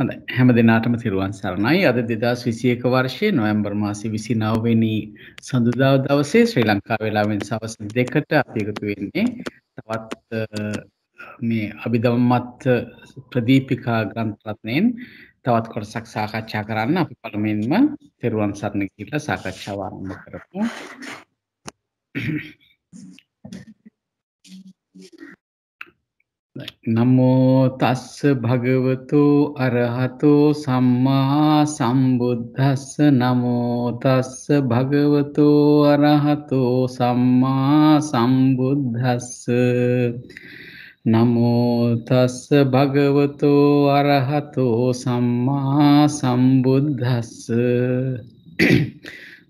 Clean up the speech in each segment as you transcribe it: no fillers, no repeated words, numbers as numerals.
හොඳයි හැම දිනාටම තිරුවන් සරණයි. අද 2021 වර්ෂයේ නොවැම්බර් මාසයේ 29 වෙනි සඳුදා දවසේ ශ්‍රී ලංකා වේලාවෙන් සවස් 2ට අපි එකතු වෙන්නේ තවත් මේ අභිධම්මත් ප්‍රදීපිකා ග්‍රන්ථ රත්නයෙන් තවත් කොටසක් සාකච්ඡා කරන්න. අපි පළමුවෙන්ම තිරුවන් සරණ ගිහිල්ලා සාකච්ඡාව ආරම්භ කරමු. නමෝ තස්ස භගවතු අරහතෝ සම්මා සම්බුද්දස්ස නමෝ තස්ස භගවතු අරහතෝ සම්මා සම්බුද්දස්ස නමෝ තස්ස භගවතු අරහතෝ සම්මා සම්බුද්දස්ස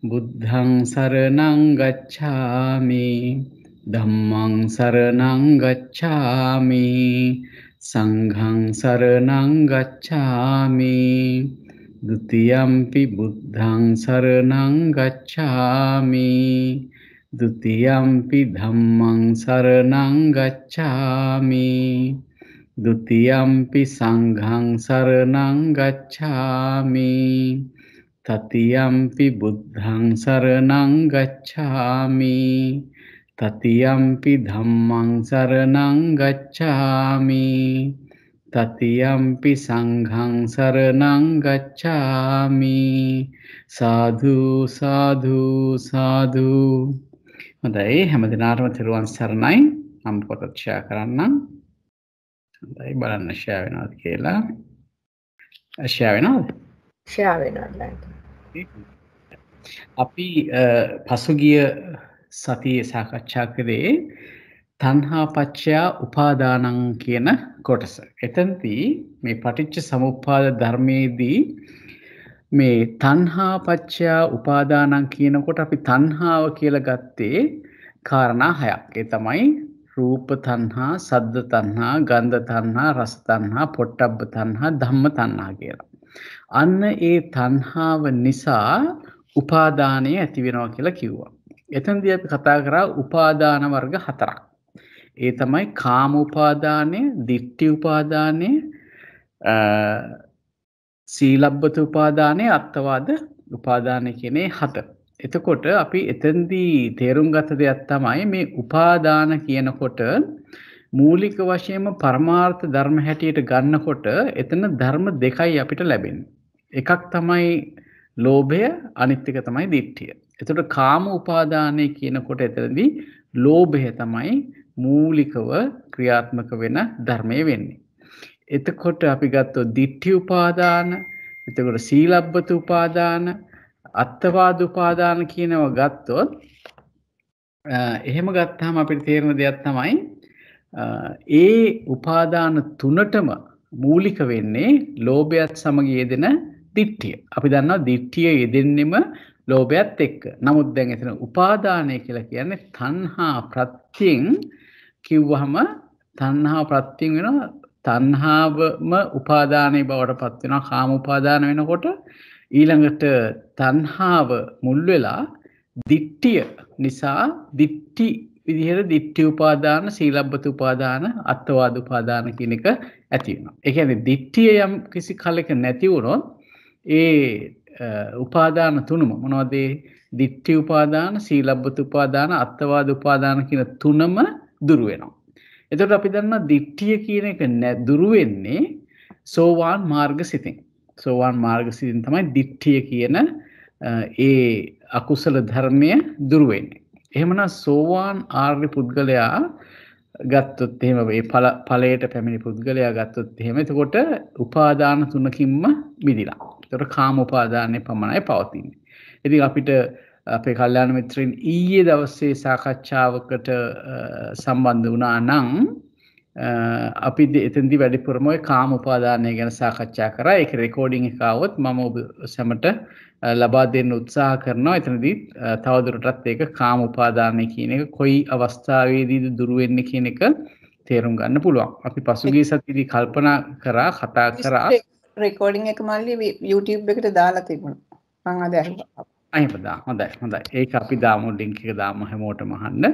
බුද්ධං සරණං ගච්ඡාමි ධම්මං සරණං ගච්ඡාමි සංඝං සරණං ගච්ඡාමි ဒ ුතියම්පි බුද්ධං සරණං ගච්ඡාමි ဒ ුතියම්පි ධම්මං සරණං ගච්ඡාමි ဒ ුතියම්පි සංඝං සරණං ගච්ඡාමි තතියම්පි බුද්ධං සරණං ගච්ඡාමි තතියම්පි ධම්මං සරණං ගච්ඡාමි තතියම්පි සංඝං සරණං ගච්ඡාමි සාදු සාදු සාදු. හොඳයි හැම දිනාටම තෙරුවන් සරණයි. නම් පොත ෂෙයා කරන්නම්. හොඳයි බලන්න ෂෙයා වෙනවද කියලා. ෂෙයා වෙනවද? ෂෙයා වෙනවා. අපි පසුගිය සතියේ සාකච්ඡා කරේ තණ්හා පච්චය උපාදානං කියන කොටස. එතනදී මේ පටිච්ච සමුප්පාද ධර්මයේදී මේ තණ්හා පච්චය උපාදානං කියනකොට අපි තණ්හාව කියලා ගත්තේ කාරණා හයක්. ඒ තමයි රූප තණ්හා, සද්ද තණ්හා, ගන්ධ තණ්හා, රස තණ්හා, පොට්ටබ්බ තණ්හා, ධම්ම තණ්හා කියලා. අන්න ඒ තණ්හාව නිසා උපාදානය ඇති වෙනවා කියලා කිව්වා. එතනදී අපි කතා කරා උපාදාන වර්ග හතරක්. ඒ තමයි කාම උපාදානය, ditthi උපාදානය, සීලබ්බත උපාදානය, අත්වාද උපාදානය කියන හතර. එතකොට අපි එතනදී තේරුම් ගත දෙයක් තමයි මේ උපාදාන කියනකොට මූලික වශයෙන්ම පරමාර්ථ ධර්ම හැටියට ගන්නකොට එතන ධර්ම දෙකයි අපිට ලැබෙන්නේ. එකක් තමයි ලෝභය, අනිත් එක තමයි ditthිය. එතකොට කාම උපාදානය කියනකොට එතනදී ලෝභය තමයි මූලිකව ක්‍රියාත්මක වෙන ධර්මය වෙන්නේ. එතකොට අපි ගත්තොත් ditthi උපාදාන, එතකොට සීලබ්බත උපාදාන, අත්වාද උපාදාන කියනවා ගත්තොත් එහෙම ගත්තාම අපිට තේරෙන දෙයක් තමයි ඒ උපාදාන තුනටම මූලික වෙන්නේ ලෝභයත් සමග යෙදෙන ditthිය. අපි දන්නවා ditthිය යෙදෙන්නෙම ලෝභයත් එක්ක. නමුත් දැන් එතන උපාදානය කියලා කියන්නේ තණ්හා ප්‍රත්‍යයෙන් කිව්වහම තණ්හා ප්‍රත්‍යයෙන් වෙනවා. තණ්හාවම උපාදානයේ බවට පත් වෙනවා. කාම උපාදාන වෙනකොට ඊළඟට තණ්හාව මුල් වෙලා ditthිය නිසා ditthi විදිහට ditthi උපාදාන, සීලබ්බත උපාදාන, අත්වාද උපාදාන කියන එක ඇති වෙනවා. ඒ කියන්නේ ditthිය යම් කිසි කලක නැති වුණොත් ඒ උපාදාන තුනම මොනවද? ditthi උපාදාන, සීලබ්බත උපාදාන, අත්වාද උපාදාන කියන තුනම දුරු වෙනවා. එතකොට අපි දන්නවා ditthිය කියන එක දුරු වෙන්නේ සෝවාන් මාර්ග සිතින්. සෝවාන් මාර්ග සිතින් තමයි ditthිය කියන ඒ අකුසල ධර්මය දුරු වෙන්නේ. එහෙමනම් සෝවාන් ආර්ය පුද්ගලයා ගත්තොත් එහෙම මේ ඵලයට පැමිණි පුද්ගලයා ගත්තොත් එහෙම එතකොට උපාදාන තුනකින්ම මිදිලා. ඒතර කාම උපාදානයේ පමණයි පවතින්නේ. ඉතින් අපිට අපේ කල්යාණ මිත්‍රයන් ඊයේ දවසේ සාකච්ඡාවකට සම්බන්ධ වුණා නම් අපි එතෙන්දී වැඩිපුරම ওই කාම උපාදානය ගැන සාකච්ඡා කරා. ඒක රෙකෝඩින් එක આવොත් මම ඔබ සැමට ලබා දෙන්න උත්සාහ කරනවා. එතනදී තවදුරටත් ඒක කාම උපාදානය කියන එක කොයි අවස්ථාවේදීද දුරු වෙන්නේ කියන එක තේරුම් ගන්න පුළුවන්. අපි පසුගිය සතියේදී කල්පනා කරා කතා කරා රෙකෝඩින් එක මල්ලි YouTube එකට දාලා තිබුණා. මම අද අහුවා. අයිපදා හොඳයි. ඒක අපි දාමු ලින්ක් එක දාමු හැමෝටම අහන්න.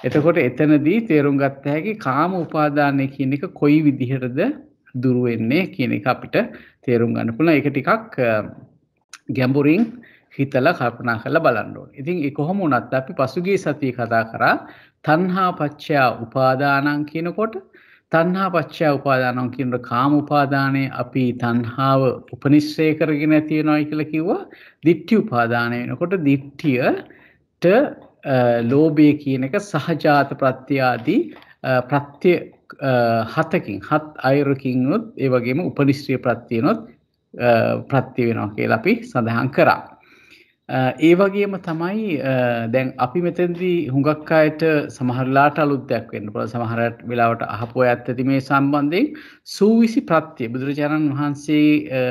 එතකොට එතනදී තේරුම් ගත්ත හැකි කාම උපාදානය කියන එක කොයි විදිහටද දුරු වෙන්නේ කියන එක අපිට තේරුම් ගන්න පුළුවන්. ඒක ටිකක් ගැඹුරින් හිතලා කල්පනා කරලා බලන්න ඕනේ. ඉතින් ඒ කොහොම වුණත් අපි පසුගිය සතියේ කතා කරා තණ්හා පච්චය උපාදානං කියනකොට තණ්හා පච්චය උපාදානං කියන කාම උපාදානයේ අපි තණ්හාව උපනිශ්‍රේ කරගෙන ඇති වෙනවායි කියලා කිව්වා. ditthi උපාදානය වෙනකොට ditthියට ලෝභය කියන එක සහජාත ප්‍රත්‍ය ආදී ප්‍රත්‍ය හතකින් හත් අයරකින්ොත් ඒ වගේම උපනිශ්‍රේ ප්‍රත්‍යනොත් ප්‍රත්‍ය වෙනවා කියලා අපි සඳහන් කරා. ඒ වගේම තමයි දැන් අපි මෙතනදී හුඟක් අයට සමහරලාට අලුත් දෙයක් වෙන්න පුළුවන්. සමහර වෙලාවට අහපු අයත් ඇති මේ සම්බන්ධයෙන් සූවිසි ප්‍රත්‍ය බුදුරජාණන් වහන්සේ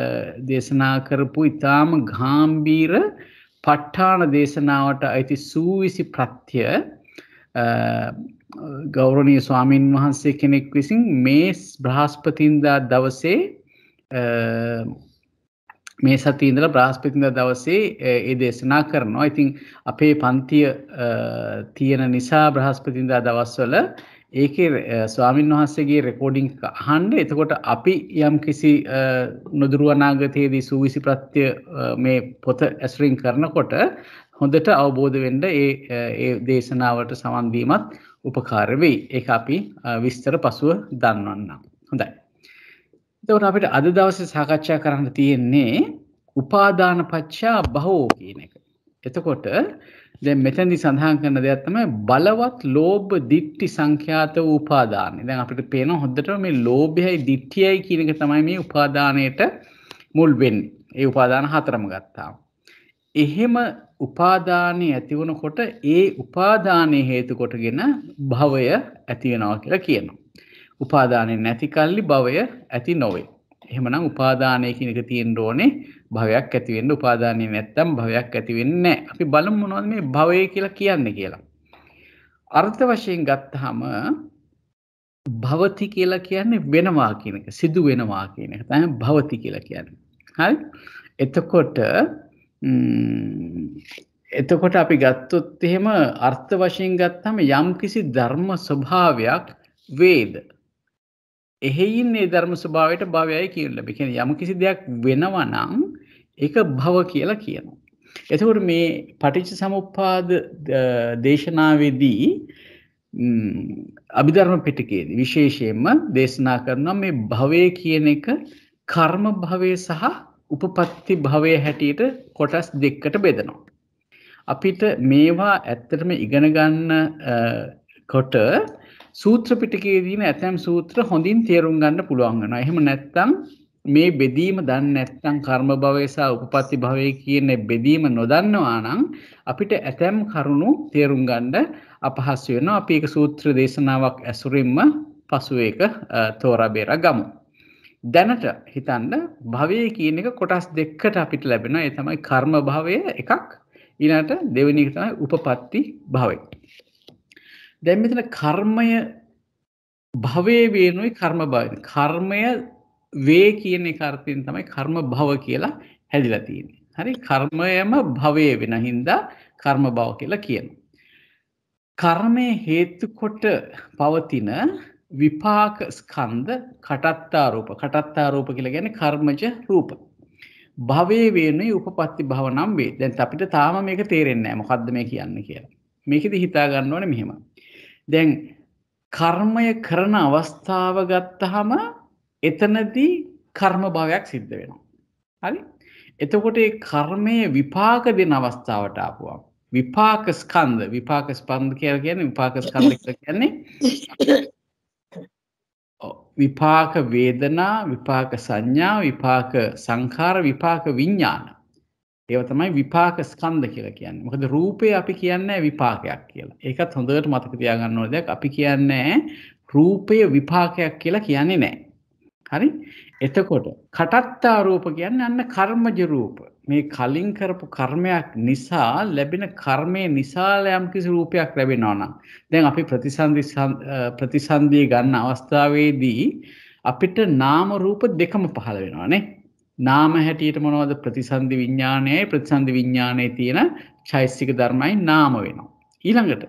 දේශනා කරපු ඊටාම ගාම්භීර ප ဋ ාණ දේශනාවට අයිති සූවිසි ප්‍රත්‍ය ගෞරවනීය ස්වාමින් වහන්සේ කෙනෙක් විසින් මේ බ්‍රහස්පතින්දා දවසේ මේ සතියේ ඉඳලා බ්‍රහස්පතින්දා දවසේ ඒ දේශනා කරනවා. ඉතින් අපේ පන්තිය තියෙන නිසා බ්‍රහස්පතින්දා දවස්වල ඒකේ ස්වාමින් වහන්සේගේ රෙකෝඩින් අහන්න. එතකොට අපි යම් කිසි නොදුරු අනාගතයේදී සූවිසි ප්‍රත්‍ය මේ පොත ඇසුරින් කරනකොට හොඳට අවබෝධ වෙන්න ඒ දේශනාවට සමන් දීමත් උපකාර වෙයි. ඒක අපි විස්තර පසුව දන්වන්නම්. හොඳයි. එතකොට අපිට අද දවසේ සාකච්ඡා කරන්න තියෙන්නේ උපාදාන පච්චා භවෝ කියන එක. එතකොට දැන් මෙතනදී සඳහන් කරන දෙයක් තමයි බලවත් ලෝභ ditthi සංඛ්‍යාත වූ උපාදානයි. දැන් අපිට පේනවා හොද්දටම මේ ලෝභයයි ditthියයි කියන එක තමයි මේ උපාදානයට මුල් වෙන්නේ. ඒ උපාදාන හතරම ගත්තාම. එහෙම උපාදානය ඇති වුණකොට ඒ උපාදානයේ හේතු කොටගෙන භවය ඇති වෙනවා කියලා කියනවා. උපාදානය නැති කල්ලි භවය ඇති නොවේ. එහෙමනම් උපාදානය කියන එක තියෙන්න ඕනේ භවයක් ඇති වෙන්න. උපාදානය නැත්තම් භවයක් ඇති වෙන්නේ නැහැ. අපි බලමු මොනවද මේ භවය කියලා කියන්නේ කියලා. අර්ථ වශයෙන් ගත්තාම භවති කියලා කියන්නේ වෙනවා කියන එක, සිදු වෙනවා කියන එක තමයි භවති කියලා කියන්නේ. හරි? එතකොට අපි ගත්තොත් එහෙම අර්ථ වශයෙන් ගත්තාම යම්කිසි ධර්ම ස්වභාවයක් වේද. එහෙයින් මේ ධර්ම ස්වභාවයට භවයයි කියන ලැබෙ. කියන්නේ යම්කිසි දෙයක් වෙනවා නම් ඒක භව කියලා කියනවා. එතකොට මේ පටිච්ච සමුප්පාද දේශනාවේදී අභිධර්ම පිටකයේදී විශේෂයෙන්ම දේශනා කරනවා මේ භවය කියන එක කර්ම භවය සහ උපපත්ති භවය හැටියට කොටස් දෙකකට බෙදනවා. අපිට මේවා ඇත්තටම ඉගෙන ගන්න කොට සූත්‍ර පිටකයේදී ඇතැම් සූත්‍ර හොඳින් තේරුම් ගන්න පුළුවන් වෙනවා. එහෙම නැත්නම් මේ බෙදීම දන්නේ නැත්නම් කර්ම භවය සහ උපපත්ති භවය කියන බෙදීම නොදන්නවා නම් අපිට ඇතැම් කරුණු තේරුම් ගන්න අපහසු වෙනවා. අපි ඒක සූත්‍ර දේශනාවක් ඇසුරින්ම පසු ඒක තෝරා බේරා ගමු. දැනට හිතන්න භවය කියන එක කොටස් දෙකකට අපිට ලැබෙනවා. ඒ තමයි කර්ම භවය එකක්, ඊළඟට දෙවෙනි එක තමයි උපපත්ති භවය. දැන් මෙතන කර්මය භවයේ වෙනුයි කර්ම භවය. කර්මය වේ කියන එක අර්ථයෙන් තමයි කර්ම භව කියලා හැදිලා තියෙන්නේ. හරි? කර්මයම භවයේ වෙන හින්දා කර්ම භව කියලා කියනවා. කර්මයේ හේතු කොට පවතින විපාක ස්කන්ධ කටත්තාරූප. කටත්තාරූප කියලා කියන්නේ කර්මජ රූප. භවයේ වෙනුයි උපපත්ති භව නම් වේ. දැන් අපිට තාම මේක තේරෙන්නේ නැහැ මොකද්ද මේ කියන්නේ කියලා. මේකෙදි හිතා ගන්න ඕනේ මෙහෙම. දැන් කර්මය කරන අවස්ථාව ගත්තාම එතනදී කර්ම භවයක් සිද්ධ වෙනවා. හරි? එතකොට ඒ කර්මයේ විපාක දෙන අවස්ථාවට ආපුවා විපාක ස්කන්ධ කියලා කියන්නේ විපාක ස්කන්ධ කියලා කියන්නේ විපාක වේදනා, විපාක සංඥා, විපාක සංඛාර, විපාක විඥාන. ඒවා තමයි විපාක ස්කන්ධ කියලා කියන්නේ. මොකද රූපේ අපි කියන්නේ විපාකයක් කියලා. ඒකත් හොඳට මතක තියාගන්න ඕන දෙයක්. අපි කියන්නේ රූපය විපාකයක් කියලා කියන්නේ නැහැ. හරි? එතකොට කටත්තාරූප කියන්නේ අන්න කර්මජ රූප. මේ කලින් කරපු කර්මයක් නිසා ලැබෙන කර්මයේ නිසා යම් කිසි රූපයක් ලැබෙනවා නම් දැන් අපි ප්‍රතිසන්දිය ගන්න අවස්ථාවේදී අපිට නාම රූප දෙකම පහළ වෙනවා නේ. නාම හැටියට මොනවද? ප්‍රතිසන්දි විඥානයයි ප්‍රතිසන්දි විඥානයේ තියෙන චෛතසික ධර්මයි නාම වෙනවා. ඊළඟට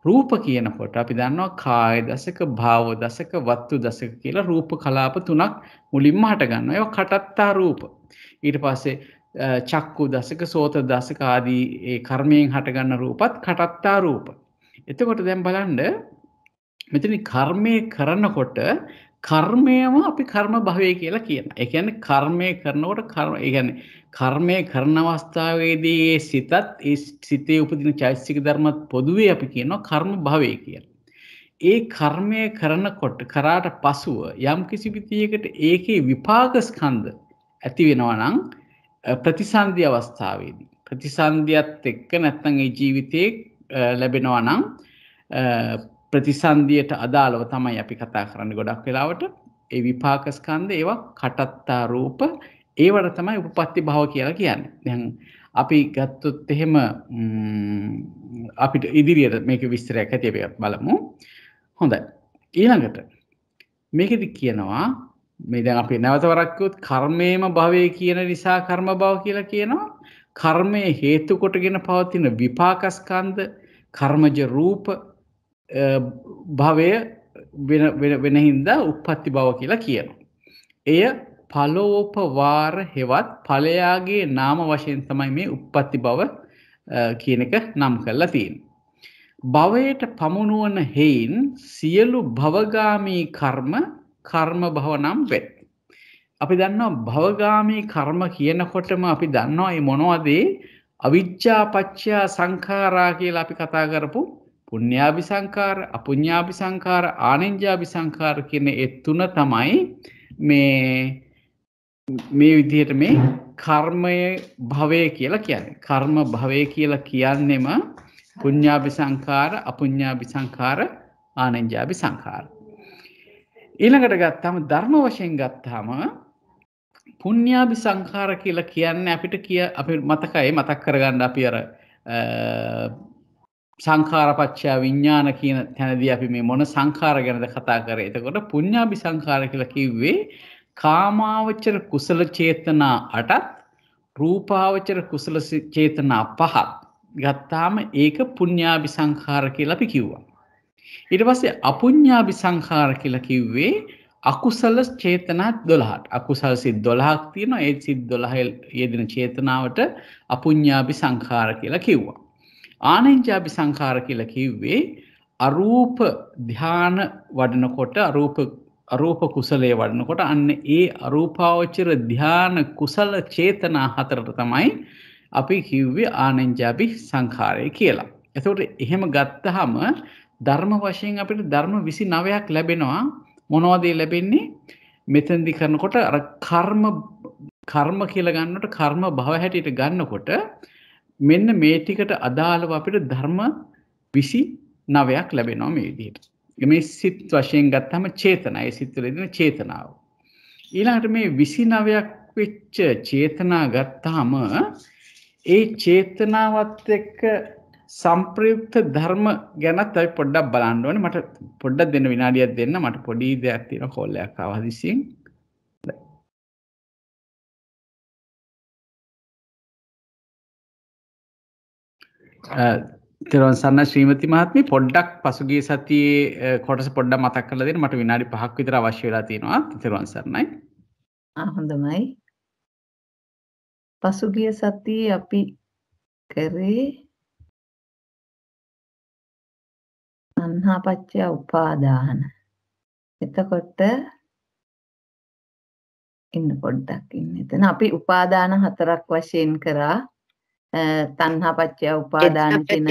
රූප කියනකොට අපි දන්නවා කාය දසක, භාව දසක, වස්තු දසක කියලා රූප කලාප තුනක් මුලින්ම හට ගන්නවා. ඒවා කටත්තා රූප. ඊට පස්සේ චක්කු දසක, සෝත දසක ආදී ඒ කර්මයෙන් හට ගන්න රූපත් කටත්තා රූප. එතකොට දැන් බලන්න මෙතන කර්මය කරනකොට කර්මයම අපි කර්ම භවය කියලා කියනවා. ඒ කියන්නේ කර්මය කරනකොට ඒ කියන්නේ කර්මය කරන අවස්ථාවේදී ඒ සිතත් ඒ සිතේ උපදින චෛතසික ධර්මත් පොදුවේ අපි කියනවා කර්ම භවය කියලා. ඒ කර්මය කරනකොට කරාට පසුව යම් කිසි විදියකට ඒකේ විපාක ස්කන්ධ ඇති වෙනවා නම් ප්‍රතිසන්දි අවස්ථාවේදී ප්‍රතිසන්දියත් එක්ක නැත්නම් ඒ ජීවිතේ ලැබෙනවා නම් ප්‍රතිසන්දියට අදාළව තමයි අපි කතා කරන්නේ ගොඩක් වෙලාවට ඒ විපාක ස්කන්ධ ඒවා කටත්තා රූප ඒවට තමයි උපපත්ති භව කියලා කියන්නේ. දැන් අපි ගත්තොත් එහෙම අපිට ඉදිරියට මේක විස්තරයක් ඇති අපි බලමු. හොඳයි. ඊළඟට මේකෙදි කියනවා මේ දැන් අපි නැවත වරක් කිව්වොත් කර්මයේම භවයේ කියන නිසා කර්ම භව කියලා කියනවා. කර්මයේ හේතු කොටගෙන පවතින විපාක ස්කන්ධ කර්මජ රූප භවය වෙන හින්දා උප්පත්ති භව කියලා කියනවා. එය ඵලෝපවාර හෙවත් ඵලයාගේ නාම වශයෙන් තමයි මේ උප්පත්ති භව කියන එක නම් කරලා තියෙන්නේ. භවයට පමුණුවන හේයින් සියලු භවගාමී කර්ම භව නම් වේ. අපි දන්නවා භවගාමී කර්ම කියනකොටම අපි දන්නවා මේ මොනවද අවිජ්ජා පත්‍ය සංඛාරා කියලා අපි කතා කරපු පුඤ්ඤාභි සංඛාර, අපුඤ්ඤාභි සංඛාර, ආනෙන්ජාභි සංඛාර කියන ඒ තුන තමයි මේ විදිහට මේ කර්මයේ භවය කියලා කියන්නේ. කර්ම භවය කියලා කියන්නේම පුඤ්ඤාභි සංඛාර, අපුඤ්ඤාභි සංඛාර, ආනෙන්ජාභි සංඛාර. ඊළඟට ගත්තාම ධර්ම වශයෙන් ගත්තාම පුඤ්ඤාභි සංඛාර කියලා කියන්නේ අපිට අපි මතක් කරගන්න අපි අර සංඛාරපච්චය විඥාන කියන තැනදී අපි මේ මොන සංඛාර ගැනද කතා කරේ. එතකොට පුඤ්ඤාභි සංඛාර කියලා කිව්වේ කාමාවචර කුසල චේතනා 8ත් රූපාවචර කුසල චේතනා 5ක් ගත්තාම ඒක පුඤ්ඤාභි සංඛාර කියලා අපි කිව්වා. ඊට පස්සේ අපුඤ්ඤාභි සංඛාර කියලා කිව්වේ අකුසල චේතනා 12ක්. අකුසල සිත් 12ක් තියෙනවා. ඒ සිත් 12 යෙදෙන චේතනාවට අපුඤ්ඤාභි සංඛාර කියලා කිව්වා. ආනෙන්ජාභි සංඛාර කියලා කිව්වේ අරූප ධාන වඩනකොට අරූප කුසලයේ වඩනකොට අන්න ඒ අරූපාවචර ධාන කුසල චේතනා 4ට තමයි අපි කිව්වේ ආනෙන්ජාභි සංඛාරය කියලා. එතකොට එහෙම ගත්තාම ධර්ම වශයෙන් අපිට ධර්ම 29ක් ලැබෙනවා. මොනවද ලැබෙන්නේ? මෙතෙන්දි කරනකොට අර කර්ම කියලා ගන්නකොට කර්ම භව හැටියට ගන්නකොට මෙන්න මේ ටිකට අදාළව අපිට ධර්ම 29ක් ලැබෙනවා මේ විදිහට. මේ සිත් වශයෙන් ගත්තාම චේතනා, ඒ සිත් වල දෙන චේතනාව. ඊළඟට මේ 29ක් වෙච්ච චේතනා ගත්තාම ඒ චේතනාවත් එක්ක සංප්‍රයුක්ත ධර්ම ගැනත් අපි පොඩ්ඩක් බලන්න ඕනේ. මට පොඩ්ඩක් දෙන්න විනාඩියක් දෙන්න. මට පොඩි දෙයක් තියෙනවා කෝල් එකක් ආවා හදිසියෙන්. තෙරුවන් සරණයි ශ්‍රීමති මහත්මිය, පොඩ්ඩක් පසුගිය සතියේ කොටස පොඩ්ඩක් මතක් කරලා දෙන්න. මට විනාඩි 5ක් විතර අවශ්‍ය වෙලා තියෙනවා. තෙරුවන් සරණයි. හොඳයි. පසුගිය සතියේ අපි කරේ තණ්හාපච්චය උපාදාන. එතකොට ඉන්න පොඩ්ඩක් ඉන්න. එතන අපි උපාදාන 4ක් වශයෙන් කරා. තණ්හාපච්චය උපාදාන කියන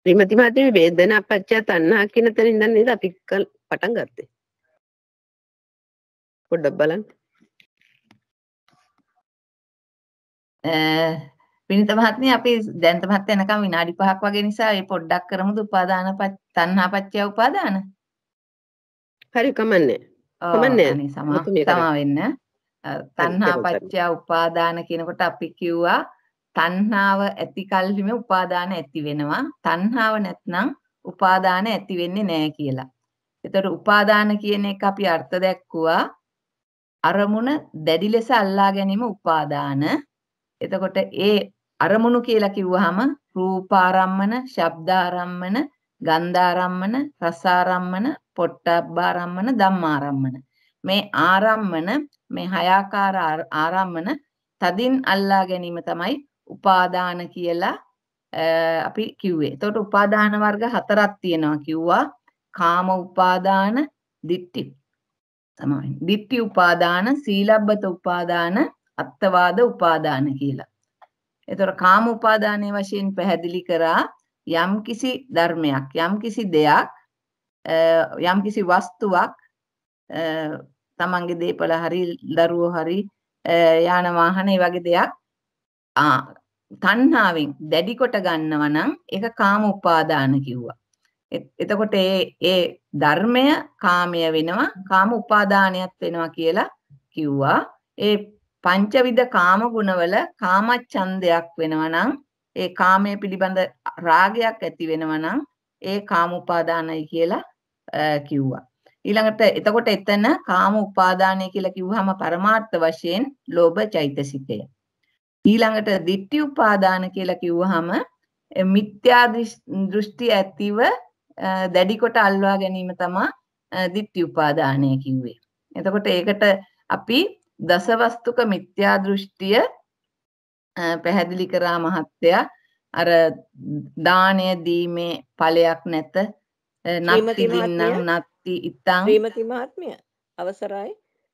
ශ්‍රීමති මහත්මිය වේදනාපච්චය තණ්හා කියන තැන ඉඳන් නේද අපි පටන් ගත්තේ. පොඩ්ඩක් බලන්න. විනිත මහත්මිය අපි දැන් තමත් එනකම් විනාඩි 5ක් වගේ නිසා මේ පොඩ්ඩක් කරමුද උපාදාන තණ්හාපච්චය උපාදාන. හරි කමන්නේ. කමන්නේ. අනේ සමා වෙන්න. තණ්හාපච්චය උපාදාන කියනකොට අපි කිව්වා තණ්හාව ඇති කල්හිම උපාදාන ඇති වෙනවා. තණ්හාව නැත්නම් උපාදාන ඇති වෙන්නේ නැහැ කියලා. ඒතර උපාදාන කියන එක අපි අර්ථ දැක්කුවා අරමුණ දැඩි ලෙස අල්ලා ගැනීම උපාදාන. එතකොට ඒ අරමුණු කියලා කිව්වහම රූපාරම්මන, ශබ්දාරම්මන, ගන්ධාරම්මන, රසාරම්මන, පොට්ටබ්බාරම්මන, ධම්මාරම්මන. මේ ආරම්මන මේ හයාකාර ආරම්මන තදින් අල්ලා ගැනීම තමයි උපාදාන කියලා අපි කිව්වේ. එතකොට උපාදාන වර්ග 4ක් තියෙනවා කිව්වා. කාම උපාදාන, දිට්ඨි තමයි. දිට්ඨි උපාදාන, සීලබ්බත උපාදාන, අත්තවාද උපාදාන කියලා. එතකොට කාම උපාදානයේ වශයෙන් පැහැදිලි කරා යම්කිසි ධර්මයක්, යම්කිසි දෙයක්, යම්කිසි වස්තුවක් තමන්ගේ දේපල හරි, දරුවෝ හරි, යාන වාහන ඒ වගේ දෙයක් තණ්හාවෙන් දැඩි කොට ගන්නවා නම් ඒක කාම උපාදාන කිව්වා. එතකොට ඒ ධර්මය කාමය වෙනවා, කාම උපාදානයක් වෙනවා කියලා කිව්වා. ඒ පංචවිධ කාම ගුණවල කාමච්ඡන්දයක් වෙනවා නම්, ඒ කාමයේ පිළිබඳ රාගයක් ඇති වෙනවා නම් ඒ කාම උපාදානයි කියලා කිව්වා. ඊළඟට එතකොට එතන කාම උපාදානය කියලා කිව්වහම පරමාර්ථ වශයෙන් ලෝභ චෛතසිකය. ඊළඟට ditthi උපාදාන කියලා කිව්වහම මිත්‍යා දෘෂ්ටි ඇතිව දැඩි කොට අල්වා ගැනීම තමයි ditthi උපාදානය කිව්වේ. එතකොට ඒකට අපි දසවස්තුක මිත්‍යා දෘෂ්ටිය පැහැදිලි කරා මහත්තයා. අර දාණය දීමේ ඵලයක් නැත, නත්ති දින්නම් නත්ති ඉත්තං. ශ්‍රීමති මහත්මිය අවසරයි.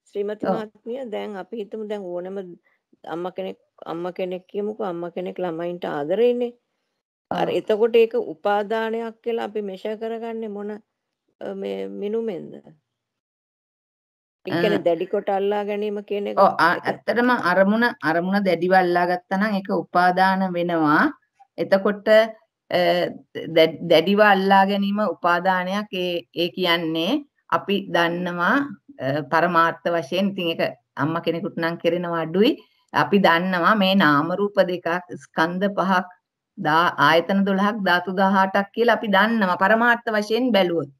ශ්‍රීමති මහත්මිය දැන් අපි හිතමු දැන් ඕනම අම්මා කෙනෙක් කියමුකෝ, අම්මා කෙනෙක් ළමයින්ට ආදරෙන්නේ. අර එතකොට ඒක උපාදානයක් කියලා අපි මෙෂර් කරගන්නේ මොන මේ මිනුමෙන්ද? ඒ කියන්නේ දැඩි කොට අල්ලා ගැනීම කියන එක. ඔව් ඇත්තටම අරමුණ දැඩිව අල්ලා ගත්තා නම් ඒක උපාදාන වෙනවා. එතකොට දැඩිව අල්ලා ගැනීම උපාදානයක්. ඒ කියන්නේ අපි දන්නවා පරමාර්ථ වශයෙන්. ඉතින් ඒක අම්මා කෙනෙකුට නම් කරනවා අඩුයි. අපි දන්නවා මේ නාම රූප දෙකක්, ස්කන්ධ පහක්, ආයතන 12ක්, ධාතු 18ක් කියලා අපි දන්නවා පරමාර්ථ වශයෙන් බැලුවොත්.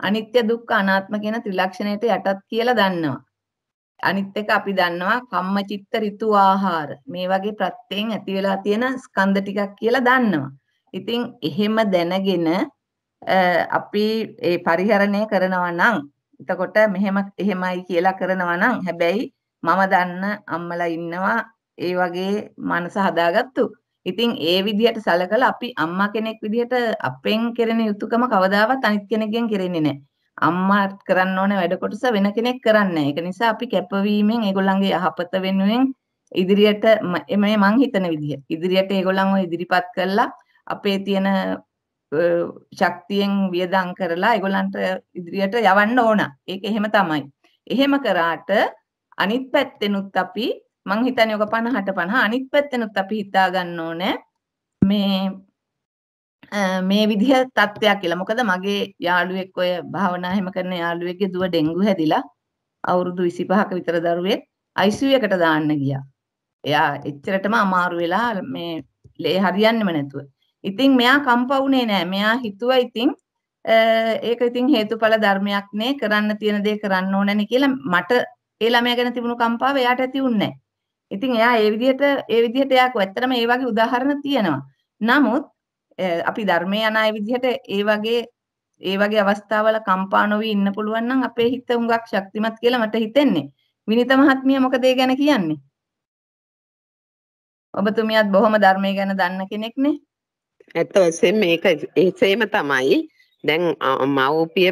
අනිත්‍ය දුක්ඛ අනාත්ම කියන ත්‍රිලක්ෂණයට යටත් කියලා දන්නවා. අනිත් එක අපි දන්නවා කම්මචිත්ත ඍතු ආහාර මේ වගේ ප්‍රත්‍යයෙන් ඇති වෙලා තියෙන ස්කන්ධ ටිකක් කියලා දන්නවා. ඉතින් එහෙම දැනගෙන අපි ඒ පරිහරණය කරනවා නම්, එතකොට එහෙමයි කියලා කරනවා නම්, හැබැයි මම දන්න අම්මලා ඉන්නවා ඒ වගේ මනස හදාගත්තු. ඉතින් ඒ විදිහට සලකලා අපි අම්මා කෙනෙක් විදිහට අපෙන් කෙරෙන යුතුයකම කවදාවත් අනිත් කෙනෙක්ගෙන් කෙරෙන්නේ නැහැ. අම්මා කරන්න ඕන වැඩ කොටස වෙන කෙනෙක් කරන්නේ නැහැ. ඒක නිසා අපි කැපවීමෙන් ඒගොල්ලන්ගේ යහපත වෙනුවෙන් ඉදිරියට මේ මං හිතන විදිහ ඉදිරියට ඒගොල්ලන්ව ඉදිරිපත් කරලා අපේ තියෙන ශක්තියෙන් වියදම් කරලා ඒගොල්ලන්ට ඉදිරියට යවන්න ඕන. ඒක එහෙම තමයි. එහෙම කරාට අනිත් පැත්තෙනුත් අපි මං හිතන්නේ ඔක 50ට 50 අනිත් පැත්තෙනුත් අපි හිතා ගන්න ඕනේ මේ විදිහ තත්ත්වයක් කියලා. මොකද මගේ යාළුවෙක් ඔය භාවනා හැම කරන යාළුවෙක්ගේ දුව ඩෙන්ගු හැදිලා අවුරුදු 25ක විතර දරුවෙක් ICU එකට දාන්න ගියා. එයා එච්චරටම අමාරු වෙලා මේ ලේ හරියන්නෙම නැතුව. ඉතින් මෙයා කම්පා වුණේ නැහැ. මෙයා හිතුවා ඉතින් ඒක ඉතින් හේතුඵල ධර්මයක් නේ, කරන්න තියෙන දේ කරන්න ඕනනේ කියලා. මට ඒ ළමයා ගැන තිබුණු කම්පාව එයාට ඇති වුණේ නැහැ. ඉතින් එයා ඒ විදිහට එයා ඇත්තටම ඒ වගේ උදාහරණ තියෙනවා. නමුත් අපි ධර්මයේ යන අය විදිහට ඒ වගේ අවස්ථාවල කම්පා නොවි ඉන්න පුළුවන් නම් අපේ හිත හුඟක් ශක්තිමත් කියලා මට හිතෙන්නේ. විනිත මහත්මිය මොකද ඒ ගැන කියන්නේ? ඔබතුමියත් බොහොම ධර්මයේ ගැන දන්න කෙනෙක්නේ. ඇත්ත වශයෙන්ම මේක එසේම තමයි. දැන් මව්පිය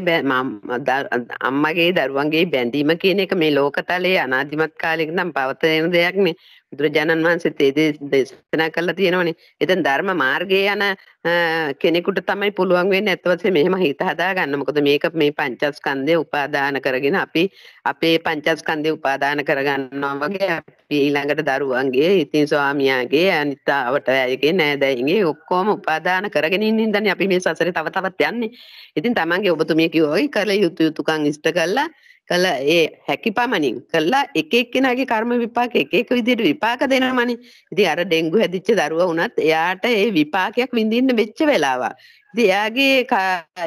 අම්මගේ දරුවන්ගේ බැඳීම කියන එක මේ ලෝකතලයේ අනාදිමත් කාලෙක නම් පවතින දෙයක් නේ. බුදුරජාණන් වහන්සේත් ඒ දේශනා කළා තියෙනවනේ. එතෙන් ධර්ම මාර්ගයේ යන කෙනෙකුට තමයි පුළුවන් වෙන්නේ අත් වශයෙන් මෙහෙම හිත හදා ගන්න. මොකද මේක මේ පංචස්කන්ධය උපාදාන කරගෙන අපි අපේ පංචස්කන්ධය උපාදාන කරගන්නවා වගේ අපි ඊළඟට දරුවන්ගේ, ඉතින් ස්වාමියාගේ, අනිත්වට අයගේ, නෑදෑයන්ගේ ඔක්කොම උපාදාන කරගෙන ඉන්න ඉඳන්නේ අපි මේ සසරේ තව තවත් යන්නේ. ඉතින් තමන්ගේ ඔබතුමිය කිව්වා වගේ කළ යුතුයකම් ඉෂ්ට කළා ඒ හැකිපමණින් කළා එක එක්කෙනාගේ කර්ම විපාක එක එක විදිහට විපාක දෙනවනේ. ඉතින් අර ඩෙන්ගු හැදිච්ච දරුවා වුණත් එයාට ඒ විපාකයක් විඳින්න වෙච්ච වෙලාවක්. ඉතින් එයාගේ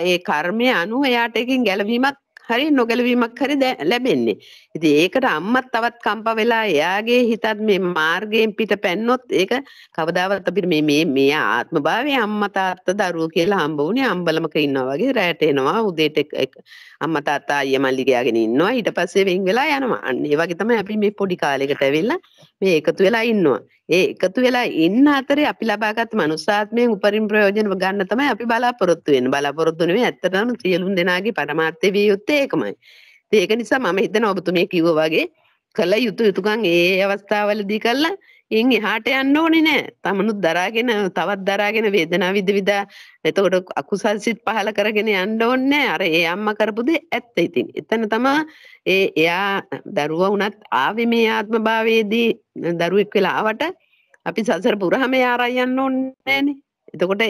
ඒ කර්මය අනුව එයාට එකකින් ගැලවීමක් හරි නොගැලවීමක් හරි ලැබෙන්නේ. ඉතින් ඒකට අම්මත් තවත් කම්ප වෙලා එයාගේ හිතත් මේ මාර්ගයෙන් පිට පැන්නොත් ඒක කවදාවත් අපිට මේ ආත්මභාවයේ අම්මා තාත්තා දරුවෝ කියලා හම්බ වුණේ අම්බලමක ඉන්නවා වගේ රැට එනවා උදේට අම්මා තාත්තා අයියා මල්ලි ගෑගෙන ඉන්නවා ඊට පස්සේ වෙන් වෙලා යනවා. අන්න ඒ වගේ තමයි අපි මේ පොඩි කාලයකට ඇවිල්ලා මේ එකතු වෙලා ඉන්නවා. ඒ එකතු වෙලා ඉන්න අතරේ අපි ලබාගත් මනුස්සාත්මයෙන් උපරිම ප්‍රයෝජන ගන්න තමයි අපි බලාපොරොත්තු වෙන්නේ. බලාපොරොත්තු නෙවෙයි ඇත්තටම සියලුම දෙනාගේ පරමාර්ථය විය යුත්තේ ඒකමයි. ඒක නිසා මම හිතනවා ඔබතුමිය කිව්වා වගේ කළ යුතු යුතුයකම් ඒ අවස්ථාවවලදී කළා ඉන් එහාට යන්න ඕනේ නෑ. තමනුත් දරාගෙන තවත් දරාගෙන වේදනාව විඳ එතකොට අකුසල් සිත් පහල කරගෙන යන්න ඕනේ නෑ. අර ඒ අම්මා කරපු දේ ඇත්ත ඉතින්. එතන තමයි එයා දරුවා වුණත් ආවේ මේ ආත්ම භාවයේදී දරුවෙක් වෙලා ආවට අපි සසර පුරාම යාරා යන්න ඕනේ නෑනේ. එතකොට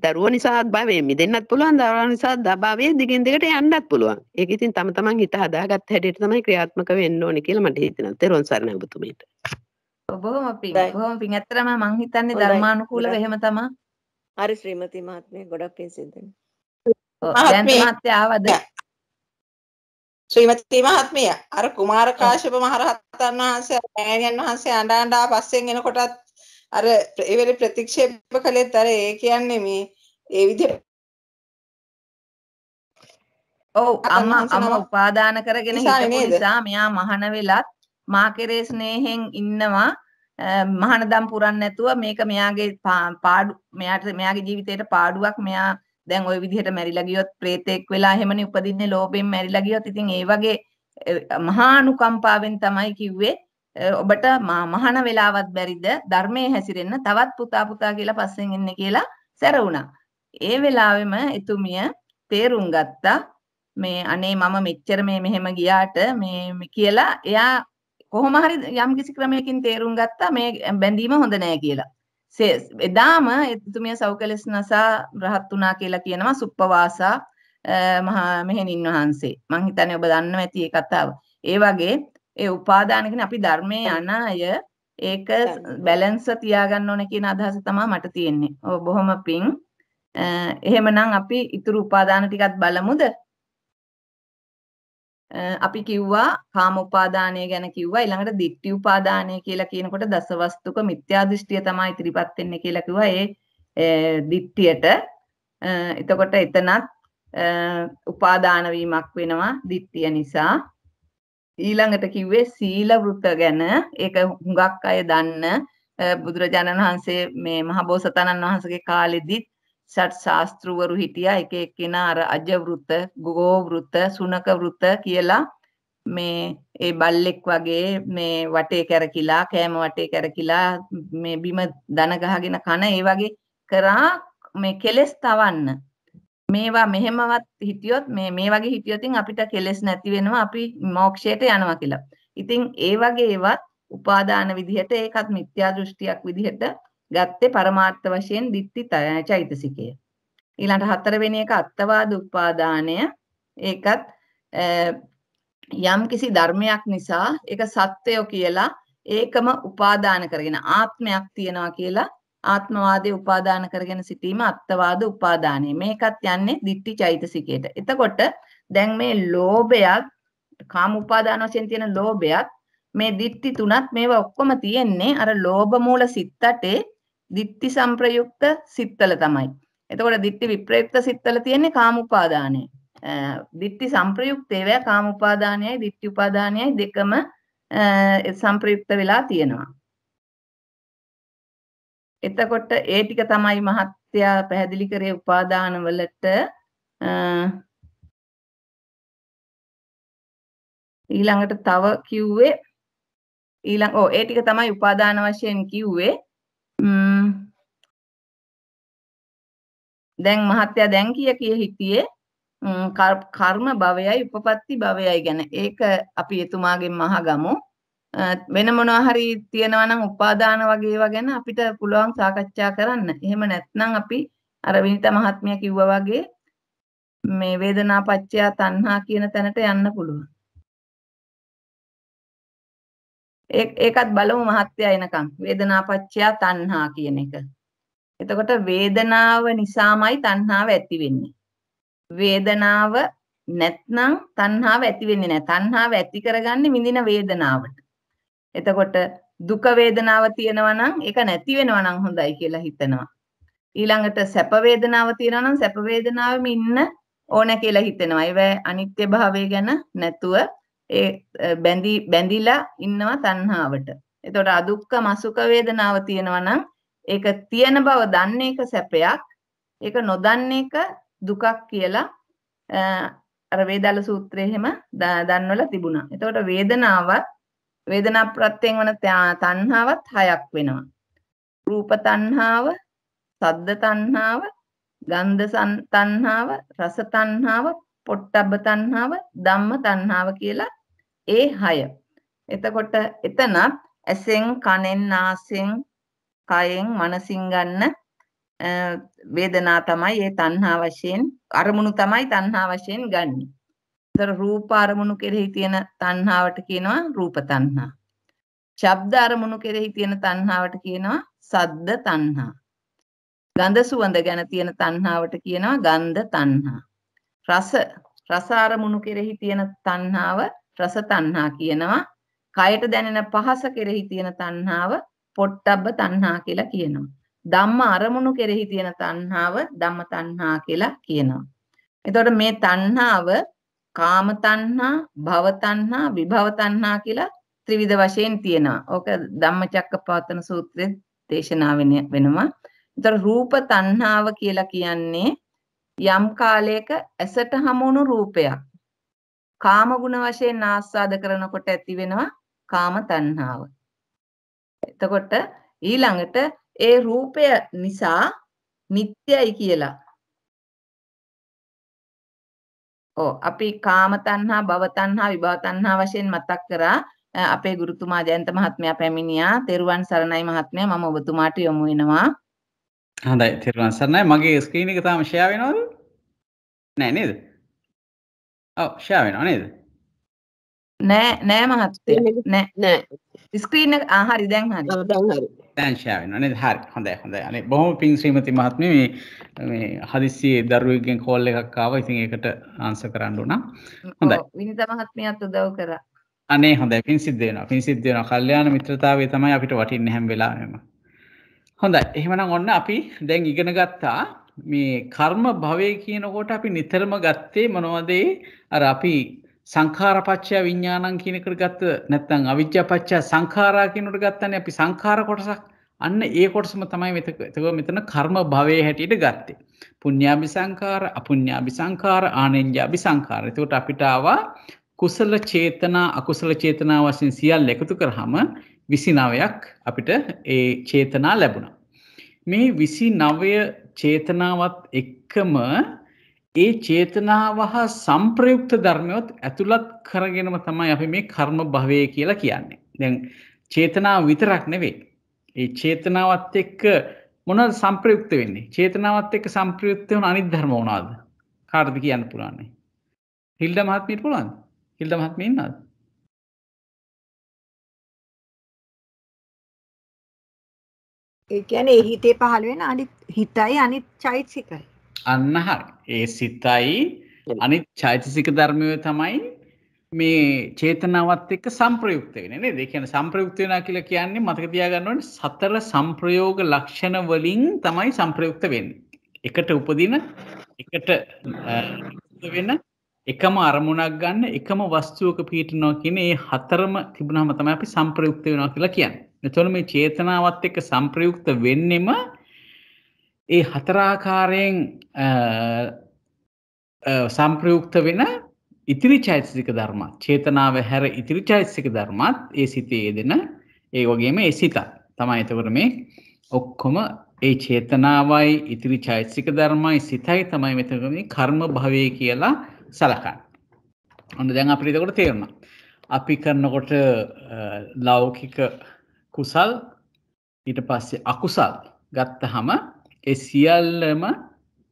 දරුවා නිසා භාවයෙන් මිදෙන්නත් පුළුවන් දරුවා නිසා භාවයේ දිගින් දිගට යන්නත් පුළුවන්. ඒක ඉතින් තම තමන් හිත හදාගත්ත හැටියට තමයි ක්‍රියාත්මක වෙන්න ඕනේ කියලා මට හිතෙනවා. තෙරුවන් සරණයි ඔබතුමීට. බොහොම පිං ඇත්තටම මං හිතන්නේ ධර්මානුකූලව එහෙම තමයි. හරි ශ්‍රීමති මහත්මිය ගොඩක් පිං සිද්ධ දැන් මහත්ය ආවද? ශ්‍රීමති මහත්මිය අර කුමාර කාශ්‍යප මහරහතන් වහන්සේ මෑණියන් වහන්සේ අඬා පස්සෙන් එනකොටත් අර ඒ වෙලේ ප්‍රතික්ෂේප කළේත් අර ඒ කියන්නේ මේ ඒ විදිහට ඔව් අම්මා උපාදාන කරගෙන හිටපු නිසා මෙයා මහාන වෙලත් මා කෙරේ ස්නේහෙන් ඉන්නවා මහානදම් පුරන්නේ නැතුව මේක මෙයාගේ පාඩු මෙයාගේ ජීවිතේට පාඩුවක් මෙයා දැන් ওই විදිහට මැරිලා ගියොත් ප්‍රේතෙක් වෙලා එහෙමනේ උපදින්නේ ලෝභයෙන් මැරිලා ගියොත් ඉතින් ඒ වගේ මහා අනුකම්පාවෙන් තමයි කිව්වේ ඔබට මහාන වෙලාවත් බැරිද ධර්මයේ හැසිරෙන්න තවත් පුතා කියලා පස්සෙන් එන්නේ කියලා සැරුණා. ඒ වෙලාවෙම එතුමිය තේරුම් ගත්තා මේ අනේ මම මෙච්චර මෙහෙම ගියාට මේ කියලා එයා කොහොම හරි යම් කිසි ක්‍රමයකින් තේරුම් ගත්තා මේ බැඳීම හොඳ නෑ කියලා. එදාම එතුමිය සෞකලස් නසා රහත් වුණා කියලා කියනවා සුප්පවාසා මහා මෙහෙණින් වහන්සේ. මං හිතන්නේ ඔබ දන්නවා ඇති ඒ කතාව. ඒ වගේ ඒ උපාදාන කියන අපි ධර්මයේ යන අය ඒක බැලන්ස් තියාගන්න ඕන කියන අදහස තමයි මට තියෙන්නේ. ඔව් බොහොම පිං. එහෙමනම් අපි ඊතුරු උපාදාන ටිකත් බලමුද? අපි කිව්වා කාම උපාදානය ගැන කිව්වා ඊළඟට ditthi උපාදානය කියලා කියනකොට දසවස්තුක මිත්‍යා දෘෂ්ටිය තමයි ඉදිරිපත් වෙන්නේ කියලා කිව්වා ඒ ditthියට එතකොට එතනත් උපාදාන වීමක් වෙනවා ditthිය නිසා ඊළඟට කිව්වේ සීල වෘත ගැන ඒක හුඟක් අය දන්න බුදුරජාණන් වහන්සේ මේ මහබෝසතාණන් වහන්සේගේ කාලෙදිත් සත් ශාස්ත්‍රවරු හිටියා එක එක්කෙනා අර අජ වෘත, ගෝ වෘත, සුනක වෘත කියලා මේ ඒ බල්ලෙක් වගේ මේ වටේ කැරකිලා කෑම වටේ කැරකිලා මේ බිම දන ගහගෙන කන ඒ වගේ කරා මේ කෙලස් තවන්න. මේවා මෙහෙමවත් හිටියොත් මේ වගේ හිටියොත් අපිට කෙලස් නැති වෙනවා අපි මොක්ෂයට යනවා කියලා. ඉතින් ඒ වගේ ඒවත් උපාදාන විදිහට ඒකත් මිත්‍යා දෘෂ්ටියක් විදිහට ගත්තේ පරමාර්ථ වශයෙන් ditthi චෛතසිකය. ඊළඟ හතරවෙනි එක අත්වාද උපාදානය. ඒකත් යම් කිසි ධර්මයක් නිසා ඒක සත්‍යය කියලා ඒකම උපාදාන කරගෙන ආත්මයක් තියනවා කියලා ආත්මවාදයේ උපාදාන කරගෙන සිටීම අත්වාද උපාදානය. මේකත් යන්නේ ditthi චෛතසිකයට. එතකොට දැන් මේ ලෝභයත් කාම උපාදාන වශයෙන් තියෙන ලෝභයත් මේ ditthi තුනත් මේවා ඔක්කොම තියෙන්නේ අර ලෝභ මූල සිත්තටේ ditthi සංප්‍රයුක්ත සිත්තල තමයි. එතකොට ditthi විප්‍රයුක්ත සිත්තල තියෙන්නේ කාම උපාදානය. ditthi සංප්‍රයුක්ත ඒවා කාම උපාදානයයි ditthi උපාදානයයි දෙකම සංප්‍රයුක්ත වෙලා තියෙනවා. එතකොට ඒ ටික තමයි මහත්යා පැහැදිලි කරේ උපාදාන වලට ඊළඟට තව කිව්වේ ඒ ටික තමයි උපාදාන වශයෙන් කිව්වේ. දැන් මහත්යා දැන් කිය හිටියේ කර්ම භවයයි උපපත්ති භවයයි ගැන. ඒක අපි එතුමාගෙන් අහගමු. වෙන මොනවා හරි තියෙනවා නම් උපාදාන වගේ ඒවා ගැන අපිට පුළුවන් සාකච්ඡා කරන්න. එහෙම නැත්නම් අපි අර විනිත මහත්මිය කිව්වා වගේ මේ වේදනාපච්චය තණ්හා කියන තැනට යන්න පුළුවන්. ඒකත් බලමු මහත්ය එනකම් වේදනාපච්චය තණ්හා කියන එක. එතකොට වේදනාව නිසාමයි තණ්හාව ඇති වෙන්නේ. වේදනාව නැත්නම් තණ්හාව ඇති වෙන්නේ නැහැ. තණ්හාව ඇති කරගන්නේ විඳින වේදනාවට. එතකොට දුක වේදනාව තියෙනවා නම් ඒක නැති වෙනවා නම් හොඳයි කියලා හිතනවා. ඊළඟට සැප වේදනාව තියෙනවා නම් සැප වේදනාවෙම ඉන්න ඕන කියලා හිතෙනවා. ඒවැ අනිත්‍ය භාවය ගැන නැතුව ඒ බැඳිලා ඉන්නවා තණ්හාවට. එතකොට අදුක්ඛම අසුඛ වේදනාව තියෙනවා නම් ඒක තියෙන බව දන්නේ එක සැපයක්. ඒක නොදන්නේ එක දුකක් කියලා අර වේදාල සූත්‍රයේ එහෙම දන්වලා තිබුණා. එතකොට වේදනා ප්‍රත්‍යයෙන් වන තණ්හාවත් හයක් වෙනවා. රූප තණ්හාව, සද්ද තණ්හාව, ගන්ධ තණ්හාව, රස තණ්හාව, පොට්ටබ්බ තණ්හාව, ධම්ම තණ්හාව කියලා ඒ 6. එතකොට එතනත් ඇසෙන්, කනෙන්, නාසයෙන්, කයෙන්, මනසින් ගන්න වේදනා තමයි ඒ තණ්හා වශයෙන් අරමුණු තමයි තණ්හා වශයෙන් ගන්නෙ. ඒතර රූප අරමුණු කෙරෙහි තියෙන තණ්හාවට කියනවා රූප තණ්හා. ශබ්ද අරමුණු කෙරෙහි තියෙන තණ්හාවට කියනවා සද්ද තණ්හා. ගන්ධ සුවඳ ගැන තියෙන තණ්හාවට කියනවා ගන්ධ තණ්හා. රස අරමුණු කෙරෙහි තියෙන තණ්හාව රස තණ්හා කියනවා. කයට දැනෙන පහස කෙරෙහි තියෙන තණ්හාව පොට්ටබ්බ තණ්හා කියලා කියනවා. ධම්ම අරමුණු කෙරෙහි තියෙන තණ්හාව ධම්ම තණ්හා කියලා කියනවා. එතකොට මේ තණ්හාව කාම තණ්හා, භව තණ්හා, විභව තණ්හා කියලා ත්‍රිවිධ වශයෙන් තියෙනවා. ඕක ධම්මචක්කපවත්තන සූත්‍රයේ දේශනා වෙනවා. එතකොට රූප තණ්හාව කියලා කියන්නේ යම් කාලයක ඇසට හමුණු රූපයක් කාම ගුණ වශයෙන් ආස්වාද කරනකොට ඇති වෙනවා කාම තණ්හාව. එතකොට ඊළඟට ඒ රූපය නිසා නිට්ටයයි කියලා. අපි කාම තණ්හා, භව තණ්හා, විභව තණ්හා වශයෙන් මතක් කරා. අපේ ගුරුතුමා ජයන්ත මහත්මයා පැමිණියා. තෙරුවන් සරණයි මහත්මයා. මම ඔබතුමාට යොමු වෙනවා. හොඳයි තෙරුවන් සරණයි. මගේ ස්ක්‍රීන් එක තාම ෂෙයා වෙනවද? නෑ නේද? ඔව් ෂෙයා වෙනව නේද? නෑ මහත්තයා. නෑ. ස්ක්‍රීන් එක හරි දැන් හරි. දැන් ෂෙයා වෙනවා නේද? හරි. හොඳයි. අනේ බොහොම පිං ශ්‍රීමති මහත්මිය මේ හදිස්සියේ දරුවෙක්ගෙන් කෝල් එකක් ආවා. ඉතින් ඒකට ආන්සර් කරන්න උනා. හොඳයි. විනිතා මහත්මියත් උදව් කරා. අනේ හොඳයි. පිං සිද්ධ වෙනවා. කල්යාණ මිත්‍රතාවය තමයි අපිට වටින්නේ හැම වෙලාවෙම. හොඳයි. එහෙමනම් ඔන්න අපි දැන් ඉගෙන ගත්තා මේ කර්ම භවය කියනකොට අපි නිතරම ගත්තේ මොනවද? අර අපි සංඛාරපච්චය විඥානං කියන එකට ගත්ත නැත්නම් අවිජ්ජාපච්චය සංඛාරා කියනකට ගත්තනේ අපි සංඛාර කොටසක්. අන්න ඒ කොටසම තමයි මෙතන කර්ම භවයේ හැටියට ගත්තේ. පුඤ්ඤාභි සංඛාර, අපුඤ්ඤාභි සංඛාර, ආනෙන්ජාභි සංඛාර. එතකොට අපිට ආවා කුසල චේතනා, අකුසල චේතනා වශයෙන් සියල්ල එකතු කරාම 29ක් අපිට ඒ චේතනා ලැබුණා. මේ 29 චේතනාවත් එක්කම ඒ චේතනාව හා සංප්‍රයුක්ත ධර්මයොත් ඇතුළත් කරගෙනම තමයි අපි මේ කර්ම භවය කියලා කියන්නේ. දැන් චේතනාව විතරක් නෙවෙයි. ඒ චේතනාවත් එක්ක මොනවද සංප්‍රයුක්ත වෙන්නේ? චේතනාවත් එක්ක සංප්‍රයුක්ත වෙන අනිත් ධර්ම මොනවද? කාටද කියන්න පුළුවන්? හිල්ඩා මහත්මියට පුළුවන්ද? හිල්ඩා මහත්මිය ඉන්නවද? ඒ කියන්නේ හිතේ පහළ වෙන අනිත් හිතයි අනිත් චෛතසිකයි. අන්න හරි. ඒ සිතයි අනිත් චෛතසික ධර්මය තමයි මේ චේතනාවත් එක්ක සංප්‍රයුක්ත වෙන්නේ නේද? ඒ කියන්නේ සංප්‍රයුක්ත වෙනවා කියලා කියන්නේ මතක තියාගන්න ඕනේ සතර සංප්‍රයෝග ලක්ෂණ වලින් තමයි සංප්‍රයුක්ත වෙන්නේ. එකට උපදින, එකට වෙන, එකම අරමුණක් ගන්න, එකම වස්තුවක පිහිටනවා කියන මේ හතරම තිබුණාම තමයි අපි සංප්‍රයුක්ත වෙනවා කියලා කියන්නේ. එතකොට මේ චේතනාවත් එක්ක සංප්‍රයුක්ත වෙන්නෙම ඒ හතර ආකාරයෙන් සංප්‍රයුක්ත වෙන ඉතිරි චෛතසික ධර්ම චේතනාව හැර ඉතිරි චෛතසික ධර්මත් ඒ සිතේ යෙදෙන ඒ වගේම ඒ සිතත් තමයි. එතකොට මේ ඔක්කොම ඒ චේතනාවයි ඉතිරි චෛතසික ධර්මයි සිතයි තමයි මෙතන මේ කර්ම භවය කියලා සලකන්නේ. ඔන්න දැන් අපිට එතකොට තේරුණා. අපි කරනකොට ලෞකික කුසල් ඊට පස්සේ අකුසල් ගත්තහම ඒ සියල්ලම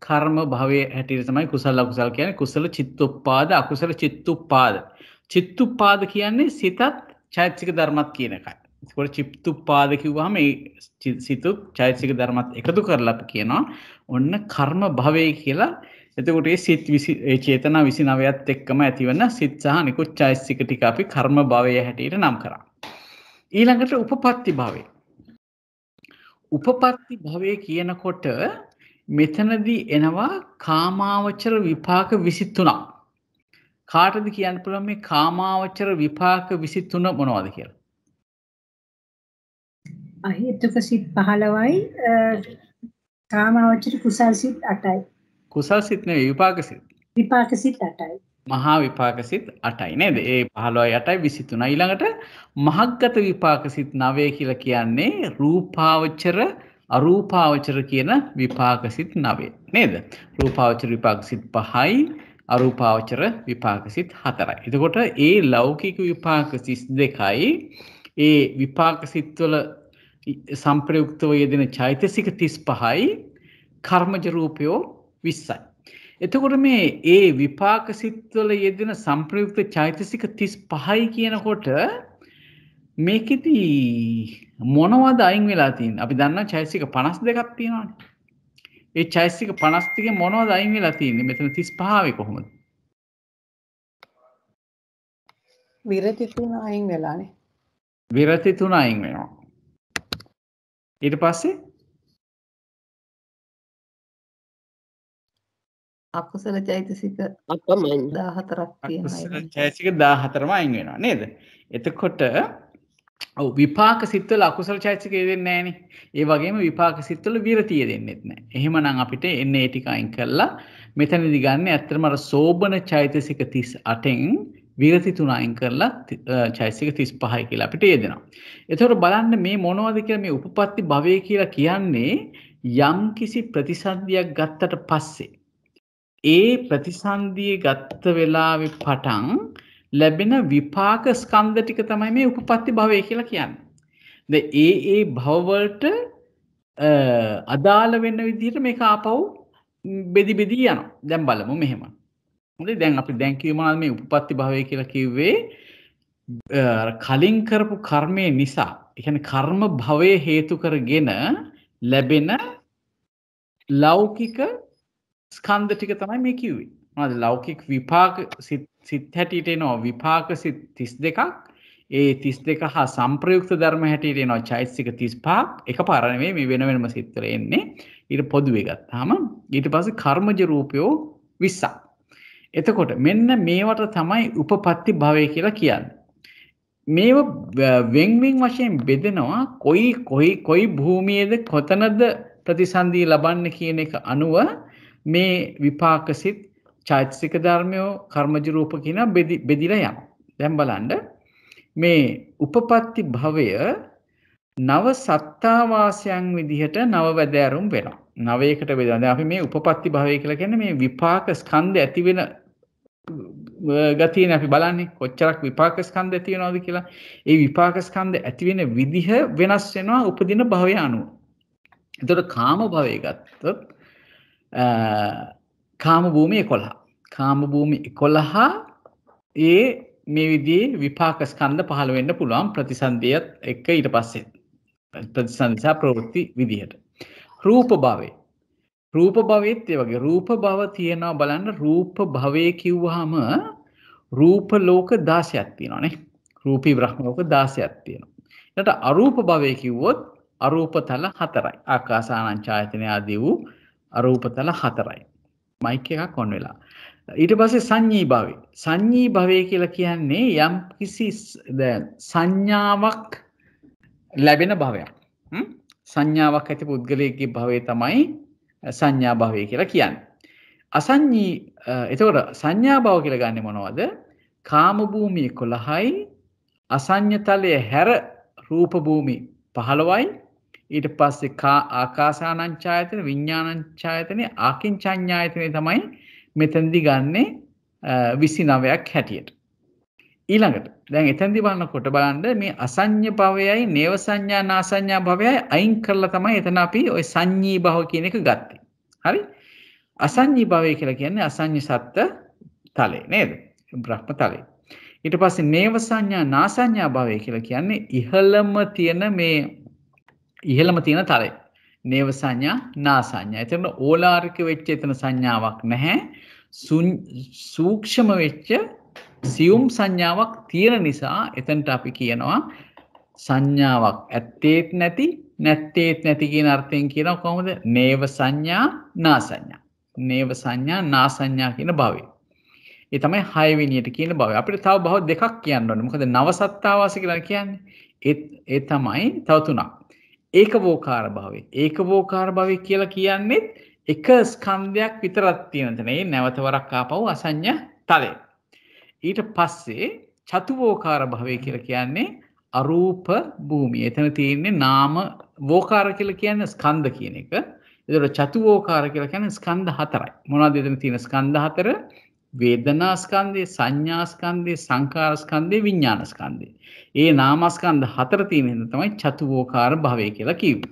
කර්ම භවයේ හැටියට තමයි කුසල අකුසල් කියන්නේ. කුසල චිත්තුප්පාද, අකුසල චිත්තුප්පාද. චිත්තුප්පාද කියන්නේ සිතත් චෛතසික ධර්මත් කියන එකයි. ඒකෝට චිත්තුප්පාද කිව්වහම මේ සිතුත් චෛතසික ධර්මත් එකතු කරලා අපි කියනවා ඔන්න කර්ම භවයේ කියලා එතකොට මේ සිත් 20 ඒ චේතනා 29ත් එක්කම ඇතිවන සිත් සහ නිකුත් චෛතසික ටික අපි කර්ම භවය හැටියට නම් කරා. ඊළඟට උපපත්ති භවය. උපපත්ති භවය කියනකොට මෙතනදී එනවා කාමාවචර විපාක 23ක්. කාටද කියන්න පුළුවන් මේ කාමාවචර විපාක 23 මොනවද කියලා? අහේතුක සිත් 15යි කාමාවචර කුසල් සිත් 8යි. කුසල් සිත් නෙවෙයි විපාක සිත්. විපාක සිත් 8යි. මහා විපාක සිත් 8යි නේද? ඒ 15යි 8යි 23. ඊළඟට මහග්ගත විපාක සිත් 9 කියලා කියන්නේ රූපාවචර අරූපාවචර කියන විපාක සිත් 9 නේද? රූපාවචර විපාක සිත් 5යි අරූපාවචර විපාක සිත් 4යි. එතකොට ඒ ලෞකික විපාක 32යි ඒ විපාක සිත්වල සංප්‍රයුක්තව යෙදෙන චෛතසික 35යි කර්මජ රූපයෝ 20යි. එතකොට මේ ඒ විපාක සිත්වල යෙදෙන සංප්‍රයුක්ත චෛතසික 35යි කියනකොට මේකෙදි මොනවද අයින් වෙලා තියෙන්නේ? අපි දන්නා චෛතසික 52ක් තියෙනවානේ. ඒ චෛතසික 52 මොනවද අයින් වෙලා තියෙන්නේ? මෙතන 35 ආවේ කොහොමද? විරති තුන අයින් වෙලානේ. විරති තුන අයින් වෙනවා. ඊට පස්සේ අකුසල චෛතසික අපමණ 14ක් තියෙනවා. අකුසල චෛතසික 14ම අයින් වෙනවා නේද? එතකොට ඔව් විපාක සිත්වල අකුසල චෛතසික යෙදෙන්නේ නැහනේ. ඒ වගේම විපාක සිත්වල විරතිය යෙදෙන්නෙත් නැහැ. එහෙමනම් අපිට එන්නේ ඒ ටික අයින් කරලා මෙතනදී ගන්න ඇත්තටම අර සෝබන චෛතසික 38න් විරති තුන අයින් කරලා චෛතසික 35යි කියලා අපිට යෙදෙනවා. එතකොට බලන්න මේ මොනවද කියලා මේ උපපත්ති භවය කියලා කියන්නේ යම් කිසි ප්‍රතිසන්දියක් ගත්තට පස්සේ ඒ ප්‍රතිසන්දිය ගත්ත වෙලාවේ පටන් ලැබෙන විපාක ස්කන්ධ ටික තමයි මේ උපපත්ති භවය කියලා කියන්නේ. දැන් ඒ භව වලට අදාළ වෙන විදිහට මේක ආපහු බෙදි බෙදි යනවා. දැන් බලමු මෙහෙම. හොඳයි දැන් අපි දැන් කිව්ව මොනවද මේ උපපත්ති භවය කියලා කිව්වේ කලින් කරපු කර්මය නිසා ඒ කියන්නේ කර්ම භවයේ හේතු කරගෙන ලැබෙන ලෞකික ස්කන්ධ ටික තමයි මේ කිව්වේ. මොනවද ලෞකික විපාක සිත් හැටියට එනවා විපාක සිත් 32ක්. ඒ 32 හා සංප්‍රයුක්ත ධර්ම හැටියට එනවා චෛතසික 35ක්. එකපාර නෙවෙයි මේ වෙන වෙනම සිත් වල එන්නේ. ඊට පොදුවේ ගත්තාම ඊට පස්සේ කර්මජ රූපයෝ 20ක්. එතකොට මෙන්න මේවට තමයි උපපත්ති භවය කියලා කියන්නේ. මේව වෙන් වශයෙන් බෙදෙනවා කොයි භූමියේද කොතනද ප්‍රතිසන්දිය ලබන්නේ කියන එක අනුව මේ විපාක සිත් චෛතසික ධර්මයෝ කර්මජ රූප කියන බෙදිලා යනවා. දැන් බලන්න මේ උපපත්ති භවය නව සත්තාවාසයන් විදිහට නව වැදෑරුම් වෙනවා. නවයකට බෙදනවා. දැන් අපි මේ උපපත්ති භවය කියලා කියන්නේ මේ විපාක ස්කන්ධ ඇති වෙන ගතියනේ අපි බලන්නේ කොච්චරක් විපාක ස්කන්ධ ඇති වෙනවද කියලා. ඒ විපාක ස්කන්ධ ඇති වෙන විදිහ වෙනස් වෙනවා උපදින භවය අනුව. එතකොට කාම භවය ගත්තොත් කාම භූමි 11. කාම භූමි 11 ඒ මේ විදිහේ විපාක ස්කන්ධ පහළ වෙන්න පුළුවන් ප්‍රතිසන්දියත් එක්ක ඊට පස්සේ ප්‍රතිසන්දිසා ප්‍රවෘත්ති විදිහට. රූප භවය. රූප භවෙත් ඒ වගේ රූප භව තියෙනවා බලන්න රූප භවය කිව්වහම රූප ලෝක 16ක් තියෙනවානේ. රූපී බ්‍රහ්ම ලෝක 16ක් තියෙනවා. ඊට අරූප භවය කිව්වොත් අරූපතල 4යි. ආකාසානං ඡායතන ආදී වූ අරූපතල 4යි. මයික් එකක් ඔන් වෙලා. ඊට පස්සේ සංඤී භවය. සංඤී භවය කියලා කියන්නේ යම් කිසි සංඥාවක් ලැබෙන භවයක්. සංඥාවක් ඇති පුද්ගලයෙක්ගේ භවය තමයි සංඥා භවය කියලා කියන්නේ. අසංඤී එතකොට සංඥා භව කියලා ගන්නෙ මොනවද? කාම භූමි 11යි අසඤ්ඤතලයේ හැර රූප භූමි 15යි ඊට පස්සේ ආකාසානං ඡායතන විඥානං ඡායතනේ ආකින්චඤ්ඤායතනේ තමයි මෙතනදී ගන්නෙ 29ක් හැටියට. ඊළඟට දැන් එතනදී බලනකොට බලන්න මේ අසඤ්ඤ භවයයි නේව සංඥා නාසඤ්ඤා භවයයි අයින් කරලා තමයි එතන අපි ওই සංඤී භව කියන එක ගත්තේ. හරි? අසඤ්ඤී භවය කියලා කියන්නේ අසඤ්ඤ සත්ත්‍ය තලේ නේද? බ්‍රහ්ම තලේ. ඊට පස්සේ නේව සංඥා නාසඤ්ඤා භවය කියලා කියන්නේ ඉහළම තියෙන තලේ. නේව සංඥා නා සංඥා. එතන ඕලාරික වෙච්ච එතන සංඥාවක් නැහැ. සූක්ෂම වෙච්ච සියුම් සංඥාවක් තියෙන නිසා එතනට අපි කියනවා සංඥාවක් ඇත්තේත් නැති නැත්තේත් නැති කියන අර්ථයෙන් කියනවා කොහොමද? නේව සංඥා නා සංඥා. නේව සංඥා නා සංඥා කියන භවය. ඒ තමයි 6 වෙනියට කියන භවය. අපිට තව භව දෙකක් කියන්න ඕනේ. මොකද නවසත්තාවාස කියලා කියන්නේ ඒ තමයි තව තුනක්. ඒකවෝකාර භවය. ඒකවෝකාර භවය කියලා කියන්නේ එක ස්කන්ධයක් විතරක් තියෙන තැන. ඒ නැවත වරක් ආපහු අසඤ්ඤ තලය. ඊට පස්සේ චතුවෝකාර භවය කියලා කියන්නේ අරූප භූමිය. එතන තියෙන්නේ නාම වෝකාර කියලා කියන්නේ ස්කන්ධ කියන එක. ඒතකොට චතුවෝකාර කියලා කියන්නේ ස්කන්ධ හතරයි. මොනවද එතන තියෙන ස්කන්ධ හතර? වේදනා ස්කන්ධය, සංඥා ස්කන්ධය, සංකාර ස්කන්ධය, විඥාන ස්කන්ධය. ඒ නාමස්කන්ධ හතර තියෙන හින්දා තමයි චතුවෝකාර භවය කියලා කිව්වේ.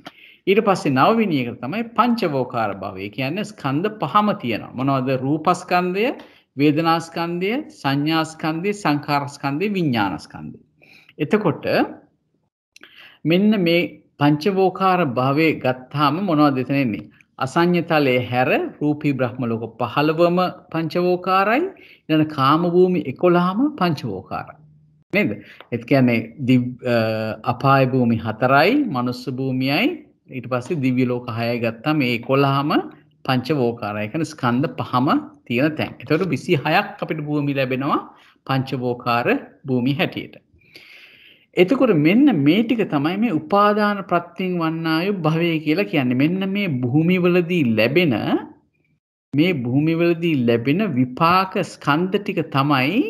ඊට පස්සේ නවවෙනි එක තමයි පංචවෝකාර භවය. කියන්නේ ස්කන්ධ පහම තියෙනවා. මොනවද? රූපස්කන්ධය, වේදනාස්කන්ධය, සංඥාස්කන්ධය, සංකාරස්කන්ධය, විඥානස්කන්ධය. එතකොට මෙන්න මේ පංචවෝකාර භවයේ ගත්තාම මොනවද එතන එන්නේ? අසඤ්ඤතලයේ හැර රූපී බ්‍රහ්ම ලෝක 15ම පංචවෝකාරයි. ඊළඟ කාම භූමි 11ම පංචවෝකාරයි. නේද? ඒ කියන්නේ අපාය භූමි 4යි, මනුස්ස භූමියයි, ඊට පස්සේ දිව්‍ය ලෝක 6යි ගත්තාම මේ 11ම පංචවෝකාරයි. ඒ කියන්නේ ස්කන්ධ පහම තියෙන තැන්. ඒතකොට 26ක් අපිට භූමි ලැබෙනවා පංචවෝකාර භූමි හැටියට. එතකොට මෙන්න මේ ටික තමයි මේ උපාදාන ප්‍රත්‍යයෙන් වන්නායු භවය කියලා කියන්නේ. මෙන්න මේ භූමිවලදී ලැබෙන විපාක ස්කන්ධ ටික තමයි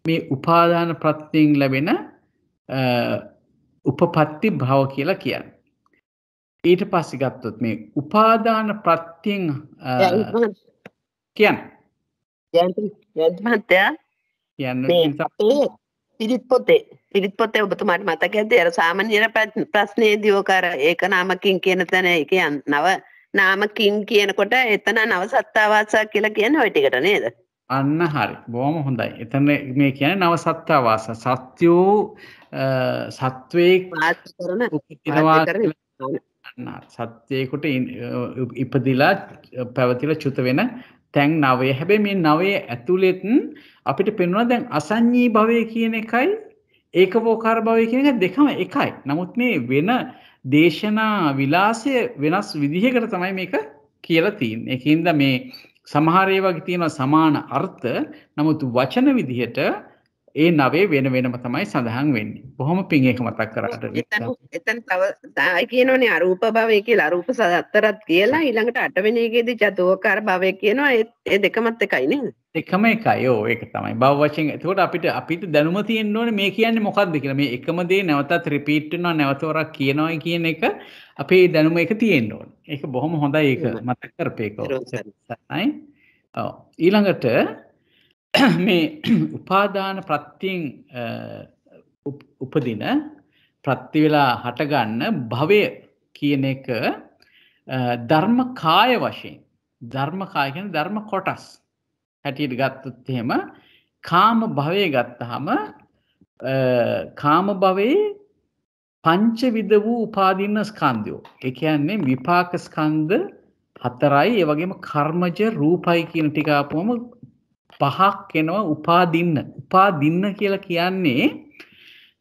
මේ උපාදාන ප්‍රත්‍යයෙන් ලැබෙන උපපත්ති භව කියලා කියන්නේ. ඊට පස්සේ ගත්තොත් මේ උපාදාන ප්‍රත්‍යයෙන් පිරිත් පොතේ ඔබතුමාට මතක ඇද්ද? අර සාමාන්‍ය ප්‍රශ්නේදී ඔකර ඒක නාමකින් කියන තැන ඒ කියන්නේ නව නාමකින් කියනකොට එතන නව සත්තාවාසක් කියලා කියන්නේ ওই ටිකට නේද? අන්න හරි. බොහොම හොඳයි. එතන මේ කියන්නේ නව සත්තාවාස. සත්‍යෝ සත්වේ සත්‍යයකට ඉපදිලා පැවතිලා චුත වෙන තැන් නවය. හැබැයි මේ නවයේ ඇතුළෙත් අපිට පේනවා දැන් අසඤ්ඤී භවය කියන එකයි ඒකවෝකාර භවය කියන එක දෙකම එකයි. නමුත් මේ වෙන දේශනා විලාසය වෙනස් විදිහකට තමයි මේක කියලා තියෙන්නේ. ඒකින්ද මේ සමහර ඒවාගේ තියෙන සමාන අර්ථ, නමුත් වචන විදිහට ඒ නවේ වෙන වෙනම තමයි සඳහන් වෙන්නේ. බොහොම පිං ඒක මතක් කරාට. එතන තව කියනෝනේ අරූප භවය කියලා. අරූප සතරක් කියලා ඊළඟට 8 වෙනි එකේදී චතුෝකාර භවය කියනවා. ඒ දෙකමත් එකයි නේද? එකම එකයි. ඔව් ඒක තමයි. භව වශයෙන්. එතකොට අපිට දැනුම තියෙන්න ඕනේ මේ කියන්නේ මොකක්ද කියලා. මේ එකම දේ නැවතත් රිපීට් වෙනවා, නැවත වරක් කියනවා කියන එක අපේ දැනුම එක තියෙන්න ඕනේ. ඒක බොහොම හොඳයි. ඒක මතක් කරපේකෝ. ඔව්. ඊළඟට මේ උපාදාන ප්‍රත්‍යයෙන් උපදින ප්‍රත්‍ය වෙලා හටගන්න භවය කියන එක ධර්ම කාය වශයෙන්, ධර්ම කාය කියන්නේ ධර්ම කොටස් හැටියට ගත්තොත් එහෙම කාම භවය ගත්තාම කාම භවයේ පංචවිධ වූ උපාදීන ස්කන්ධය. ඒ කියන්නේ විපාක ස්කන්ධ 4යි, ඒ වගේම කර්මජ රූපයි කියන ටික ආපුවම 5ක් එනවා උපාදින්න. උපාදින්න කියලා කියන්නේ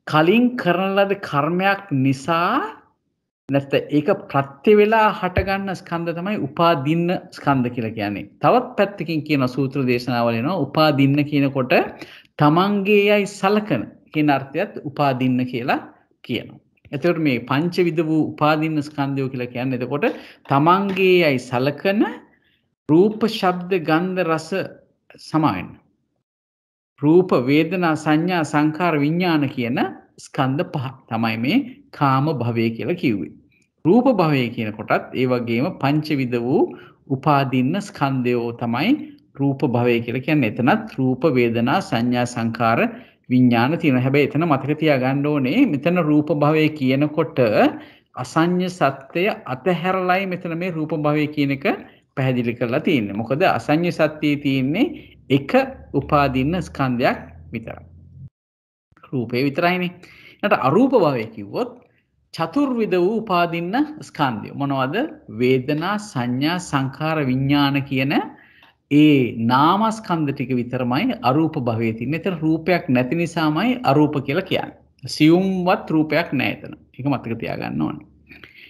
කලින් කරන ලද කර්මයක් නිසා නැත්නම් ඒක ප්‍රත්‍ය වෙලා හටගන්න ස්කන්ධ තමයි උපාදින්න ස්කන්ධ කියලා කියන්නේ. තවත් පැත්තකින් කියන සූත්‍ර දේශනාවල එනවා උපාදින්න කියනකොට තමන්ගේයයි සලකන කියන අර්ථයත් උපාදින්න කියලා කියනවා. එතකොට මේ පංචවිධ වූ උපාදින්න ස්කන්ධය කියලා කියන්නේ එතකොට තමන්ගේයයි සලකන රූප, ශබ්ද, ගන්ධ, රස සමාවෙන්න. රූප, වේදනා, සංඥා, සංකාර, විඥාන කියන ස්කන්ධ පහ තමයි මේ කාම භවය කියලා කිව්වේ. රූප භවය කියන කොටත් ඒ වගේම පංචවිධ වූ උපාදින්න ස්කන්ධයෝ තමයි රූප භවය කියලා කියන්නේ. එතනත් රූප, වේදනා, සංඥා, සංකාර, විඥාන තියෙනවා. හැබැයි එතන මතක තියාගන්න ඕනේ මෙතන රූප භවය කියනකොට අසඤ්ඤ සත්‍යය අතහැරලයි මෙතන මේ රූප භවය කියන එක පැහැදිලි කරලා තියෙන්නේ. මොකද අසඤ්ඤ සත්‍යයේ තියෙන්නේ එක උපාදින්න ස්කන්ධයක් විතරයි. රූපේ විතරයිනේ. ඊට අරූප භවය කිව්වොත් චතුර්විධ වූ උපාදින්න ස්කන්ධය. මොනවද? වේදනා, සංඥා, සංඛාර, විඥාන කියන ඒ නාමස්කන්ධ ටික විතරමයි අරූප භවයේ තියෙන්නේ. එතන රූපයක් නැති නිසාමයි අරූප කියලා කියන්නේ. සියුම්වත් රූපයක් නැහැ එතන. ඒක මතක තියාගන්න ඕනේ.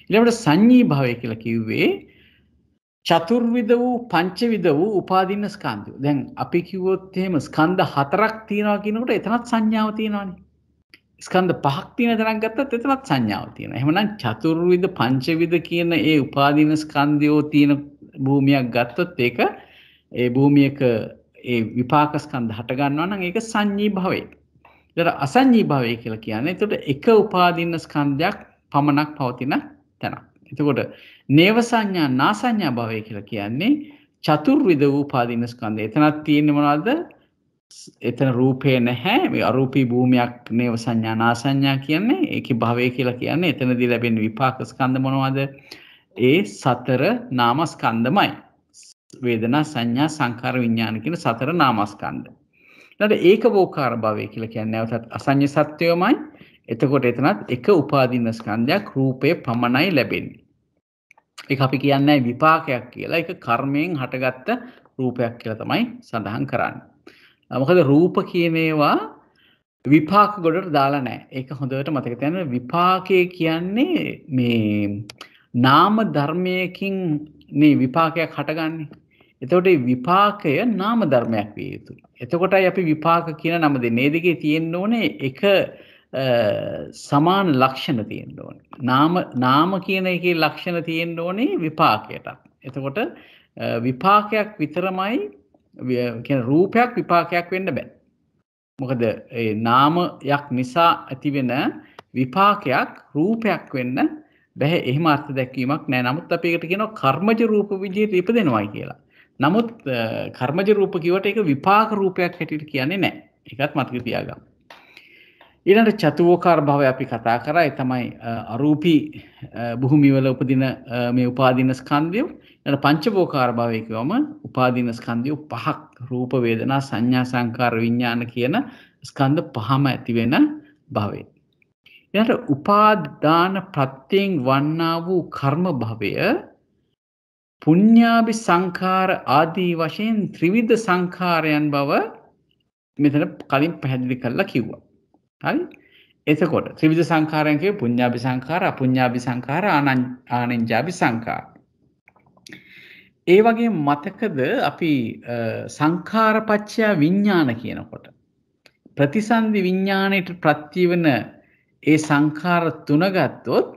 ඊළඟට සංඤී භවය කියලා කිව්වේ චතුර්විධ වූ පංචවිධ වූ උපාදින්න ස්කන්ධය. දැන් අපි කිව්වොත් එහෙම ස්කන්ධ හතරක් තියෙනවා කියනකොට එතනත් සංඥාව තියෙනවානේ. ස්කන්ධ පහක් තියෙන තරක් ගත්තත් එතනත් සංඥාව තියෙනවා. එහෙමනම් චතුර්විධ පංචවිධ කියන ඒ උපාදින්න ස්කන්ධයෝ තියෙන භූමියක් ගත්තොත් ඒක ඒ භූමියක ඒ විපාක ස්කන්ධ හට ගන්නවා නම් ඒක සංඤී භවය. ඒතර අසංඤී භවය කියලා කියන්නේ එතකොට එක උපාදින්න ස්කන්ධයක් පමණක් පවතින තැනක්. එතකොට නේව සංඥා නාසඤ්ඤා භවය කියලා කියන්නේ චතුර්විධ වූ උපාදින්න ස්කන්ධය. එතනක් තියෙන්නේ මොනවද? එතන රූපේ නැහැ. මේ අරූපී භූමියක් නේව සංඥා නාසඤ්ඤා කියන්නේ. ඒකේ භවය කියලා කියන්නේ එතනදී ලැබෙන විපාක ස්කන්ධ මොනවද? ඒ සතර නාමස්කන්ධමයි. වේදනා, සංඥා, සංඛාර, විඥාන කියන සතර නාමස්කන්ධ. ඊළඟට ඒකවෝකාර භවය කියලා කියන්නේ නැවතත් අසඤ්ඤ සත්‍යයමයි. එතකොට එතනත් එක උපාදින්න ස්කන්ධයක් රූපේ පමණයි ලැබෙන්නේ. ඒක අපි කියන්නේ විපාකයක් කියලා. ඒක කර්මයෙන් හටගත්ත රූපයක් කියලා තමයි සඳහන් කරන්නේ. මොකද රූප කියන ඒවා විපාක ගොඩට දාලා නැහැ. ඒක හොඳට මතක තියාගන්න. විපාකයේ කියන්නේ මේ නාම ධර්මයකින් මේ විපාකයක් හටගන්නේ. එතකොට මේ විපාකය නාම ධර්මයක් විය යුතුයි. එතකොටයි අපි විපාක කියන නම දෙන්නේ. මේ දෙකේ තියෙන්න ඕනේ එක සමාන ලක්ෂණ තියෙන්න ඕනේ. නාම කියන එකේ ලක්ෂණ තියෙන්න ඕනේ විපාකයට. එතකොට විපාකයක් විතරමයි කියන රූපයක් විපාකයක් වෙන්න බෑ. මොකද ඒ නාමයක් නිසා ඇතිවෙන විපාකයක් රූපයක් වෙන්න බෑ. එහෙම අර්ථ දැක්වීමක් නෑ. නමුත් අපි ඒකට කියනවා කර්මජ රූප විදිහට ඉපදෙනවයි කියලා. නමුත් කර්මජ රූප කිව්වට ඒක විපාක රූපයක් හැටියට කියන්නේ නෑ. ඒකත් මතක තියාගන්න. ඊළඟට චතුෝකාර භවය අපි කතා කරා. ඒ තමයි අරූපී භූමිවල උපදින මේ උපාදින ස්කන්ධය. ඊළඟ පංචවෝකාර භවය කියවම උපාදින ස්කන්ධය පහක් රූප, වේදනා, සංඥා, සංකාර, විඥාන කියන ස්කන්ධ පහම ඇති වෙන භවය. ඊළඟට උපාදාන ප්‍රත්‍යයෙන් වන්නා වූ කර්ම භවය පුඤ්ඤාභි සංඛාර ආදී වශයෙන් ත්‍රිවිධ සංඛාරයන් බව මෙතන කලින් පැහැදිලි කරලා කිව්වා. හරි? එතකොට ත්‍රිවිධ සංඛාරයන් කියේ පුඤ්ඤාභි සංඛාර, අපුඤ්ඤාභි සංඛාර, ආනඤ්ඤාභි සංඛාර. ඒ වගේ මතකද අපි සංඛාරපච්චය විඥාන කියනකොට ප්‍රතිසන්දි විඥාණයට ප්‍රත්‍ය වෙන ඒ සංඛාර තුන ගත්තොත්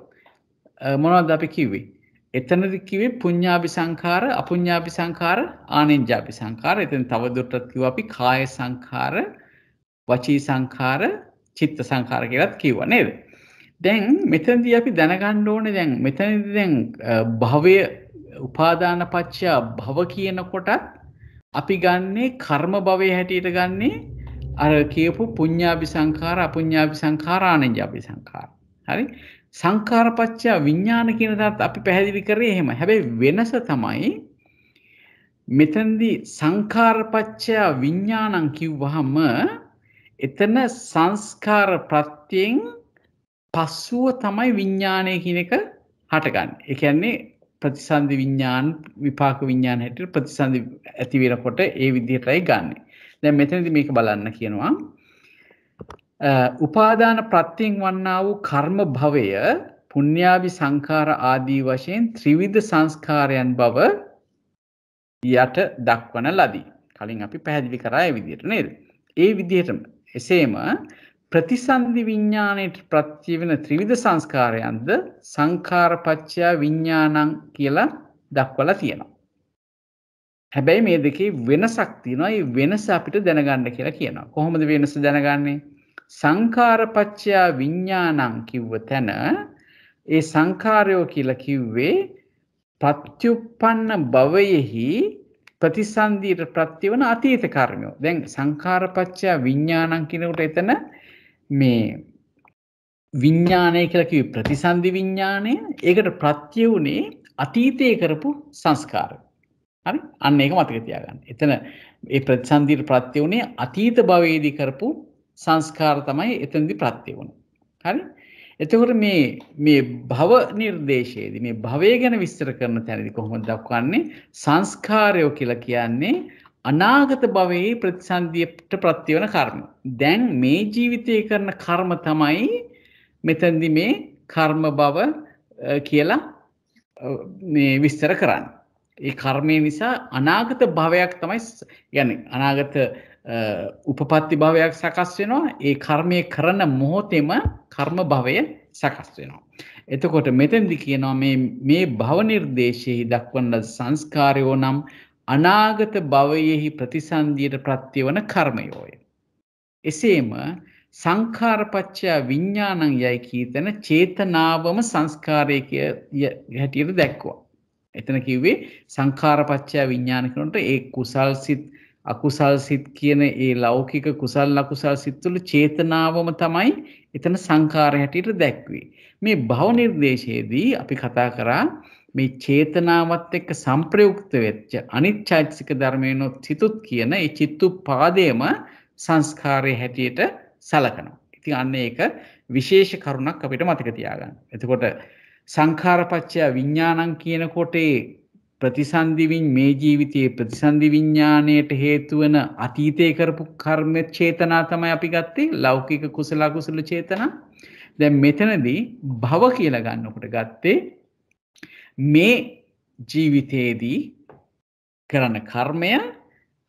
මොනවද අපි කිව්වේ? එතනදි කිව්වේ පුඤ්ඤාභි සංඛාර, අපුඤ්ඤාභි සංඛාර, ආනෙන්ජාභි සංඛාර. එතෙන් තව දුරටත් කිව්වා අපි කාය සංඛාර, වචී සංඛාර, චිත්ත සංඛාර කියලාත් කිව්වා නේද? දැන් මෙතනදී අපි දැනගන්න ඕනේ දැන් මෙතනදී දැන් භවය උපාදාන පත්‍ය භව කියනකොටත් අපි ගන්නේ කර්ම භවයේ හැටියට ගන්නේ අර කියපු පුඤ්ඤාභි සංඛාර, අපුඤ්ඤාභි සංඛාර, ආනෙන්ජාභි සංඛාර. හරි? සංඛාරපච්චය විඥාන කියන දාත් අපි පැහැදිලි කරේ එහෙම. හැබැයි වෙනස තමයි මෙතනදී සංඛාරපච්චය විඥානං කිව්වහම එතන සංස්කාර ප්‍රත්‍යයෙන් පස්සුව තමයි විඥානය කියන එක හටගන්නේ. ඒ කියන්නේ ප්‍රතිසන්දි විඥාන විපාක විඥාන හැටියට ප්‍රතිසන්දි ඇති වෙනකොට ඒ විදිහටයි ගන්නෙ. දැන් මෙතනදී මේක බලන්න කියනවා. උපාදාන ප්‍රත්‍යයෙන් වන්නා වූ කර්ම භවය පුඤ්ඤාභි සංඛාර ආදී වශයෙන් ත්‍රිවිධ සංස්කාරයන් බව යට දක්වන ලදී. කලින් අපි පැහැදිලි කරා ඒ විදිහට නේද? ඒ විදිහටම එසේම ප්‍රතිසන්දි විඥාණයට ප්‍රත්‍ය වෙන ත්‍රිවිධ සංස්කාරයන්ද සංඛාරපච්චය විඥානං කියලා දක්වලා තියෙනවා. හැබැයි මේ දෙකේ වෙනසක් තියෙනවා. ඒ වෙනස අපිට දැනගන්න කියලා කියනවා. කොහොමද වෙනස දැනගන්නේ? සංඛාරපච්චය විඥානං කිව්ව තැන ඒ සංඛාරයෝ කියලා කිව්වේ ප්‍රත්‍යুৎপন্ন භවයෙහි ප්‍රතිසන්දියට ප්‍රත්‍ය වන අතීත කර්මයෝ. දැන් සංඛාරපච්චය විඥානං කියනකොට එතන මේ විඥානය කියලා කිව්වේ ප්‍රතිසන්දි විඥානය. ඒකට ප්‍රත්‍ය වුණේ අතීතයේ කරපු සංස්කාර. හරි? අන්න ඒක මතක තියාගන්න. එතන ඒ ප්‍රතිසන්දියට ප්‍රත්‍ය වුණේ අතීත භවයේදී කරපු සංස්කාර තමයි එතනදී ප්‍රත්‍ය වුණේ. හරි? එතකොට මේ භව නිර්දේශයේදී මේ භවය ගැන විස්තර කරන තැනදී කොහොමද දක්වන්නේ සංස්කාරය කියලා කියන්නේ අනාගත භවයේ ප්‍රතිසන්දියට ප්‍රත්‍යවන කර්ම. දැන් මේ ජීවිතයේ කරන කර්ම තමයි මෙතනදී මේ කර්ම භව කියලා මේ විස්තර කරන්නේ. ඒ කර්මය නිසා අනාගත භවයක් තමයි يعني අනාගත උපපත්ති භවයක් සකස් වෙනවා. ඒ කර්මය කරන මොහොතේම කර්ම භවය සකස් වෙනවා. එතකොට මෙතෙන්දි කියනවා මේ භව නිර්දේශයේ දක්වන සංස්කාරයෝ නම් අනාගත භවයේහි ප්‍රතිසන්දියට ප්‍රත්‍යවන කර්මයෝය. එසේම සංඛාරපච්චය විඥානං යයි කීතන චේතනාවම සංස්කාරයේ හැටියට දැක්වුවා. එතන කිව්වේ සංඛාරපච්චය විඥාන කියනකොට ඒ කුසල් සිත් අකුසල් සිත් කියන ඒ ලෞකික කුසල් අකුසල් සිත් තුළ චේතනාවම තමයි එතන සංඛාරය හැටියට දැක්වේ. මේ භව නිර්දේශයේදී අපි කතා කරා මේ චේතනාවත් එක්ක සංප්‍රයුක්ත වෙච්ච අනිච්චෛතසික ධර්මයන්ොත් සිතුත් කියන ඒ චිත්තුපාදයේම සංස්කාරයේ හැටියට සලකනවා. ඉතින් අන්න ඒක විශේෂ කරුණක් අපිට මතක තියාගන්න. එතකොට සංඛාරපච්චය විඥානං කියනකොට ප්‍රතිසන්දි මේ ජීවිතයේ ප්‍රතිසන්දි විඥාණයට හේතු වෙන අතීතයේ කරපු කර්ම චේතනා තමයි අපි ගත්තේ ලෞකික කුසල අකුසල චේතනා. දැන් මෙතනදී භව කියලා ගන්නකොට ගත්තේ මේ ජීවිතයේදී කරන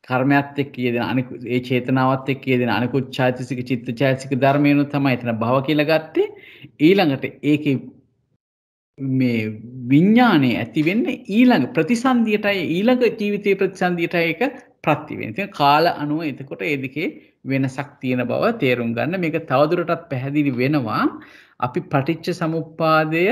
කර්මයත් එක්ක යෙදෙන අනිකුත් ඒ චේතනාවත් එක්ක යෙදෙන අනිකුත් චෛතසික චිත්ත චෛතසික ධර්මයන් තමයි එතන භව කියලා ගත්තේ. ඊළඟට ඒකේ මේ විඥානේ ඇති වෙන්නේ ඊළඟ ප්‍රතිසන්දියටයි ඊළඟ ජීවිතයේ ප්‍රතිසන්දියටයි ඒක ප්‍රත්‍ය වෙන්නේ. ඉතින් කාල අනුව එතකොට ඒ දෙකේ වෙනසක් තියෙන බව තේරුම් ගන්න. මේක තවදුරටත් පැහැදිලි වෙනවා. අපි පටිච්ච සමුප්පාදය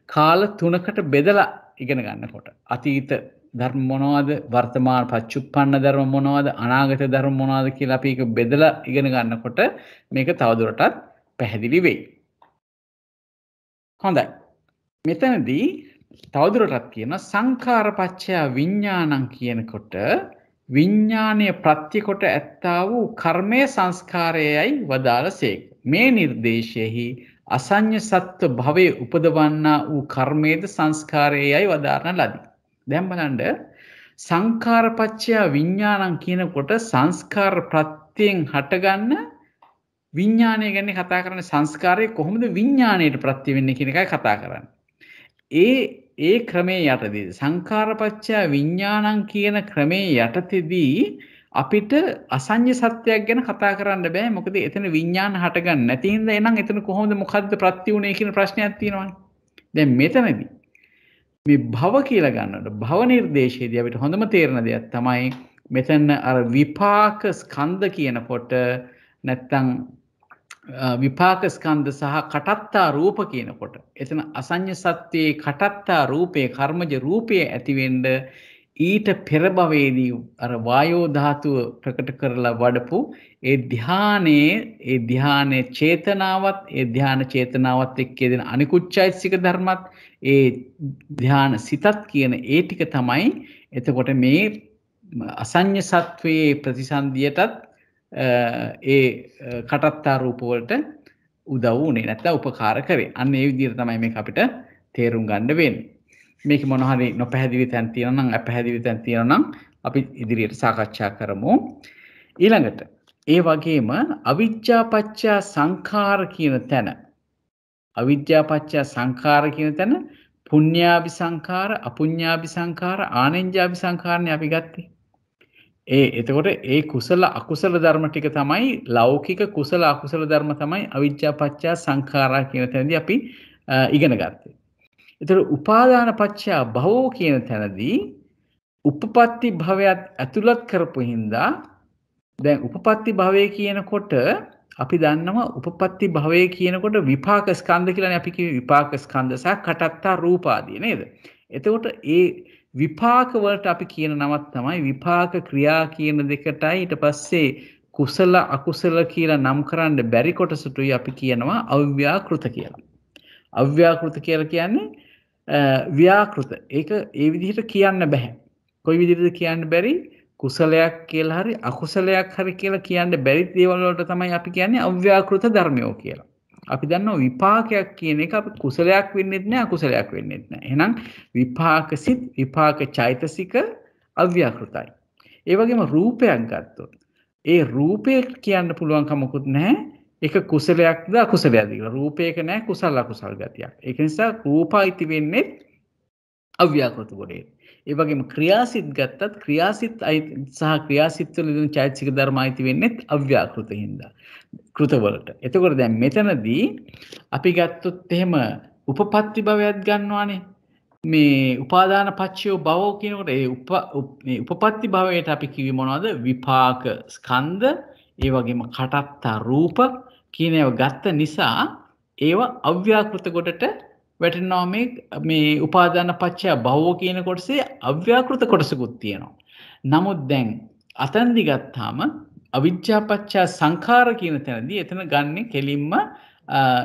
කාල තුනකට බෙදලා ඉගෙන ගන්නකොට. අතීත ධර්ම මොනවද? වර්තමාන පච්චුප්පන්න ධර්ම මොනවද? අනාගත ධර්ම මොනවද කියලා අපි ඒක බෙදලා ඉගෙන ගන්නකොට මේක තවදුරටත් පැහැදිලි වෙයි. හොඳයි. මෙතනදී තවදුරටත් කියන සංඛාරපච්චය විඥානං කියනකොට විඥානීය ප්‍රත්‍ය කොට ඇත්තා වූ කර්මය සංස්කාරයයි වදාළසේක. මේ නිර්දේශයෙහි අසඤ්ඤ සත්ත්ව භවයේ උපදවන්නා වූ කර්මයේද සංස්කාරයයි වදාරන ලදී. දැන් බලන්න සංඛාරපච්චය විඥානං කියනකොට සංස්කාර ප්‍රත්‍යයෙන් හටගන්න විඥානය ගැන කතා කරන්නේ සංස්කාරය කොහොමද විඥාණයට ප්‍රත්‍ය වෙන්නේ කියන එකයි කතා කරන්නේ. ඒ ක්‍රමයේ යටතේදී සංඛාරපච්චය විඥානං කියන ක්‍රමයේ යටතේදී අපිට අසඤ්ඤ සත්‍යයක් ගැන කතා කරන්න බෑ. මොකද එතන විඥාන හටගන්නේ නැති හින්දා එහෙනම් එතන කොහොමද මොකද්ද ප්‍රත්‍ය උනේ කියන ප්‍රශ්නයක් තියෙනවානේ. දැන් මෙතනදී මේ භව කියලා ගන්නකොට භව නිර්දේශයේදී අපිට හොඳම තේරෙන දෙයක් තමයි මෙතන අර විපාක ස්කන්ධ කියනකොට නැත්තම් විපාක ස්කන්ධ සහ කටත්තා රූප කියනකොට එතන අසඤ්ඤ සත්‍යයේ කටත්තා රූපේ කර්මජ රූපයේ ඇතිවෙන්න ඊට පෙර භවයේදී අර වායෝ ධාතුව ප්‍රකට කරලා වඩපු ඒ ධානයේ චේතනාවත් ඒ ධාන චේතනාවත් එක්ක දෙන අනිකුච්චෛතසික ධර්මත් ඒ ධාන සිතත් කියන ඒ ටික තමයි එතකොට මේ අසඤ්ඤ සත්වයේ ප්‍රතිසන්දියටත් ඒ කටත්තා රූප වලට උදව් වුණේ නැත්නම් උපකාර කරේ. අන්න ඒ විදිහට තමයි මේක අපිට තේරුම් ගන්න වෙන්නේ. මේක මොන හරි නොපැහැදිලි තැන් තියෙනවා නම් අපැහැදිලි තැන් තියෙනවා නම් අපි ඉදිරියට සාකච්ඡා කරමු. ඊළඟට ඒ වගේම අවිජ්ජාපච්චය සංඛාර කියන තැන අවිජ්ජාපච්චය සංඛාර කියන තැන පුඤ්ඤාභි සංඛාර අපුඤ්ඤාභි සංඛාර ආනෙන්ජාභි සංඛාරනේ අපි ගත්තේ. එතකොට ඒ කුසල අකුසල ධර්ම ටික තමයි ලෞකික කුසල අකුසල ධර්ම තමයි අවිජ්ජාපච්චය සංඛාරා කියන තැනදී අපි ඉගෙන ගත්තේ. එතකොට උපාදාන පච්චය භවෝ කියන තැනදී උපපත්ති භවයත් ඇතුළත් කරපු හින්දා දැන් උපපත්ති භවය කියනකොට අපි දන්නවා උපපත්ති භවය කියනකොට විපාක ස්කන්ධ කියලානේ අපි කිව්වේ විපාක ස්කන්ධ සහ කටත්තා රූප ආදී නේද? එතකොට ඒ විපාක වලට අපි කියන නමක් තමයි විපාක ක්‍රියා කියන දෙකටයි ඊට පස්සේ කුසල අකුසල කියලා නම් කරන්න බැරි කොටසටුයි අපි කියනවා අව්‍යාකෘත කියලා. අව්‍යාකෘත කියලා කියන්නේ ව්‍යාකෘත. ඒක ඒ විදිහට කියන්න බෑ. කොයි විදිහටද කියන්න බැරි? කුසලයක් කියලා හරි අකුසලයක් හරි කියලා කියන්න බැරි දේවල් වලට තමයි අපි කියන්නේ අව්‍යාකෘත ධර්මයෝ කියලා. අපි දන්නවා විපාකයක් කියන එක අපි කුසලයක් වෙන්නෙත් නෑ අකුසලයක් වෙන්නෙත් නෑ. එහෙනම් විපාක සිත් විපාක චෛතසික අව්‍යාකෘතයි. ඒ වගේම රූපයක් ගත්තොත් ඒ රූපේ කියන්න පුළුවන් කමකුත් නැහැ. ඒක කුසලයක්ද අකුසලයක්ද කියලා. රූපයක නැහැ කුසල අකුසල ගතියක්. ඒක නිසා රූපයිති වෙන්නේ අව්‍යාකෘත ගොඩේ. ඒ වගේම ක්‍රියාසිත ගත්තත් ක්‍රියාසිත සහ ක්‍රියාසිත වල දෙන චෛතසික ධර්ම අයිති වෙන්නේ අව්‍යාකෘත හින්දා. කෘතවලට. එතකොට දැන් මෙතනදී අපි ගත්තොත් එහෙම උපපත්ති භවයක් ගන්නවානේ. මේ උපාදාන පච්චයෝ භවෝ කියනකොට ඒ උපපත්ති භවයට අපි කිව්වේ මොනවද? විපාක ස්කන්ධ, ඒ වගේම කටත්තා රූප කියන ඒවා ගත්ත නිසා ඒවා අව්‍යාකෘත කොටට වැටෙනවා. මේ උපාදාන පච්චය භවෝ කියන කොටසේ අව්‍යාකෘත කොටසකුත් තියෙනවා. නමුත් දැන් අතන්දි ගත්තාම අවිජ්ජා පච්චය සංඛාර කියන තැනදී එතන ගන්නෙ කෙලින්ම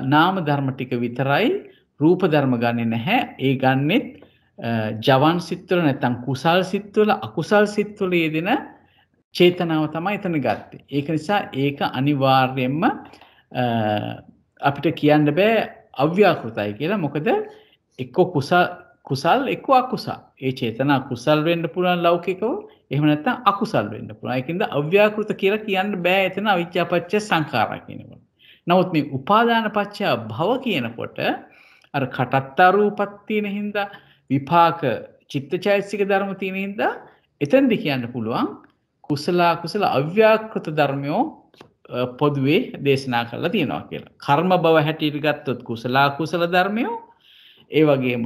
නාම ධර්ම ටික විතරයි. රූප ධර්ම ගන්නෙ නැහැ. ඒ ගන්නෙත් ජවන් සිත්වල නැත්නම් කුසල් සිත්වල අකුසල් සිත්වල යෙදෙන චේතනාව තමයි එතන ගත්තේ. ඒක නිසා ඒක අනිවාර්යයෙන්ම අපිට කියන්න බෑ අව්‍යාකෘතයි කියලා. මොකද එක්ක කුසල් එක්ක අකුසල්. ඒ චේතනා කුසල් වෙන්න පුළුවන් ලෞකිකව. එහෙම නැත්නම් අකුසල් වෙන්න පුළුවන්. ඒකින්ද අව්‍යාකෘත කියලා කියන්න බෑ එතන අවිජ්ජාපච්චය සංඛාරා කියනකොට. නමුත් මේ උපාදාන පච්චය භව කියනකොට අර කටත්තා රූපත් තියෙන හින්දා විපාක චිත්තචෛතසික ධර්ම තියෙන හින්දා එතෙන්ද කියන්න පුළුවන් කුසල අකුසල අව්‍යාකෘත ධර්මයෝ පොදුවේ දේශනා කරලා තියෙනවා කියලා. කර්ම භව හැටියට ගත්තොත් කුසල අකුසල ධර්මයෝ, ඒ වගේම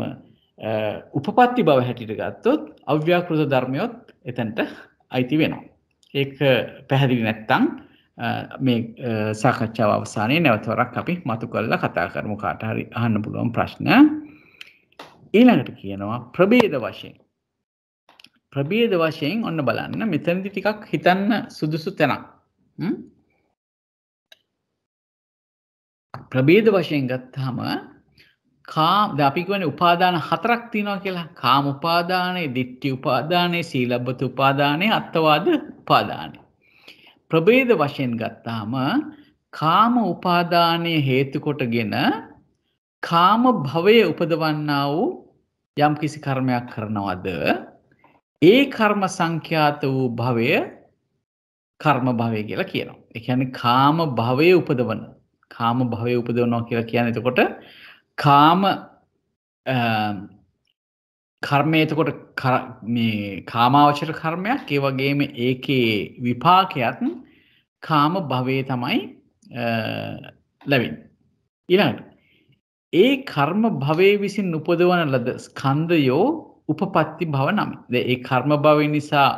උපපත්ති භව හැටියට ගත්තොත් අව්‍යාකෘත ධර්මයොත් එතනට අයිති වෙනවා. ඒක පැහැදිලි නැත්නම් මේ සාකච්ඡාව අවසානයේ නැවත වරක් අපි මතු කරලා කතා කරමු. කාට හරි අහන්න පුළුවන් ප්‍රශ්න. ඊළඟට කියනවා ප්‍රභේද වශයෙන්. ප්‍රභේද වශයෙන් ඔන්න බලන්න මෙතනදි ටිකක් හිතන්න සුදුසු තැනක්. ප්‍රභේද වශයෙන් ගත්තාම දැන් අපි කියන්නේ උපාදාන හතරක් තියෙනවා කියලා. කාම උපාදානේ, ditthi උපාදානේ, සීලබ්බත උපාදානේ, අත්වාද උපාදානේ. ප්‍රභේද වශයෙන් ගත්තාම කාම උපාදානයේ හේතු කොටගෙන කාම භවයේ උපදවන්නා වූ යම් කිසි කර්මයක් කරනවද ඒ කර්ම සංඛ්‍යාත වූ භවය කර්ම භවය කියලා කියනවා. ඒ කියන්නේ කාම භවයේ උපදවනවා කියලා කියන්නේ එතකොට කාම කර්මය එතකොට මේ කාමාවචර කර්මයක්. ඒ වගේම ඒකේ විපාකයක් කාම භවයේ තමයි ලැබෙන්නේ. ඊළඟට ඒ කර්ම භවයේ විසින් උපදවන ලද ස්කන්ධයෝ උපපත්ති භව නමයි. දැන් ඒ කර්ම භවය නිසා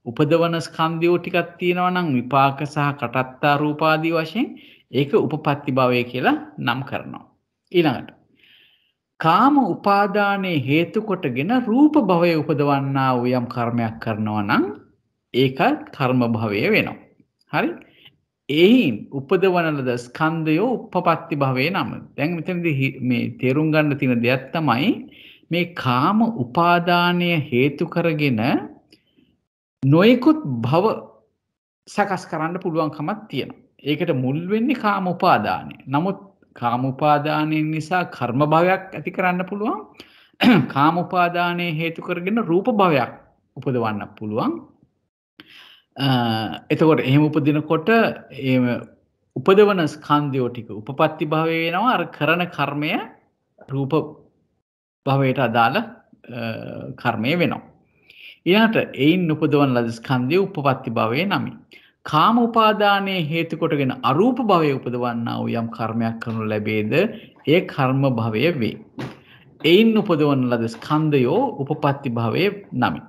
උපදවන ස්කන්ධයෝ ටිකක් තියෙනවා නම් විපාක සහ කටත්තා රූපාදී වශයෙන් ඒක උපපත්ති භවය කියලා නම් කරනවා. ඊළඟට කාම උපාදානයේ හේතු කොටගෙන රූප භවයේ උපදවන්නා වූ යම් කර්මයක් කරනවා නම් ඒක කර්ම භවය වෙනවා. හරි? එයින් උපදවන ලද ස්කන්ධයෝ උපපත්ති භවයේ නම. දැන් මෙතනදී මේ තේරුම් ගන්න තියෙන දෙයක් තමයි මේ කාම උපාදානය හේතු කරගෙන නොයෙකුත් භව සකස් කරන්න පුළුවන්කමක් තියෙනවා. ඒකට මුල් වෙන්නේ කාම උපාදානය. නමුත් කාම උපාදානයෙන් නිසා කර්ම භවයක් ඇති කරන්න පුළුවන්. කාම උපාදානයේ හේතු කරගෙන රූප භවයක් උපදවන්න පුළුවන්. එතකොට එහෙම උපදිනකොට උපදවන ස්කන්ධයෝ ටික උපපත්ති භවය වෙනවා. අර කරන කර්මය රූප භවයට අදාළ කර්මය වෙනවා. ඊළඟට එයින් උපදවන ලද ස්කන්ධය උපපත්ති භවයේ නමයි. කාම උපාදානයේ හේතු කොටගෙන අරූප භවයේ උපදවන්නා වූ යම් කර්මයක් කරනු ලැබේද ඒ කර්ම භවය වේ. එයින් උපදවන ලද ස්කන්ධයෝ උපපත්ති භවයේ නමයි.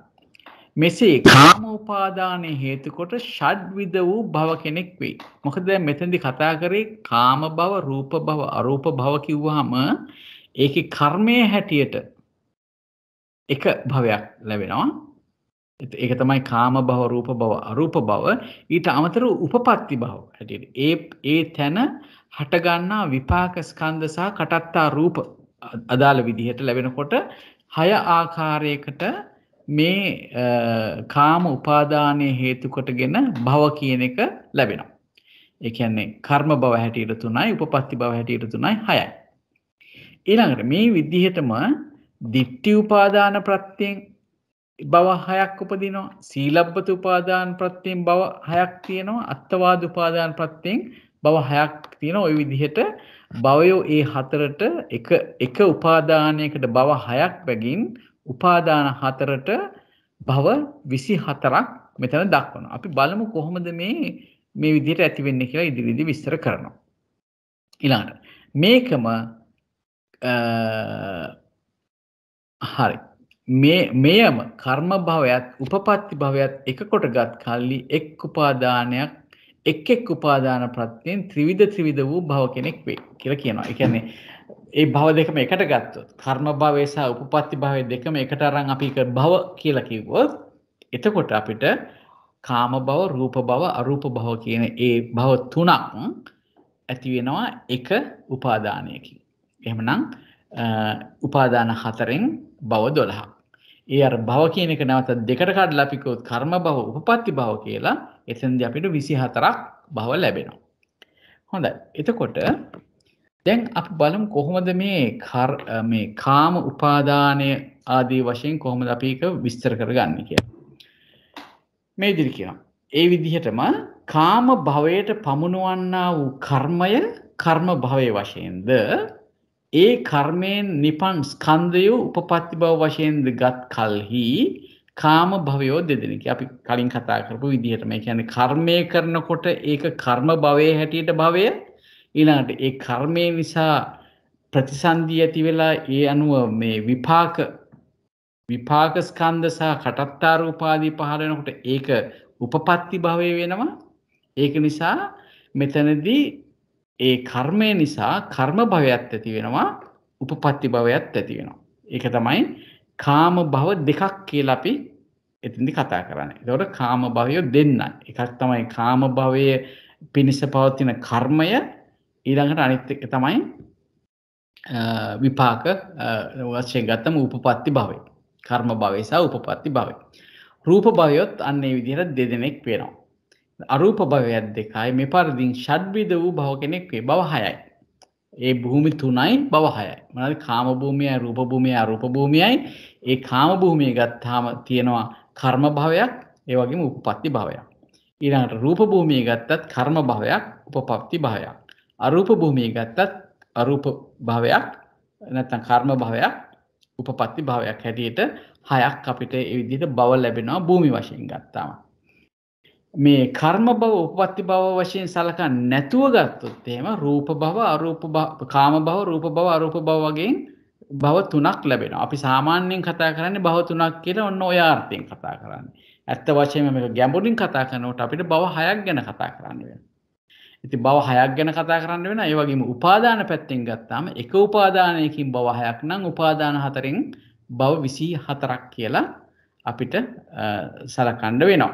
මෙසේ කාම උපාදානයේ හේතු කොට ෂඩ්විද වූ භව කෙනෙක් වේ. මොකද දැන් මෙතෙන්දි කතා කරේ කාම භව, රූප භව, අරූප භව කිව්වහම ඒකේ කර්මයේ හැටියට එක භවයක් ලැබෙනවා. ඒක තමයි කාම භව, රූප භව, අරූප භව. ඊට අමතරව උපපත්ති භව හැටියට ඒ තැන හට ගන්නා විපාක ස්කන්ධ සහ කටත්තා රූප අදාළ විදිහට ලැබෙනකොට 6 ආකාරයකට මේ කාම උපාදානයේ හේතු කොටගෙන භව කියන එක ලැබෙනවා. ඒ කියන්නේ කර්ම භව හැටියට 3යි, උපපත්ති භව හැටියට 3යි, 6යි. ඊළඟට මේ විදිහටම ditthi උපාදාන ප්‍රත්‍යයෙන් භව 6ක් උපදිනවා. සීලබ්බත උපාදාන ප්‍රත්‍යයෙන් භව 6ක් තියෙනවා. අත්තවාද උපාදාන ප්‍රත්‍යයෙන් භව 6ක් තියෙනවා. ওই විදිහට භවයෝ ඒ හතරට එක උපාදානයකට භව 6ක් බැගින් උපාදාන හතරට භව 24ක් මෙතන දක්වනවා. අපි බලමු කොහොමද මේ විදිහට ඇති වෙන්නේ කියලා ඉදිරියේදී විස්තර කරනවා. ඊළඟට මේකම හරි. මෙයම කර්ම භවයත් උපපත්ති භවයත් එක කොටගත් කල්ලි එක් උපාදානයක් එක් උපාදාන ප්‍රත්‍යයෙන් ත්‍රිවිධ වූ භව කෙනෙක් වේ කියලා කියනවා. ඒ කියන්නේ ඒ භව දෙකම එකට ගත්තොත් කර්ම භවය සහ උපපත්ති භවය දෙකම එකට අරන් අපි එක භව කියලා කිව්වොත් එතකොට අපිට කාම භව, රූප භව, අරූප භව කියන ඒ භව තුනක් ඇති වෙනවා එක උපාදානයකින්. එහෙමනම් උපාදාන හතරෙන් භව 12ක්. ඒ අර භව කියන එක නැවත දෙකට කඩලා අපි කිව්වොත් කර්ම භව, උපපත්ති භව කියලා එතෙන්දී අපිට 24ක් භව ලැබෙනවා. හොඳයි. එතකොට දැන් අපි බලමු කොහොමද මේ කාම උපාදානය ආදී වශයෙන් කොහොමද අපි ඒක විස්තර කරගන්නේ කියලා. මේ විදිහට කියනවා. ඒ විදිහටම කාම භවයට පමුණවන්නා වූ කර්මය කර්ම භවයේ වශයෙන්ද ඒ කර්මයෙන් නිපන් ස්කන්ධය උපපත්ති භව වශයෙන්ද ගත් කල්හි කාම භවයෝ දෙදෙනෙකි. අපි කලින් කතා කරපු විදිහටම ඒ කියන්නේ කර්මය කරනකොට ඒක කර්ම භවයේ හැටියට භවය ඊළඟට ඒ කර්මය නිසා ප්‍රතිසන්දිය ඇති වෙලා ඒ අනුව මේ විපාක ස්කන්ධ සහ කටත්තා රූපාදී පහළ වෙනකොට ඒක උපපත්ති භවය වෙනවා. ඒක නිසා මෙතනදී ඒ කර්මය නිසා කර්ම භවයත් ඇති වෙනවා, උපපත්ති භවයත් ඇති වෙනවා. ඒක තමයි කාම භව දෙකක් කියලා අපි එතෙන්දී කතා කරන්නේ. ඒතකොට කාම භවය දෙන්නයි. එකක් තමයි කාම භවයේ පිනිස පවතින කර්මය, ඊළඟට අනිත් එක තමයි විපාක වශයෙන් ගත්තම උපපත්ති භවය. කර්ම භවය සහ උපපත්ති භවය. රූප භවයත් අන්න ඒ විදිහට දෙදෙනෙක් වෙනවා. අරූප භවයත් දෙකයි. මේ පරිදින් ෂඩ්විධ වූ භව කෙනෙක් වේ. භව 6යි. ඒ භූමි 3යි භව 6යි. මොනවාද? කාම භූමියයි, රූප භූමියයි, අරූප භූමියයි. ඒ කාම භූමිය ගත්තාම තියෙනවා කර්ම භවයක්, ඒ වගේම උපපත්ති භවයක්. ඊළඟට රූප භූමිය ගත්තත් කර්ම භවයක්, උපපත්ති භවයක්. අරූප භූමිය ගත්තත් අරූප භවයක්, නැත්නම් කර්ම භවයක්, උපපත්ති භවයක් හැටියට 6ක් අපිට ඒ විදිහට භව ලැබෙනවා භූමි වශයෙන් ගත්තාම. මේ කර්ම භව උපපත්ති භව වශයෙන් සලකන්නේ නැතුව ගත්තොත් එහෙම රූප භව අරූප භව කාම භව රූප භව අරූප භව වගේ භව තුනක් ලැබෙනවා. අපි සාමාන්‍යයෙන් කතා කරන්නේ භව තුනක් කියලා ඔන්න ඔය අර්ථයෙන් කතා කරන්නේ. ඇත්ත වශයෙන්ම මේක ගැඹුරින් කතා කරනකොට අපිට භව 6ක් ගැන කතා කරන්න වෙනවා. ඉතින් භව 6ක් ගැන කතා කරන්න වෙනවා. ඒ වගේම උපාදාන පැත්තෙන් ගත්තාම එක උපාදානයකින් භව 6ක් නම් උපාදාන හතරෙන් භව 24ක් කියලා අපිට සලකන්න වෙනවා.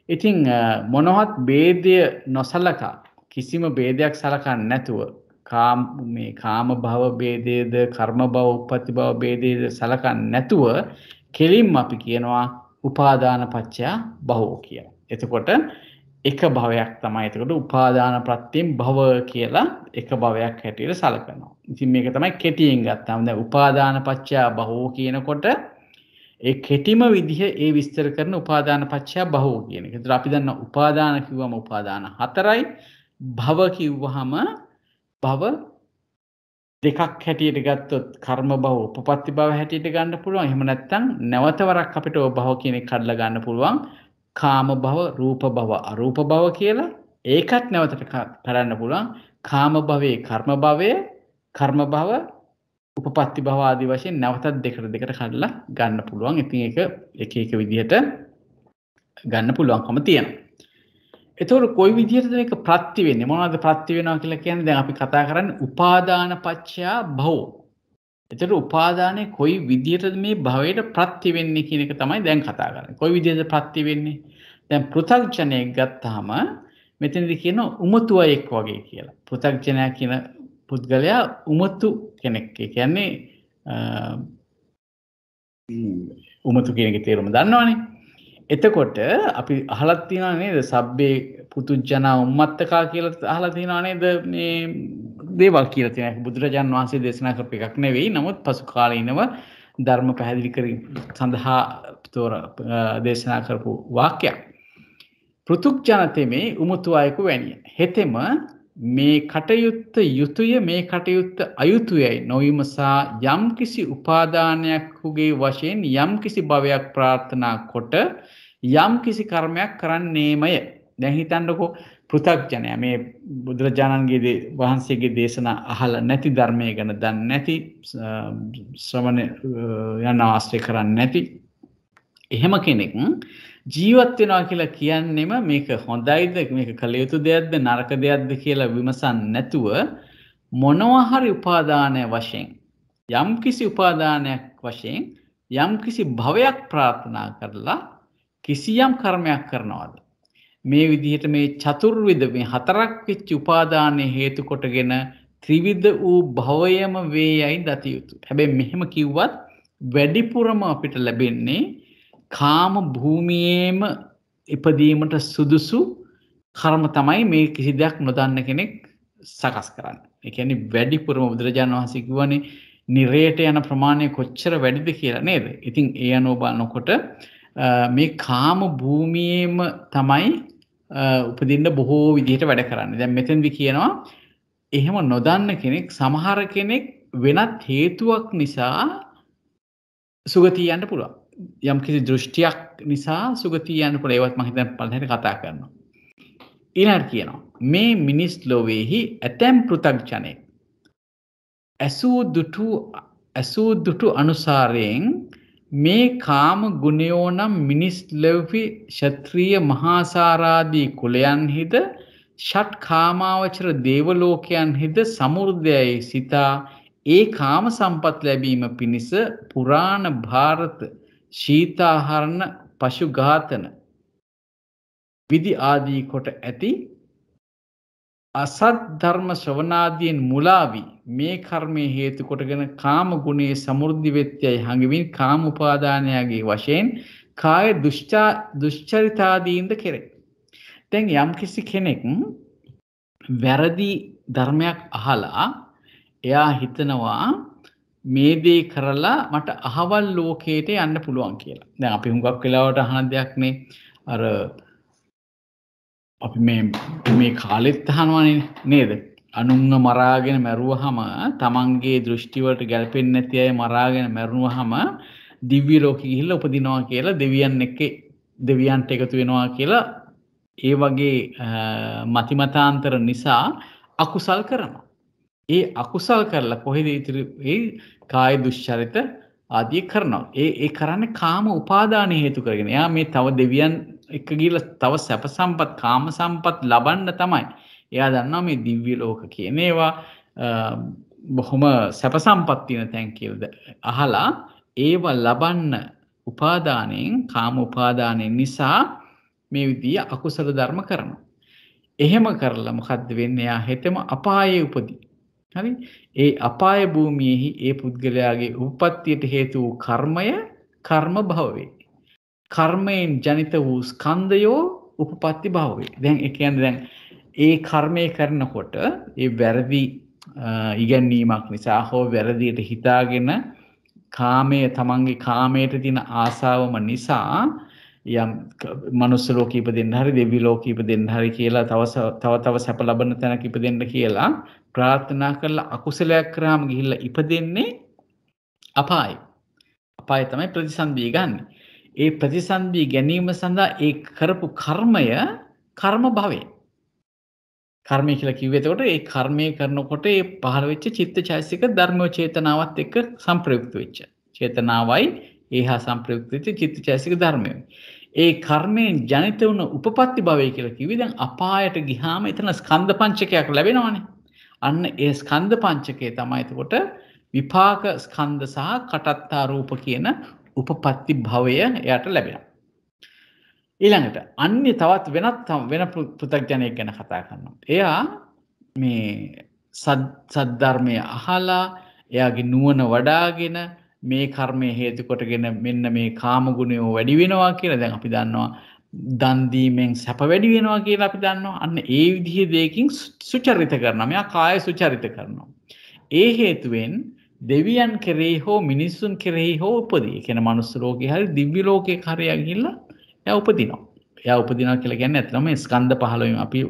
ඉතින් මොනවත් ભેදය නොසලකා කිසිම ભેදයක් සලකන්නේ නැතුව කාම භව ભેදයේද කර්ම භව උපපත්ති භව ભેදයේද සලකන්නේ නැතුව කෙලින්ම අපි කියනවා උපාදාන පත්‍ය භවෝ කියලා. එතකොට එක භවයක් තමයි. එතකොට උපාදාන ප්‍රත්‍යයෙන් භව කියලා එක භවයක් හැටියට සලකනවා. ඉතින් මේක තමයි කෙටියෙන් ගත්තාම දැන් උපාදාන පත්‍ය භවෝ කියනකොට ඒ කෙටිම විදිහ ඒ විස්තර කරන උපාදාන පත්‍ය භවෝ කියන එක. ඒතර අපි දන්න උපාදාන කිව්වම උපාදාන 4යි. භව කිව්වහම භව දෙකක් හැටියට ගත්තොත් කර්ම භව උපපත්ති භව හැටියට ගන්න පුළුවන්. එහෙම නැත්නම් නැවත වරක් අපිට ඔය භව කියන එක කඩලා ගන්න පුළුවන්. කාම භව, රූප භව, අරූප භව කියලා. ඒකත් නැවතට කරන්න පුළුවන්. කාම භවයේ කර්ම භවය, කර්ම භව, උපපත්ති භව ආදී වශයෙන් නැවතත් දෙකට කඩලා ගන්න පුළුවන්. ඉතින් ඒක එක විදිහට ගන්න පුළුවන්කම තියෙනවා. එතකොට කොයි විදිහටද මේක ප්‍රත්‍ය වෙන්නේ? මොනවද ප්‍රත්‍ය වෙනවා කියලා කියන්නේ? දැන් අපි කතා කරන්නේ උපාදාන පත්‍ය භව. එතකොට උපාදානයේ කොයි විදිහටද මේ භවයට ප්‍රත්‍ය වෙන්නේ කියන එක තමයි දැන් කතා කරන්නේ. කොයි විදිහටද ප්‍රත්‍ය වෙන්නේ? දැන් පෘථග්ජනයෙක් ගත්තාම මෙතනදී කියන උමතුවෙක් වගේ කියලා. පෘථග්ජනයා කියන පුද්ගලයා උමතු කෙනෙක්. ඒ කියන්නේ උමතු කියන එකේ තේරුම දන්නවනේ. එතකොට අපි අහලත් තියෙනවා නේද? සබ්බේ පුතුජන උම්මත්තකා කියලා අහලා තියෙනව නේද මේ දේවල් කියලා තියෙනවා. බුදුරජාන් වහන්සේ දේශනා කරපු එකක් නෙවෙයි. නමුත් පසු කාලීනව ධර්ම පැහැදිලි කිරීම සඳහා දේශනා කරපු වාක්‍යයක්. පෘතුජනතෙමේ උමුතු අයකු වැනිය. හෙතෙම මේ කටයුත්ත යුතුය මේ කටයුත්ත අයුතුයයි නොවිමසා යම් කිසි උපාදානයක්ගේ වශයෙන් යම් කිසි භවයක් ප්‍රාර්ථනා කොට යම් කිසි කර්මයක් කරන්නේමය. දැන් හිතන්නකෝ පෘථග්ජනයා මේ බුදුරජාණන්ගේ වහන්සේගේ දේශනා අහලා නැති ධර්මයේ ගැන දන්නේ නැති ශ්‍රවණ යන ආශ්‍රය කරන්නේ නැති එහෙම කෙනෙක් ජීවත් වෙනවා කියලා කියන්නේම මේක හොඳයිද මේක කළ යුතු දෙයක්ද නරක දෙයක්ද කියලා විමසන්නේ නැතුව මොනවා හරි උපාදානය වශයෙන් යම් කිසි උපාදානයක් වශයෙන් යම් කිසි භවයක් ප්‍රාර්ථනා කරලා කිසියම් කර්මයක් කරනවාද මේ විදිහට මේ චතුර්විධ මේ හතරක් වෙච්ච උපාදානයේ හේතු කොටගෙන ත්‍රිවිධ වූ භවයම වේයයි දත යුතුය. හැබැයි මෙහෙම කිව්වත් වැඩිපුරම අපිට ලැබෙන්නේ කාම භූමියේම ඉපදීමට සුදුසු කර්ම තමයි මේ කිසි දෙයක් නොදන්න කෙනෙක් සකස් කරන්නේ. ඒ කියන්නේ වැඩිපුරම බුදුරජාණන් වහන්සේ කියවනේ නිරේට යන ප්‍රමාණය කොච්චර වැඩිද කියලා නේද? ඉතින් ඒ අනුව බලනකොට මේ කාම භූමියේම තමයි උපදින්න බොහෝ විදිහට වැඩ කරන්නේ. දැන් මෙතෙන්දි කියනවා එහෙම නොදන්න කෙනෙක් සමහර කෙනෙක් වෙනත් හේතුවක් නිසා සුගතිය යන්න පුළුවන්. යම් කිසි දෘෂ්ටියක් නිසා සුගතිය යන්න පුළුවන්. ඒවත් මම හිතන්නේ පළවෙනි කතා කරනවා. ඊළඟට කියනවා මේ මිනිස් ලෝකෙහි ඇතැම් පෘථග්ජනෙක් ඇසූ දුටු අනුසාරයෙන් මේ කාම ගුණයෝ නම් මිනිස් ලෝකෙහි ක්ෂත්‍රීය මහාසාරාදී කුලයන්හිද ෂට් කාමාවචර දේවලෝකයන්හිද සමුර්ධයයි සිතා ඒ කාම සම්පත් ලැබීම පිණිස පුරාණ භාරත ශීතාහරණ පශු ඝාතන විදි ආදී කොට ඇති අසත් ධර්ම ශ්‍රවණාදීන් මුලාවි මේ කර්මයේ හේතු කොටගෙන කාම ගුණයේ සමෘද්ධි වෙත්‍යයි හඟවින් කාම උපාදානයගේ වශයෙන් කාය දුෂ්චරිතාදීන්ද කෙරේ. දැන් යම් කිසි කෙනෙක් වැරදි ධර්මයක් අහලා එයා හිතනවා මේ දේ කරලා මට අහවල් ලෝකයට යන්න පුළුවන් කියලා. දැන් අපි හුඟක් වෙලාවට අහන දෙයක් නේ අර අපි මේ කාලෙත් අහනවනේ නේද? අනුන්ව මරාගෙන මැරුවහම තමන්ගේ දෘෂ්ටි වලට ගැලපෙන්නේ නැති අය මරාගෙන මැරුණාම දිව්‍ය ලෝකෙ ගිහිල්ලා උපදිනවා කියලා දෙවියන්ට එකතු වෙනවා කියලා ඒ වගේ මතිමතාන්තර නිසා අකුසල් කරනවා. ඒ අකුසල් කරලා කොහෙද ඉතිරි ඒ කාය දුෂ්චරිත ආදී කරනවා. ඒ කරන්නේ කාම උපාදාන හේතු කරගෙන. එයා මේ තව දෙවියන් එක්ක ගිහලා තව සැප සම්පත් කාම සම්පත් ලබන්න තමයි. එයා දන්නවා මේ දිව්‍ය ලෝක කියන ඒවා බොහොම සැප සම්පත් තියෙන තැන් කියලා අහලා ඒව ලබන්න උපාදානයෙන් කාම උපාදානයෙන් නිසා මේ විදිය අකුසල ධර්ම කරනවා. එහෙම කරලා මොකද්ද වෙන්නේ? එයා හෙතෙම අපායේ උපදී. හරි? ඒ අපාය භූමියේහි ඒ පුද්ගලයාගේ උප්පත්තියට හේතු වූ කර්මය කර්ම භව වේ. කර්මයෙන් ජනිත වූ ස්කන්ධයෝ උපපත්ති භව වේ. දැන් ඒ කියන්නේ දැන් ඒ කර්මය කරනකොට ඒ වැරදි ඉගැන්වීමක් නිසා හෝ වැරදියට හිතාගෙන කාමයේ තමන්ගේ කාමයට තියෙන ආසාවම නිසා යම් මනුස්ස ලෝකෙ ඉපදෙන්න හරි දෙවි ලෝකෙ ඉපදෙන්න හරි කියලා තව සැප ලබන තැනක ඉපදෙන්න කියලා ප්‍රාර්ථනා කරලා අකුසලයක් කරාම ගිහිල්ලා ඉපදෙන්නේ අපායයි. අපාය තමයි ප්‍රතිසන්දිය ගන්න. ඒ ප්‍රතිසන්දිය ගැනීම සඳහා ඒ කරපු කර්මය කර්ම භවය. කර්මය කියලා කිව්වේ එතකොට ඒ කර්මය කරනකොට ඒ පහළ වෙච්ච චිත්තචෛතසික ධර්මෝ චේතනාවත් එක්ක සංප්‍රයුක්ත වෙච්ච චේතනාවයි ඒහා සංප්‍රයුක්ත වෙච්ච චිත්තචෛතසික ධර්මය. ඒ කර්මයෙන් ජනිත වුණ උපපත්ති භවය කියලා කිව්වේ දැන් අපායට ගියාම එතන ස්කන්ධ පංචකයක් ලැබෙනවනේ. අන්න ඒ ස්කන්ධ පංචකය තමයි එතකොට විපාක ස්කන්ධ සහ කටත්තා රූප කියන උපපත්ති භවය එයාට ලැබෙනවා. ඊළඟට අන්‍ය තවත් වෙන පෘථග්ජනයෙක් ගැන කතා කරනවා. එයා මේ සද්ධර්මය අහලා එයාගේ නුවණ වඩාගෙන මේ කර්මයේ හේතු කොටගෙන මෙන්න මේ කාම ගුණය වැඩි වෙනවා කියලා දැන් අපි දන්නවා දන් දීමෙන් සැප වැඩි වෙනවා කියලා අපි දන්නවා. අන්න ඒ විදිහේ දෙයකින් සුචරිත කරනවා. මෙයා කාය සුචරිත කරනවා. ඒ හේතුවෙන් දෙවියන් කෙරෙහි හෝ මිනිසුන් කෙරෙහි හෝ උපදී. ඒ කියන්නේ මනුස්ස ලෝකේ හරි දිව්‍ය ලෝකේ හරි ගිහිල්ලා එයා උපදිනවා. එයා උපදිනවා කියලා කියන්නේ ඇත්තටම මේ ස්කන්ධ 15න් අපි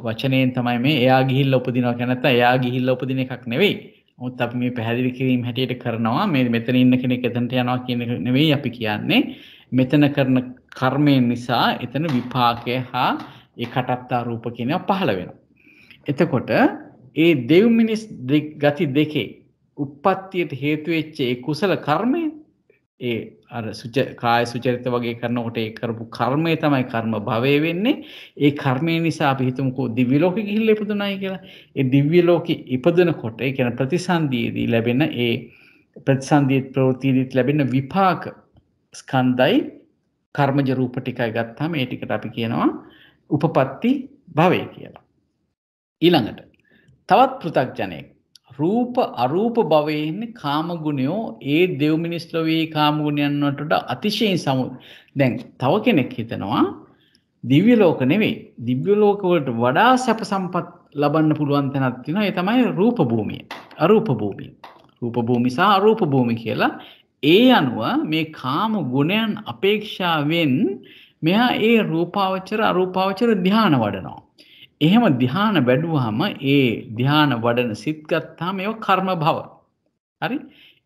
වචනයෙන් තමයි මේ එයා ගිහිල්ලා උපදිනවා කියන්නේ නැත්නම් එයා ගිහිල්ලා උපදින එකක් නෙවෙයි. මොකද අපි මේ පැහැදිලි කිරීම හැටියට කරනවා මේ මෙතන ඉන්න කෙනෙක් එතනට යනවා කියන එක නෙවෙයි අපි කියන්නේ. මෙතන කරන කර්මයෙන් නිසා එතන විපාකය හා ඒ කටත්තා රූප කියනවා පහළ වෙනවා. එතකොට ඒ දෙව් මිනිස් ගති දෙකේ උප්පත්තියට හේතු වෙච්ච ඒ කුසල කර්මය ඒ අර කාය සුචරිත වගේ කරනකොට ඒ කරපු කර්මය තමයි කර්ම භවය වෙන්නේ. ඒ කර්මය නිසා අපි හිතමුකෝ දිව්‍ය ලෝකෙ ගිහිල්ලා ඉපදුනායි කියලා. ඒ දිව්‍ය ලෝකෙ ඉපදනකොට ඒ කියන ප්‍රතිසන්දියේදී ලැබෙන ඒ ප්‍රතිසන්දියේ ප්‍රවෘත්තියේදී ලැබෙන විපාක ස්කන්ධයි කර්මජ රූප ටිකයි ගත්තාම ඒ ටිකට අපි කියනවා උපපත්ති භවය කියලා. ඊළඟට තවත් පෘථග්ජනෙක් රූප අරූප භවයේ ඉන්නේ කාම ගුණයෝ ඒ දෙව් මිනිස් ලෝකයේ කාම ගුණයන් වලට අතිශයින් දැන් තව කෙනෙක් හිතනවා දිව්‍ය ලෝක නෙවෙයි දිව්‍ය ලෝක වලට වඩා සැප සම්පත් ලබන්න පුළුවන් තැනක් තියෙනවා. ඒ තමයි රූප භූමිය අරූප භූමිය. රූප භූමි සහ අරූප භූමි කියලා ඒ අනුව මේ කාම ගුණයන් අපේක්ෂාවෙන් මෙහා ඒ රූපාවචර අරූපාවචර ධ්‍යාන වඩනවා. එහෙම ධ්‍යාන වැඩුවාම ඒ ධ්‍යාන වඩන සිත් ගත්තාම ඒක කර්ම භව. හරි?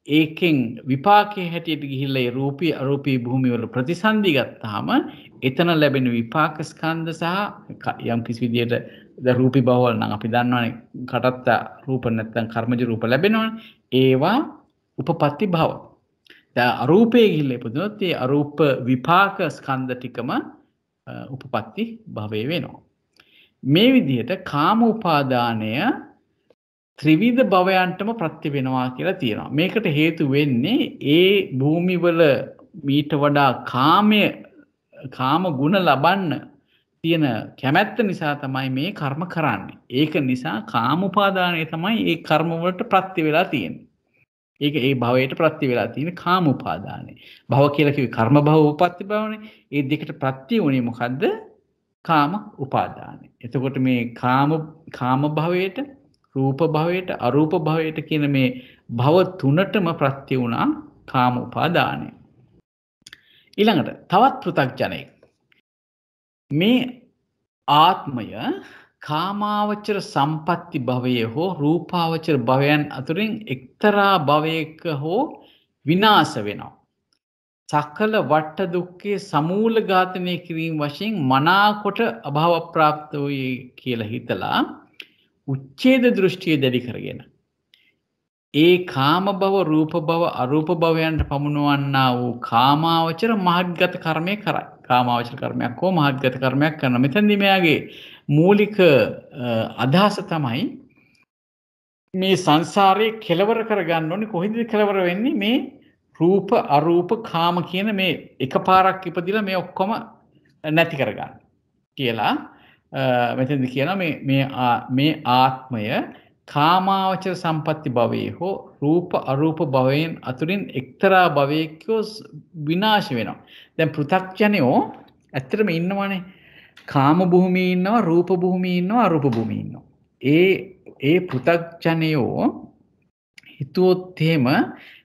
ඒකෙන් විපාකයේ හැටියට ගිහිල්ලා ඒ රූපී අරූපී භූමිය වල ප්‍රතිසන්දි ගත්තාම එතන ලැබෙන විපාක ස්කන්ධ සහ යම් කිසි විදියට ද රූපී භව වල නම් අපි දන්නවනේ කටත්ත රූප නැත්තම් කර්මජ රූප ලැබෙනවනේ. ඒවා උපපත්ති භව. දැන් අරූපේ ගිහිල්ලා ඉපදුනොත් ඒ අරූප විපාක ස්කන්ධ ටිකම උපපත්ති භවයේ වෙනවා. මේ විදිහට කාම උපාදානය ත්‍රිවිධ භවයන්ටම ප්‍රත්‍ය වෙනවා කියලා තියෙනවා. මේකට හේතු වෙන්නේ ඒ භූමිවල මීට වඩා කාම ගුණ ලබන්න තියෙන කැමැත්ත නිසා තමයි මේ කර්ම කරන්නේ. ඒක නිසා කාම උපාදානය තමයි ඒ කර්ම වලට ප්‍රත්‍ය වෙලා තියෙන්නේ. ඒක ඒ භවයට ප්‍රත්‍ය වෙලා තියෙන කාම උපාදානය. භව කියලා කිව්වේ කර්ම භව උපපත්ති භවනේ. ඒ දෙකට ප්‍රත්‍ය වුණේ මොකද්ද? කාම උපාදානය. එතකොට මේ කාම භවයට, රූප භවයට, අරූප භවයට කියන මේ භව තුනටම ප්‍රත්‍ය වුණා කාම උපාදානය. ඊළඟට තවත් පෘථග්ජනෙක් මේ ආත්මය කාමාවචර සම්පatti භවයේ හෝ රූපාවචර භවයන් අතරින් එක්තරා භවයක හෝ විනාශ වෙනවා. සකල වට්ට දුක්ඛේ සමූල ඝාතනය කිරීම වශයෙන් මනාකොට අභව ප්‍රාප්ත වූයේ කියලා හිතලා උච්ඡේද දෘෂ්ටිය දැඩි කරගෙන ඒ කාම භව රූප භව අරූප භවයන්ට පමුණවන්නා වූ කාමාවචර මහත්ගත කර්මය කරයි. කාමාවචර කර්මයක් හෝ මහත්ගත කර්මයක් කරන මෙතනදී මෙයාගේ මූලික අදහස තමයි මේ සංසාරේ කෙලවර කරගන්න ඕනේ. කොහොමද කෙලවර වෙන්නේ? මේ රූප අරූප කාම කියන මේ එකපාරක් ඉපදිලා මේ ඔක්කොම නැති කරගන්න කියලා මෙතෙන්ද කියනවා මේ ආත්මය කාමාවචර සම්පatti භවයේ හෝ රූප අරූප භවයෙන් අතුරින් එක්තරා භවයක විනාශ වෙනවා. දැන් පෘථග්ජනයෝ ඇත්තටම ඉන්නවනේ කාම භූමියේ ඉන්නවා රූප භූමියේ ඉන්නවා අරූප භූමියේ ඉන්නවා. ඒ පෘථග්ජනයෝ හිතුවොත් එහෙම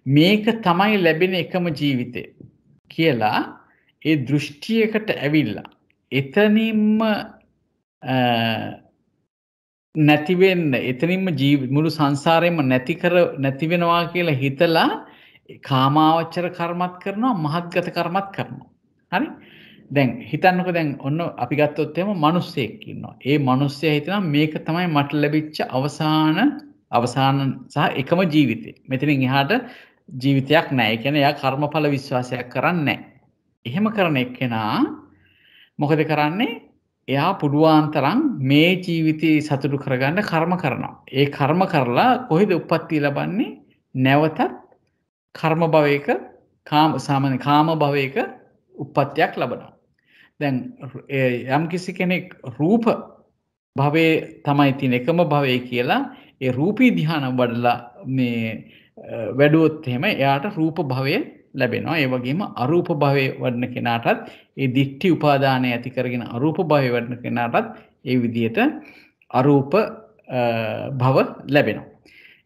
මේක තමයි ලැබෙන එකම ජීවිතය කියලා ඒ දෘෂ්ටියකට ඇවිල්ලා එතනින්ම නැති වෙන්න එතනින්ම මුළු සංසාරෙම නැති වෙනවා කියලා හිතලා කාමාවචර කර්මත් කරනවා මහත්ගත කර්මත් කරනවා. හරි? දැන් හිතන්නකෝ දැන් ඔන්න අපි ගත්තොත් එහෙම මිනිස්සෙක් ඉන්නවා. ඒ මිනිස්සයා හිතනවා මේක තමයි මට ලැබිච්ච අවසාන සහ එකම ජීවිතය. මෙතනින් එහාට ජීවිතයක් නැහැ. ඒ කියන්නේ එයා කර්මඵල විශ්වාසයක් කරන්නේ නැහැ. එහෙම කරන එක්කෙනා මොකද කරන්නේ? එයා පුදුවාන් තරම් මේ ජීවිතේ සතුටු කරගන්න කර්ම කරනවා. ඒ කර්ම කරලා කොහෙද උප්පත්තිය ලබන්නේ? නැවතත් කර්ම භවයක කාම භවයක උප්පත්තියක් ලබනවා. දැන් යම් කිසි කෙනෙක් රූප භවයේ තමයි තියෙන එකම භවය කියලා ඒ රූපී ධ්‍යාන වඩලා මේ වැඩුවොත් එහෙම එයාට රූප භවය ලැබෙනවා. ඒ වගේම අරූප භවයේ වඩන කෙනාටත් ඒ දිට්ඨි උපාදානය ඇති කරගෙන අරූප භවයේ වඩන කෙනාටත් ඒ විදිහට අරූප භව ලැබෙනවා.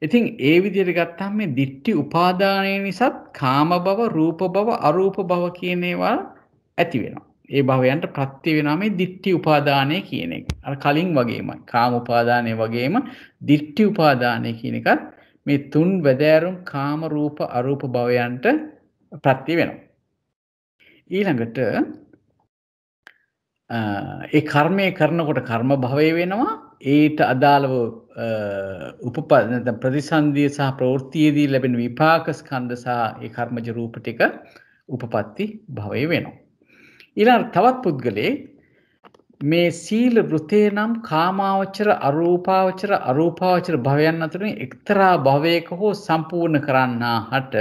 ඉතින් ඒ විදිහට ගත්තාම මේ දිට්ඨි උපාදානය නිසාත් කාම භව, රූප භව, අරූප භව කියන ඒවා ඇති වෙනවා. ඒ භවයන්ට ප්‍රත්‍ය වෙනවා මේ දිට්ඨි උපාදානය කියන එක. අර කලින් වගේමයි. කාම උපාදානය වගේම දිට්ඨි උපාදානය කියන එකත් මේ තුන් වැදෑරුම් කාම රූප අරූප භවයන්ට ප්‍රත්‍ය වෙනවා. ඊළඟට ඒ කර්මය කරනකොට කර්ම භවය වෙනවා. ඊට අදාළව ප්‍රතිසන්දිය සහ ප්‍රවෘත්තියේදී ලැබෙන විපාක ස්කන්ධ සහ ඒ කර්මජ රූප ටික උපපත්ති භවය වෙනවා. ඊළඟ තවත් පුද්ගලයෙක් මේ සීල වෘතේ නම් කාමාවචර අරූපාවචර භවයන් අතරින් එක්තරා භවයක හෝ සම්පූර්ණ කරන්නාහට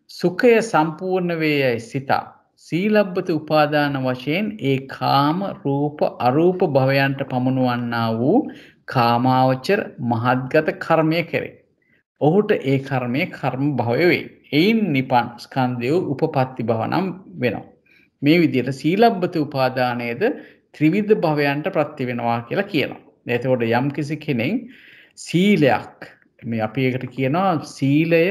සුඛය සම්පූර්ණ වේයයි සිතා සීලබ්බත උපාදාන වශයෙන් ඒ කාම රූප අරූප භවයන්ට පමුණවන්නා වූ කාමාවචර මහත්ගත කර්මය කෙරේ. ඔහුට ඒ කර්මය කර්ම භවය වේ. එයින් නිපන් ස්කන්ධය උපපත්ති භව නම් වෙනවා. මේ විදිහට සීලබ්බත උපාදානයේද ත්‍රිවිධ භවයන්ට ප්‍රත්‍ය වෙනවා කියලා කියනවා. එතකොට යම් කිසි කෙනෙක් සීලයක් මේ අපි ඒකට කියනවා සීලය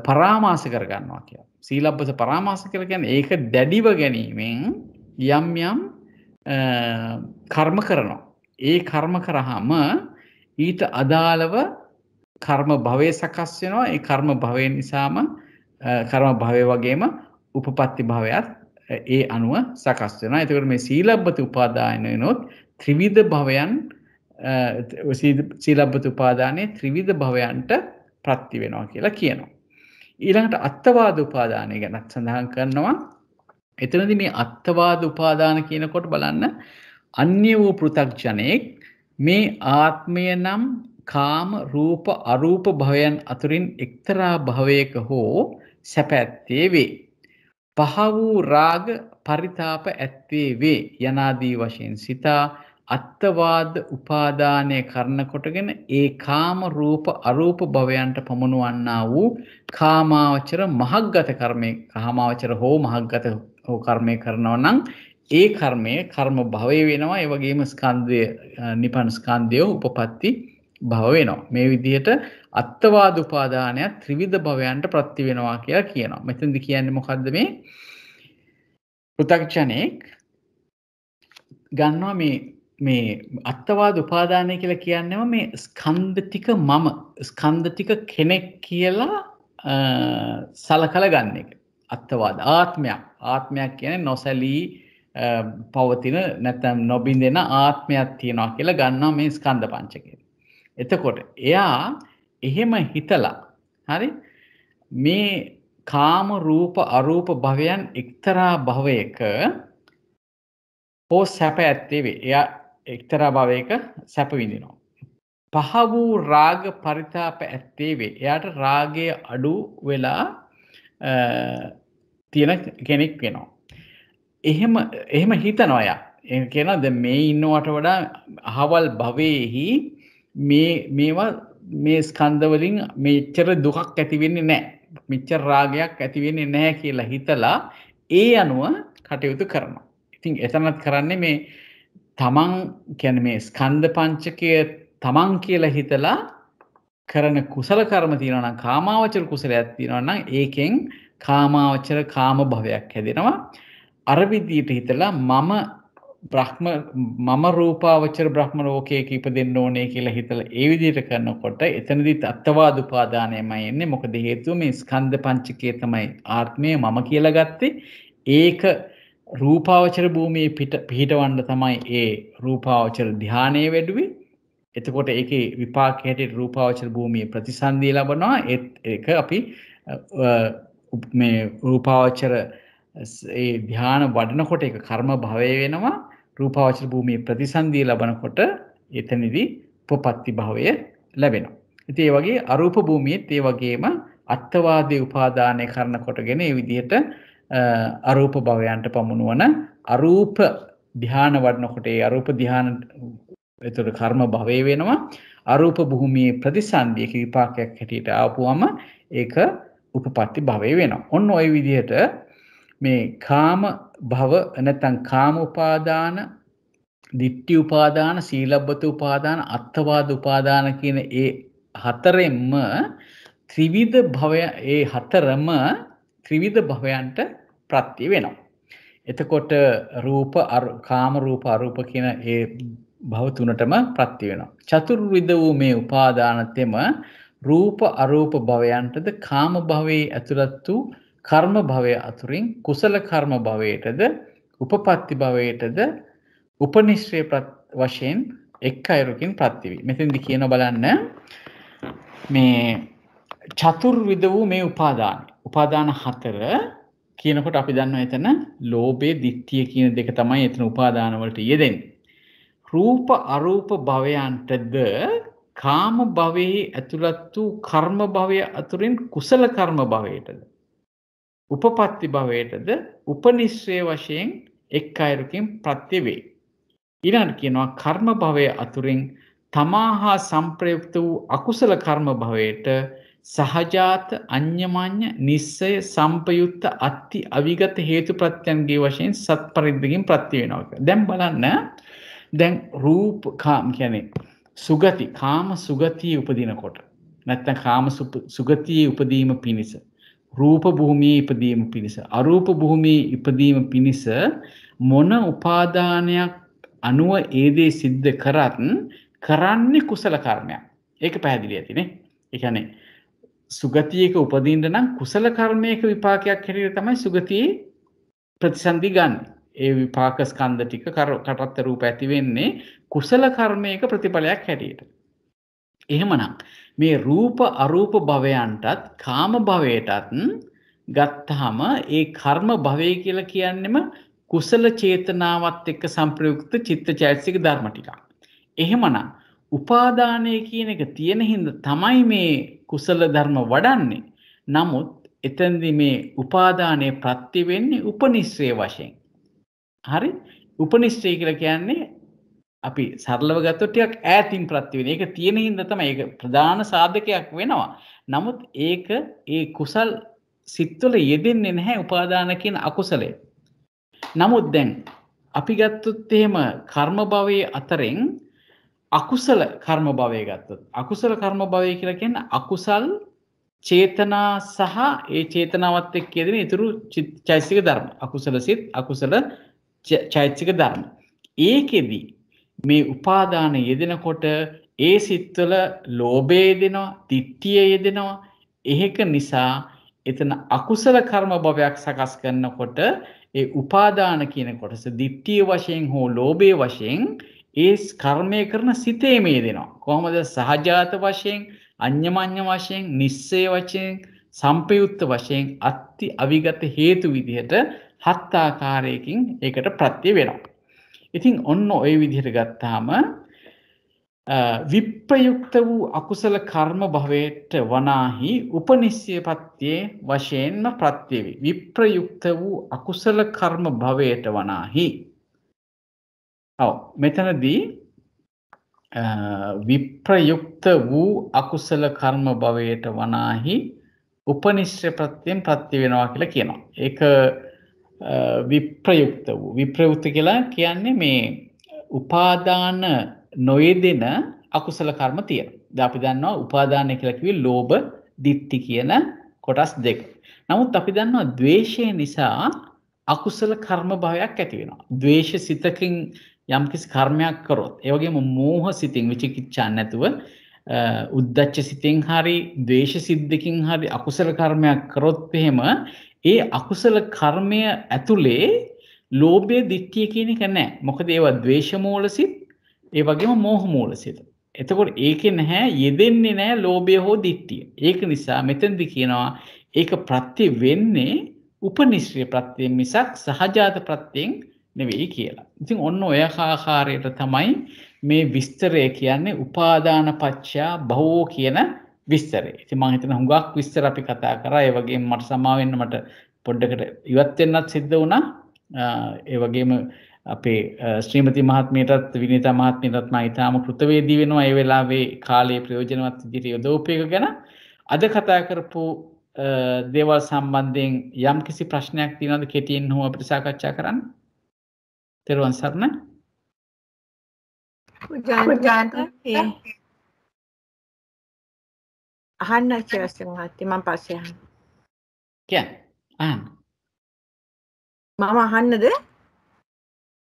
පරාමාස කර ගන්නවා කියලා. සීලබ්බත පරාමාස කියලා කියන්නේ ඒක දැඩිව ගැනීමෙන් යම් යම් කර්ම කරනවා. ඒ කර්ම කරාම ඊට අදාළව කර්ම භවය සකස් වෙනවා. ඒ කර්ම භවය නිසාම කර්ම භවය වගේම උපපත්ති භවයත් ඒ අනුව සකස් වෙනවා. එතකොට මේ සීලබ්බත උපාදානයනොත් ත්‍රිවිධ භවයන් සීලබ්බත උපාදානයේ ත්‍රිවිධ භවයන්ට ප්‍රත්‍ය වෙනවා කියලා කියනවා. ඊළඟට අත්වාද උපාදානය ගැන සඳහන් කරනවා. එතනදී මේ අත්වාද උපාදාන කියනකොට බලන්න අන්‍ය වූ පෘථග්ජනෙක් මේ ආත්මය නම් කාම රූප අරූප භවයන් අතුරින් එක්තරා භවයක හෝ සැප ඇත්තේ වේ. පහ වූ රාග පරිතාප ඇත්තේ වේ යනාදී වශයෙන් සිතා අත්වාද උපාදානය කරන කොටගෙන ඒ කාම රූප අරූප භවයන්ට පමුණවන්නා වූ කාමාවචර මහග්ගත කර්මය කාමාවචර හෝ මහග්ගත හෝ කර්මය කරනවා නම් ඒ කර්මය කර්ම භවය වෙනවා. ඒ වගේම ස්කන්ධය නිපන් ස්කන්ධය උපපත්ති භව වෙනවා. මේ විදිහට අත්වාද උපාදානය ත්‍රිවිධ භවයන්ට ප්‍රත්‍ය වෙනවා කියලා කියනවා. මෙතනදි කියන්නේ මොකද්ද? මේ පෘථග්ජනෙක් ගන්නවා මේ අත්වාද උපාදානය කියලා කියන්නේම මේ ස්කන්ධ ටික මම ස්කන්ධ ටික කෙනෙක් කියලා සලකලා ගන්න එක. අත්වාද ආත්මයක් කියන්නේ නොසැලී පවතින නැත්නම් නොබින්දෙන ආත්මයක් තියනවා කියලා ගන්නවා මේ ස්කන්ධ පංචකය. එතකොට එයා එහෙම හිතලා හරි මේ කාම රූප අරූප භවයන් එක්තරා භවයක හෝ සැප ඇත්තේ වේ. එයා එක්තරා භවයක සැප විඳිනවා. පහ වූ රාග පරිතාප ඇත්තේ වේ. එයාට රාගය අඩු වෙලා තියෙන කෙනෙක් වෙනවා. එහෙම හිතනවා එයා. ඒ කියනවා දැන් මේ ඉන්නවට වඩා අහවල් භවයේහි මේවා මේ ස්කන්ධ වලින් මෙච්චර දුකක් ඇති වෙන්නේ නැහැ. මෙච්චර රාගයක් ඇති වෙන්නේ නැහැ කියලා හිතලා ඒ අනුව කටයුතු කරනවා. ඉතින් එතනත් කරන්නේ මේ තමන් කියන්නේ මේ ස්කන්ධ පංචකය තමන් කියලා හිතලා කරන කුසල කර්ම තියෙනවා නම් කාමාවචර කුසලයක් තියෙනවා නම් ඒකෙන් කාමාවචර කාම භවයක් හැදෙනවා. අර විදියට හිතලා මම රූපාවචර බ්‍රහ්ම ලෝකයක ඉපදෙන්න ඕනේ කියලා හිතලා ඒ විදිහට කරනකොට එතනදිත් අත්වාද උපාදානයමයි එන්නේ. මොකද හේතුව මේ ස්කන්ධ පංචකය තමයි ආත්මය මම කියලා ගත්තේ. ඒක රූපාවචර භූමියේ පිහිටවන්න තමයි ඒ රූපාවචර ධානය වැඩුවේ. එතකොට ඒකේ විපාක හැටියට රූපාවචර භූමියේ ප්‍රතිසන්දිය ලබනවා. ඒක අපි මේ රූපාවචර ඒ ධාන වඩනකොට ඒක කර්ම භවය වෙනවා. රූපාවචර භූමියේ ප්‍රතිසන්දිය ලබනකොට එතනදී උපපත්ති භවය ලැබෙනවා. ඉතින් ඒ වගේ අරූප භූමියේත් ඒ වගේම අත්වාදී උපාදානය කරන කොටගෙන ඒ විදිහට අරූප භවයන්ට පමුණුවන අරූප ධාන වඩනකොට ඒ අරූප ධාන ඒතර කර්ම භවය වෙනවා. අරූප භූමියේ ප්‍රතිසන්දියක විපාකයක් හැටියට ආපුවම ඒක උපපත්ති භවය වෙනවා. ඔන්න ওই විදිහට මේ කාම භව නැත්නම් කාම උපාදාන, ditthi උපාදාන, සීලබ්බත උපාදාන, අත්ථවාද උපාදාන කියන ඒ හතරෙන්ම ත්‍රිවිධ භවය, ඒ හතරම ත්‍රිවිධ භවයන්ට ප්‍රත්‍ය වෙනවා. එතකොට රූප කාම රූප අරූප කියන ඒ භව තුනටම ප්‍රත්‍ය වෙනවා. චතුර්විධ වූ මේ උපාදානතෙම රූප අරූප භවයන්ටද කාම භවයේ ඇතුළත් වූ කර්ම භවය අතුරින් කුසල කර්ම භවයටද උපපත්ති භවයටද උපනිශ්‍රේ වශයෙන් එක් අයුරකින් ප්‍රත්‍ය වේ. මෙතෙන්දි කියන බලන්න මේ චතුර්විධ වූ මේ උපාදාන හතර කියනකොට අපි දන්නවා එතන ලෝභය, ditthිය කියන දෙක තමයි එතන උපාදාන වලට යෙදෙන්නේ. රූප අරූප භවයන්ටද කාම භවයේ ඇතුළත් වූ කර්ම භවය අතුරින් කුසල කර්ම භවයටද උපපත්ති භවයටද උපනිශ්‍රේ වශයෙන් එක් අයුරකින් ප්‍රත්‍ය වේ. ඊළඟට කියනවා කර්ම භවය අතුරින් තමාහා සංප්‍රයුක්ත වූ අකුසල කර්ම භවයට සහජාත අඤ්ඤමඤ්ඤ නිස්සය සංපයුක්ත අත්ති අවිගත හේතු ප්‍රත්‍යයන්ගේ වශයෙන් සත්පරිද්දකින් ප්‍රත්‍ය වෙනවා. දැන් බලන්න දැන් රූප කාම කියන්නේ සුගති කාම සුගතිය උපදිනකොට නැත්නම් කාම සුගතියේ උපදීම පිණිස රූප භූමියේ ඉපදීම පිණිස අරූප භූමියේ ඉපදීම පිණිස මොන උපාදානයක් අනුව ඒ දේ සිද්ධ කරත් කරන්නේ කුසල කර්මයක්. ඒක පැහැදිලි ඇතිනේ. ඒ කියන්නේ සුගතියක උපදින්න නම් කුසල කර්මයක විපාකයක් හැටියට තමයි සුගතියේ ප්‍රතිසන්දි ගන්න. ඒ විපාක ස්කන්ධ ටික කටත්ත රූප ඇති වෙන්නේ කුසල කර්මයක ප්‍රතිඵලයක් හැටියට. එහෙමනම් මේ රූප අරූප භවයන්ටත් කාම භවයටත් ගත්තාම ඒ කර්ම භවය කියලා කියන්නේම කුසල චේතනාවත් එක්ක සංප්‍රයුක්ත චිත්තචෛතසික ධර්ම ටිකක්. එහෙමනම් උපාදානය කියන එක තියෙන හින්දා තමයි මේ කුසල ධර්ම වඩන්නේ. නමුත් එතෙන්දී මේ උපාදානයේ ප්‍රත්‍ය වෙන්නේ උපනිශ්‍රේ වශයෙන්. හරි? උපනිශ්‍රේ කියලා කියන්නේ අපි සරලව ගත්තොත් ටිකක් ඈතින් ප්‍රත්‍ය වෙන. ඒක තියෙන හින්දා තමයි ඒක ප්‍රධාන සාධකයක් වෙනවා. නමුත් ඒක ඒ කුසල් සිත්වල යෙදෙන්නේ නැහැ උපාදාන කියන අකුසලය. නමුත් දැන් අපි ගත්තොත් එහෙම කර්ම භවයේ අතරින් අකුසල කර්ම භවය ගත්තොත් අකුසල කර්ම භවය කියලා කියන්නේ අකුසල් චේතනා සහ ඒ චේතනාවත් එක්ක යෙදෙන ඊතුරු චෛතසික ධර්ම. අකුසල සිත් අකුසල චෛතසික ධර්ම. ඒකෙදි මේ උපාදාන යෙදෙනකොට ඒ සිත්වල ලෝභය යෙදෙනවා, ditthිය යෙදෙනවා. ඒක නිසා එතන අකුසල කර්ම භවයක් සකස් කරනකොට ඒ උපාදාන කියන කොටස ditthිය වශයෙන් හෝ ලෝභය වශයෙන් ඒ කර්මය කරන සිතේ මේ දෙනවා. කොහොමද? සහජාත වශයෙන්, අඤ්ඤමඤ්ඤ වශයෙන්, නිස්සය වශයෙන්, සංපයුක්ත වශයෙන් අත්ති අවිගත හේතු විදිහට හත් ආකාරයකින් ඒකට ප්‍රත්‍ය වෙනවා. ඉතින් ඔන්න ওই විදිහට ගත්තාම විප්‍රයුක්ත වූ අකුසල කර්ම භවයට වනාහි උපනිශ්චයපත්තියේ වශයෙන්ම ප්‍රත්‍ය වේ. විප්‍රයුක්ත වූ අකුසල කර්ම භවයට වනාහි. මෙතනදී විප්‍රයුක්ත වූ අකුසල කර්ම භවයට වනාහි උපනිශ්චය ප්‍රත්‍යයෙන් ප්‍රත්‍ය වෙනවා කියලා කියනවා. ඒක විප්‍රයුක්ත වූ විප්‍රයුක්ත කියලා කියන්නේ මේ උපාදාන නොයෙදෙන අකුසල කර්ම තියෙනවා. දැන් අපි දන්නවා උපාදානය කියලා කිව්වේ ලෝභ, ditthi කියන කොටස් දෙක. නමුත් අපි දන්නවා ද්වේෂය නිසා අකුසල කර්ම භාවයක් ඇති වෙනවා. ද්වේෂ සිතකින් යම්කිසි කර්මයක් කරොත්, ඒ වගේම මෝහ සිතින් විචිකිච්ඡා නැතුව උද්ධච්ච සිතින් හරි ද්වේෂ සිද්දකින් හරි අකුසල කර්මයක් කරොත් එහෙම ඒ අකුසල කර්මය ඇතුලේ ලෝභය, ditthිය කියන එක නැහැ. මොකද ඒවා ද්වේෂ මූල සිත්, ඒ වගේම මෝහ මූල සිත්. එතකොට ඒකේ නැහැ යෙදෙන්නේ නැහැ ලෝභය හෝ ditthිය. ඒක නිසා මෙතෙන්දි කියනවා ඒක ප්‍රත්‍ය වෙන්නේ උපනිශ්‍රේ ප්‍රත්‍යයෙන් මිසක් සහජාත ප්‍රත්‍යයෙන් නෙවෙයි කියලා. ඉතින් ඔන්න ඔය ආකාරයට තමයි මේ විස්තරය කියන්නේ උපාදාන පච්චා භවෝ කියන විස්තරය. ඉතින් මම හිතන හුඟක් විස්තර අපි කතා කරා. ඒ වගේම මට සමා වෙන්න මට පොඩ්ඩකට ඉවත් වෙන්නත් සිද්ධ වුණා. ඒ වගේම අපේ ශ්‍රීමති මහත්මියටත් විනීතා මහත්මියටත් මම ඊටාම කෘතවේදී වෙනවා. ඒ වෙලාවේ කාලයේ ප්‍රයෝජනවත් විදිහට යොදවපු එක ගැන. අද කතා කරපු දේවල් සම්බන්ධයෙන් යම් කිසි ප්‍රශ්නයක් තියෙනවද කෙටියෙන් හෝ අපිට සාකච්ඡා කරන්න? තෙරුවන් සරණයි. අහන්න ඉස්සෙල්ලා මහත්තයා මම පස්සේ අහන්න. කියන්නේ අහන්න. මම අහන්නද?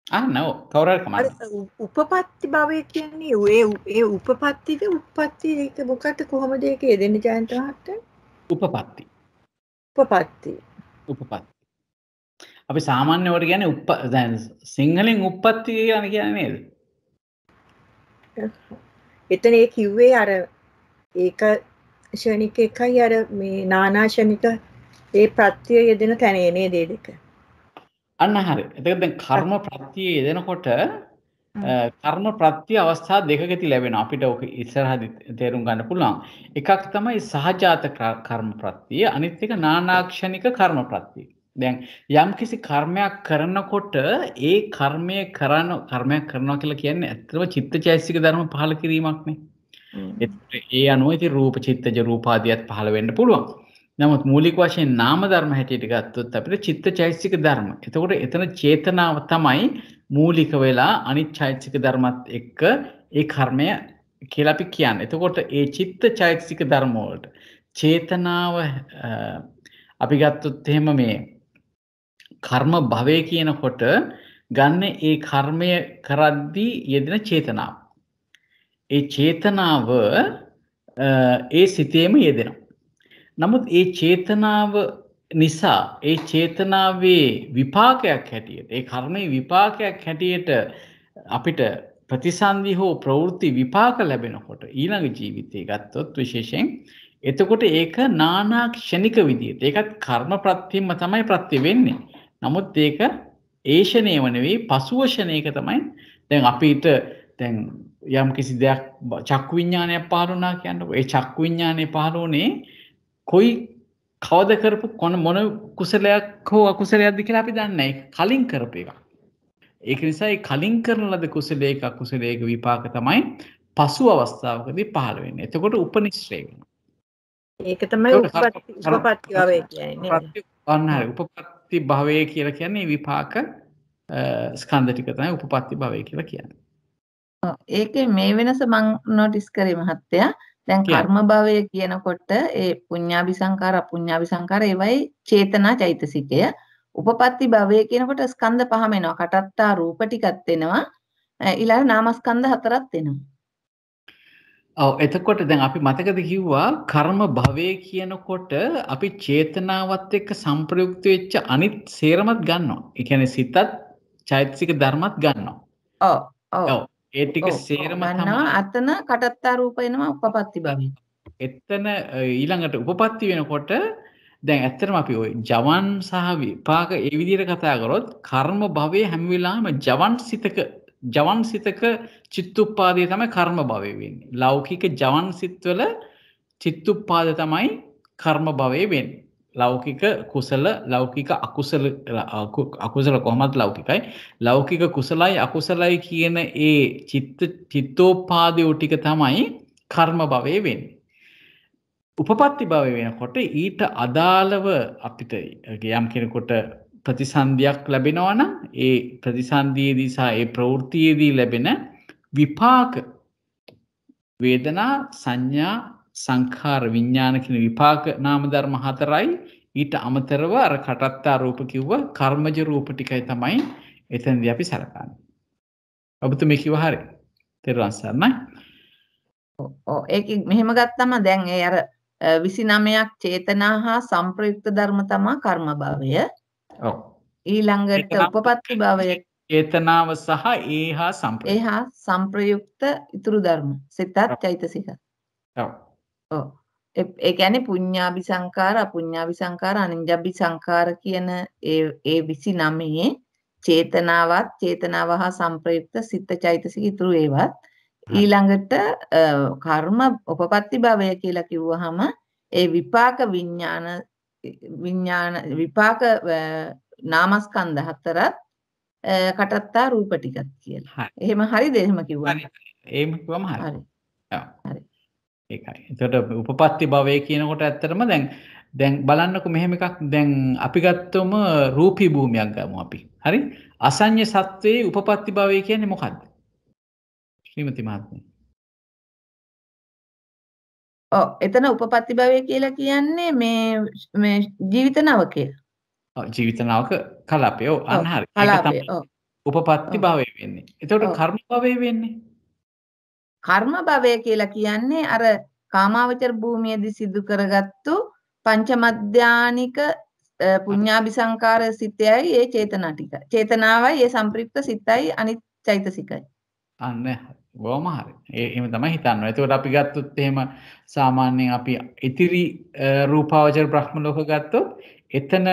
අහන්න ඕ කවුරු හරි කමන්න. උපපත්ති භවය කියන්නේ ඒ උපපත්තිද උප්පත්ති ඒක මොකක්ද කොහොමද ඒක යෙදෙන්නේ ජයන්ත මහත්තයා? උපපත්ති. උපපත්ති. අපි සාමාන්‍ය වලට කියන්නේ දැන් සිංහලෙන් උප්පත්ති කියලා කියන්නේ නේද? එතන ඒ කිව්වේ අර ඒක ශනික එකයි අර මේ නානාශනික ඒ ප්‍රත්‍ය යෙදෙන තැනේ නේද ඒ දෙක? අන්න හරි. එතකොට දැන් කර්ම ප්‍රත්‍ය යෙදෙනකොට කර්ම ප්‍රත්‍ය අවස්ථා දෙකකදී ලැබෙනවා. අපිට ඔක ඉස්සරහදී තේරුම් ගන්න පුළුවන්. එකක් තමයි සහජාත කර්ම ප්‍රත්‍ය, අනිත් එක නානාක්ෂණික කර්ම ප්‍රත්‍ය. දැන් යම්කිසි කර්මයක් කරනකොට ඒ කර්මයක් කරනවා කියලා කියන්නේ ඇත්තම චිත්තචෛතසික ධර්ම පහළ කිරීමක් නේ. ඒ අනුව ඉතින් රූප චිත්තජ රූපාදියත් පහළ වෙන්න පුළුවන්. නමුත් මූලික වශයෙන් නාම ධර්ම හැටියට ගත්තොත් අපිට චිත්තචෛතසික ධර්ම. එතකොට එතන චේතනාව තමයි මූලික වෙලා අනිත් චෛතසික ධර්මත් එක්ක ඒ කර්මය කියලා අපි කියන්නේ. එතකොට ඒ චිත්තචෛතසික ධර්ම වලට චේතනාව අපි ගත්තොත් එහෙම මේ කර්ම භවය කියනකොට ගන්න ඒ කර්මය කරද්දී යෙදෙන චේතනාව. ඒ චේතනාව ඒ සිතේම යෙදෙනවා. නමුත් ඒ චේතනාව නිසා ඒ චේතනාවේ විපාකයක් හැටියට ඒ කර්මයේ විපාකයක් හැටියට අපිට ප්‍රතිසන්දි හෝ ප්‍රවෘත්ති විපාක ලැබෙනකොට ඊළඟ ජීවිතේ ගත්තොත් විශේෂයෙන් එතකොට ඒක නානා ක්ෂණික විදියට ඒකත් කර්ම ප්‍රත්‍යයෙන්ම තමයි ප්‍රත්‍ය වෙන්නේ. නමුත් ඒක ඒෂණේව නෙවෙයි පසුව ෂණේක තමයි. දැන් අපිට දැන් යම් කිසි දෙයක් චක්කු විඥානයක් පහළ වුණා කියන්නකො. ඒ චක්කු විඥානේ පහළ වුණේ කොයි කවද කරපු මොන කුසලයක් හෝ අකුසලයක්ද කියලා අපි දන්නේ නැහැ. කලින් කරපු එක. ඒක නිසා ඒ කලින් කරන ලද කුසලයක අකුසලයක විපාක තමයි පසු අවස්ථාවකදී පහළ වෙන්නේ. එතකොට උපනිශ්‍රේ වෙනවා. ඒක තමයි උපපත්ති භවය කියන්නේ. අන්නහරි උපපත්ති භවය කියලා කියන්නේ විපාක ස්කන්ධ ටික තමයි උපපත්ති භවය කියලා කියන්නේ. ඒකේ මේ වෙනස මම නොටිස් කරේ මහත්තයා. දැන් කර්ම භවය කියනකොට ඒ පුඤ්ඤාභි සංකාර අපුඤ්ඤාභි සංකාර ඒවයි චේතනා චෛතසිකය. උපපත්ති භවය කියනකොට ස්කන්ධ පහම එනවා. කටත්තා රූප ටිකක් එනවා. ඊළඟ නාමස්කන්ධ හතරක් එනවා. ඔව් එතකොට දැන් අපි මතකද කිව්වා කර්ම භවය කියනකොට අපි චේතනාවත් එක්ක සංප්‍රයුක්ත වෙච්ච අනිත් සේරමත් ගන්නවා. ඒ කියන්නේ සිතත් චෛතසික ධර්මත් ගන්නවා. ඔව් ඔව් ඒ ටික සේරම ගන්නවා. අතන කටත්තා රූප එනවා උපපත්ති භවය. එතන ඊළඟට උපපත්ති වෙනකොට දැන් ඇත්තටම අපි ওই ජවන් සහ විපාක ඒ විදිහට කතා කරොත් කර්ම භවයේ හැම වෙලාවෙම ජවන් සිතක චිත්තුප්පාදේ තමයි කර්ම භවය වෙන්නේ. ලෞකික ජවන් සිත්වල චිත්තුප්පාද තමයි කර්ම භවය වෙන්නේ. ලෞකික කුසල ලෞකික අකුසල කොහොමද ලෞකිකයි ලෞකික කුසලයි අකුසලයි කියන ඒ චිත්තෝපාදේ ටික තමයි කර්ම භවය වෙන්නේ. උපපත්ති භවය වෙනකොට ඊට අදාළව අපිට යම් කෙනෙකුට ප්‍රතිසන්දියක් ලැබෙනවා නම් ඒ ප්‍රතිසන්දියේදී සහ ඒ ප්‍රවෘත්තියේදී ලැබෙන විපාක වේදනා සංඥා සංඛාර විඥාන කියන විපාක නාම ධර්ම හතරයි ඊට අමතරව අර කටත්තා රූප කිව්ව කර්මජ රූප ටිකයි තමයි එතනදී අපි සලකන්නේ. ඔබතුමී කිව්ව හරිය. තෙරුවන් සරණයි. ඔව් ඒක මෙහෙම ගත්තම දැන් ඒ අර 29ක් චේතනා හා සංප්‍රයුක්ත ධර්ම තමයි කර්ම භවය. ඔව්. ඊළඟට උපපත්ති භවය චේතනාව සහ ඒහා සංප්‍රයුක්ත ඉතුරු ධර්ම සිතත් චෛතසිකත්. ඔව්. ඔව්. ඒ කියන්නේ පුඤ්ඤාභි සංකාර අපුඤ්ඤාභි සංකාර අනිඤ්ඤාභි සංකාර කියන ඒ 29 චේතනාව හා සංප්‍රයුක්ත සිත චෛතසික ඉතුරු ඒවත් ඊළඟට කර්ම උපපත්ති භවය කියලා කිව්වහම ඒ විපාක විඥාන විපාක නාමස්කන්ධ හතරත් කටත්තා රූප ටිකක් කියලා. එහෙම හරිද? එහෙම කිව්වම. එහෙම කිව්වම හරි. හරි. ඒකයි. එතකොට උපපත්ති භවය කියනකොට ඇත්තටම දැන් දැන් බලන්නකො මෙහෙම එකක් දැන් අපි ගත්තොම රූපී භූමියක් ගමු අපි. හරි? අසඤ්ඤ සත්වයේ උපපත්ති භවය කියන්නේ මොකද්ද? ශ්‍රීමති මහත්මිය. ඔව් එතන උපපත්ති භවය කියලා කියන්නේ මේ ජීවිත නවකය. ඔව් ජීවිත නාවක කලාපය. ඔව් අන්න හරි. ඒක කලාපය. තමයි ඔව්. උපපත්ති භවය වෙන්නේ. එතකොට කර්ම භවය වෙන්නේ කර්ම භවය කියලා කියන්නේ අර කාමාවචර භූමියේදී සිදු කරගත්තු පංච මධ්‍යානික පුඤ්ඤාභි සංකාර සිතයයි ඒ චේතනා ටික. චේතනාවයි ඒ සම්ප්‍රිප්ත සිතයි අනිත් චෛතසිකයි. අන්න බොහොම හරි. එහෙම තමයි හිතන්න. එතකොට අපි ගත්තොත් එහෙම සාමාන්‍යයෙන් අපි ඉතිරි රූපාවචර බ්‍රහ්ම ලෝක ගත්තොත් එතන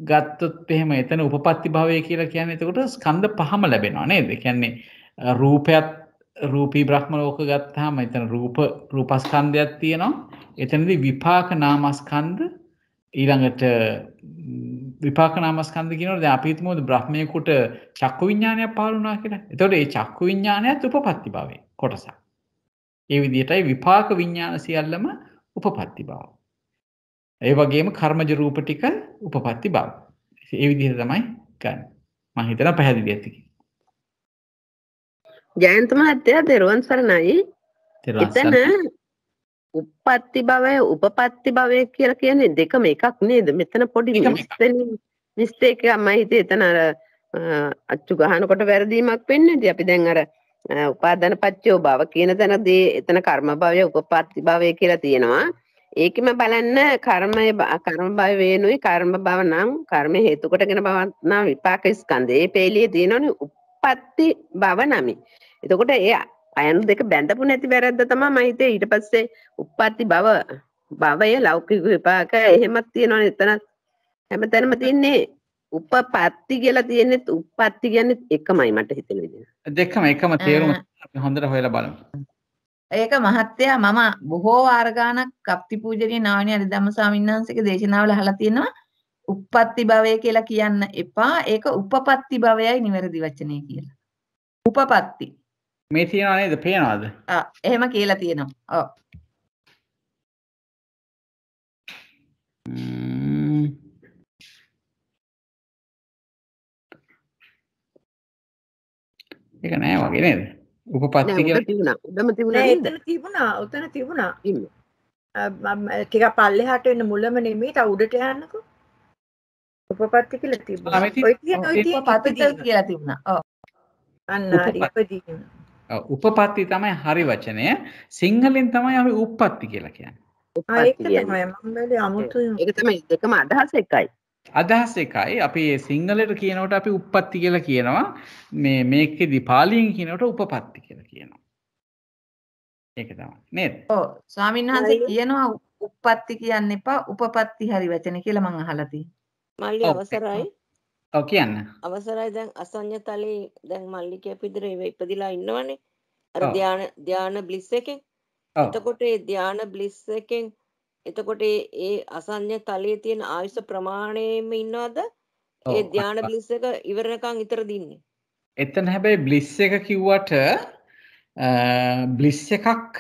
ගත්තොත් එහෙම එතන උපපත්ති භවය කියලා කියන්නේ එතකොට ස්කන්ධ පහම ලැබෙනවා නේද? ඒ කියන්නේ රූපයත් රූපී බ්‍රහ්ම ලෝක ගත්තාම එතන රූපස්කන්ධයක් තියෙනවා. එතනදී විපාක නාමස්කන්ධ ඊළඟට විපාක නාමස්කන්ධ කියනකොට දැන් අපි හිතමුද බ්‍රහ්මයේකට චක්කු විඥානයක් පහළ වුණා කියලා. එතකොට ඒ චක්කු විඥානයත් උපපත්ති භවයේ කොටසක්. ඒ විදිහටයි විපාක විඥාන සියල්ලම උපපත්ති භව. ඒ වගේම කර්මජ රූප ටික උපපත්ති භව. ඒ විදිහට තමයි ගන්න. මම හිතනවා පැහැදිලි ඇති කියලා. ජයන්ත මහත්තයා දරුවන් සරණයි. එතන උපපත්ති භවය උපපත්ති භවය කියලා කියන්නේ දෙකම එකක් නේද? මෙතන පොඩි මිස්ටේක් එකක් මම හිතේ එතන අර අච්චු ගහනකොට වැරදීමක් වෙන්නේ. ඉතින් අපි දැන් අර උපාදාන පත්‍යෝ භව කියන තැනදී එතන කර්ම භවය උපපත්ති භවය කියලා තියෙනවා. ඒකෙම බලන්න කර්ම භව වේනුයි කර්ම භව නම් කර්ම හේතු කොටගෙන භවනා විපාක ස්කන්ධේ ඒ පෙළියේ තියෙනවනේ උපපත්ති භව නමි. එතකොට ඒ අයන දෙක බැඳපු නැති වැරද්ද තමයි මම හිතේ ඊට පස්සේ උප්පත්ති භවය ලෞකික විපාක එහෙමත් තියෙනවනේ එතන හැමතැනම තියෙන්නේ උපපත්ති කියලා තියෙන්නේ උප්පත්ති කියන්නේ එකමයි මට හිතෙන විදිහ. දෙකම එකම තේරුම අපි හොඳට හොයලා බලමු. ඒක මහත්තයා මම බොහෝ වාර ගානක් කප්ති පූජනීය නාවණී අරිධම්ම ස්වාමීන් වහන්සේගේ දේශනාවල අහලා තියෙනවා උප්පත්ති භවය කියලා කියන්න එපා. ඒක උපපත්ති භවයයි නිවැරදි වචනේ කියලා. උපපත්ති මේ තියනවා නේද? පේනවද? එහෙම කියලා තියෙනවා. ඔව්. ඒක නෑ වගේ නේද? උපපත්ති කියලා තිබුණා. උඩම තිබුණා නෑ නේද? උතන තිබුණා. ටිකක් පල්ලෙහාට එන්න මුලම නෙමෙයි තා උඩට යන්නකෝ. උපපත්ති කියලා තිබුණා. ඔය උපපත්ති කියලා තිබුණා. ඔව්. අන්න හරි ඉපදීම. උපපත්ති තමයි හරි වචනය. සිංහලෙන් තමයි අපි උප්පත්ති කියලා කියන්නේ. ඒක තමයි මම බැලුවේ අමුතුයි. ඒක තමයි දෙකම අදහස එකයි. අදහස් එකයි. අපි සිංහලට කියනකොට අපි උප්පත්ති කියලා කියනවා. මේකෙදි පාලියෙන් කියනකොට උපපත්ති කියලා කියනවා. ඒක තමයි. නේද? ඔව්. ස්වාමීන් වහන්සේ කියනවා උප්පත්ති කියන්න එපා උපපත්ති හරි වචනේ කියලා මම අහලා තියෙනවා. මල්ලි අවසරයි. ඔව් කියන්න. අවසරයි දැන් අසඤ්ඤ තලේ දැන් මල්ලි කියපු විදිහට ඉපදිලා ඉන්නවනේ. අර ධාන බ්ලිස් එකෙන්. එතකොට ඒ ධාන බ්ලිස් එකෙන් එතකොට ඒ අසඤ්ඤ තලයේ තියෙන ආයුෂ ප්‍රමාණයෙන්ම ඉන්නවද? ඒ ධාන බ්ලිස් එක ඉවරනකන් ඊතර දින්නේ. එතන හැබැයි බ්ලිස් එක කිව්වට බ්ලිස් එකක්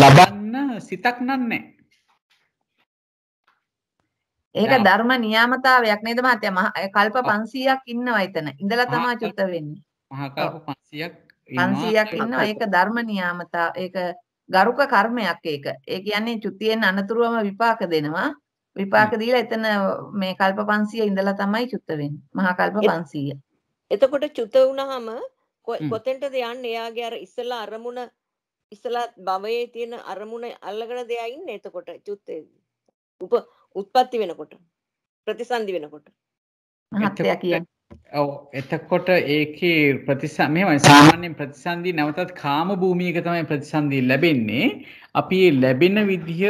ලබන්න සිතක් නන්නේ. ඒක ධර්ම නියාමතාවයක් නේද මහත්තයා? කල්ප 500ක් ඉන්නවා එතන. ඉඳලා තමයි චුත වෙන්නේ. මහා කල්ප 500ක් ඉන්නවා. ඒක ධර්ම නියාමතා. ඒක ගරුක කර්මයක් ඒක. ඒ කියන්නේ චුතියෙන් අනතුරුවම විපාක දෙනවා. විපාක දීලා එතන මේ කල්ප 500 ඉඳලා තමයි චුත වෙන්නේ. මහා කල්ප 500. එතකොට චුත වුණාම කොතෙන්ටද යන්නේ? එයාගේ අර ඉස්සලා අරමුණ ඉස්සලා භවයේ තියෙන අරමුණ අල්ලගෙන දෙයා ඉන්නේ එතකොට චුත්තේදී. උත්පත්ති වෙනකොට ප්‍රතිසන්දි වෙනකොට මහත්තයා කියන්නේ. ඔව් එතකොට ඒකේ මෙහෙමයි සාමාන්‍යයෙන් ප්‍රතිසන්දි නැවතත් කාම භූමියක තමයි ප්‍රතිසන්දි ලැබෙන්නේ. අපි ලැබෙන විදිහ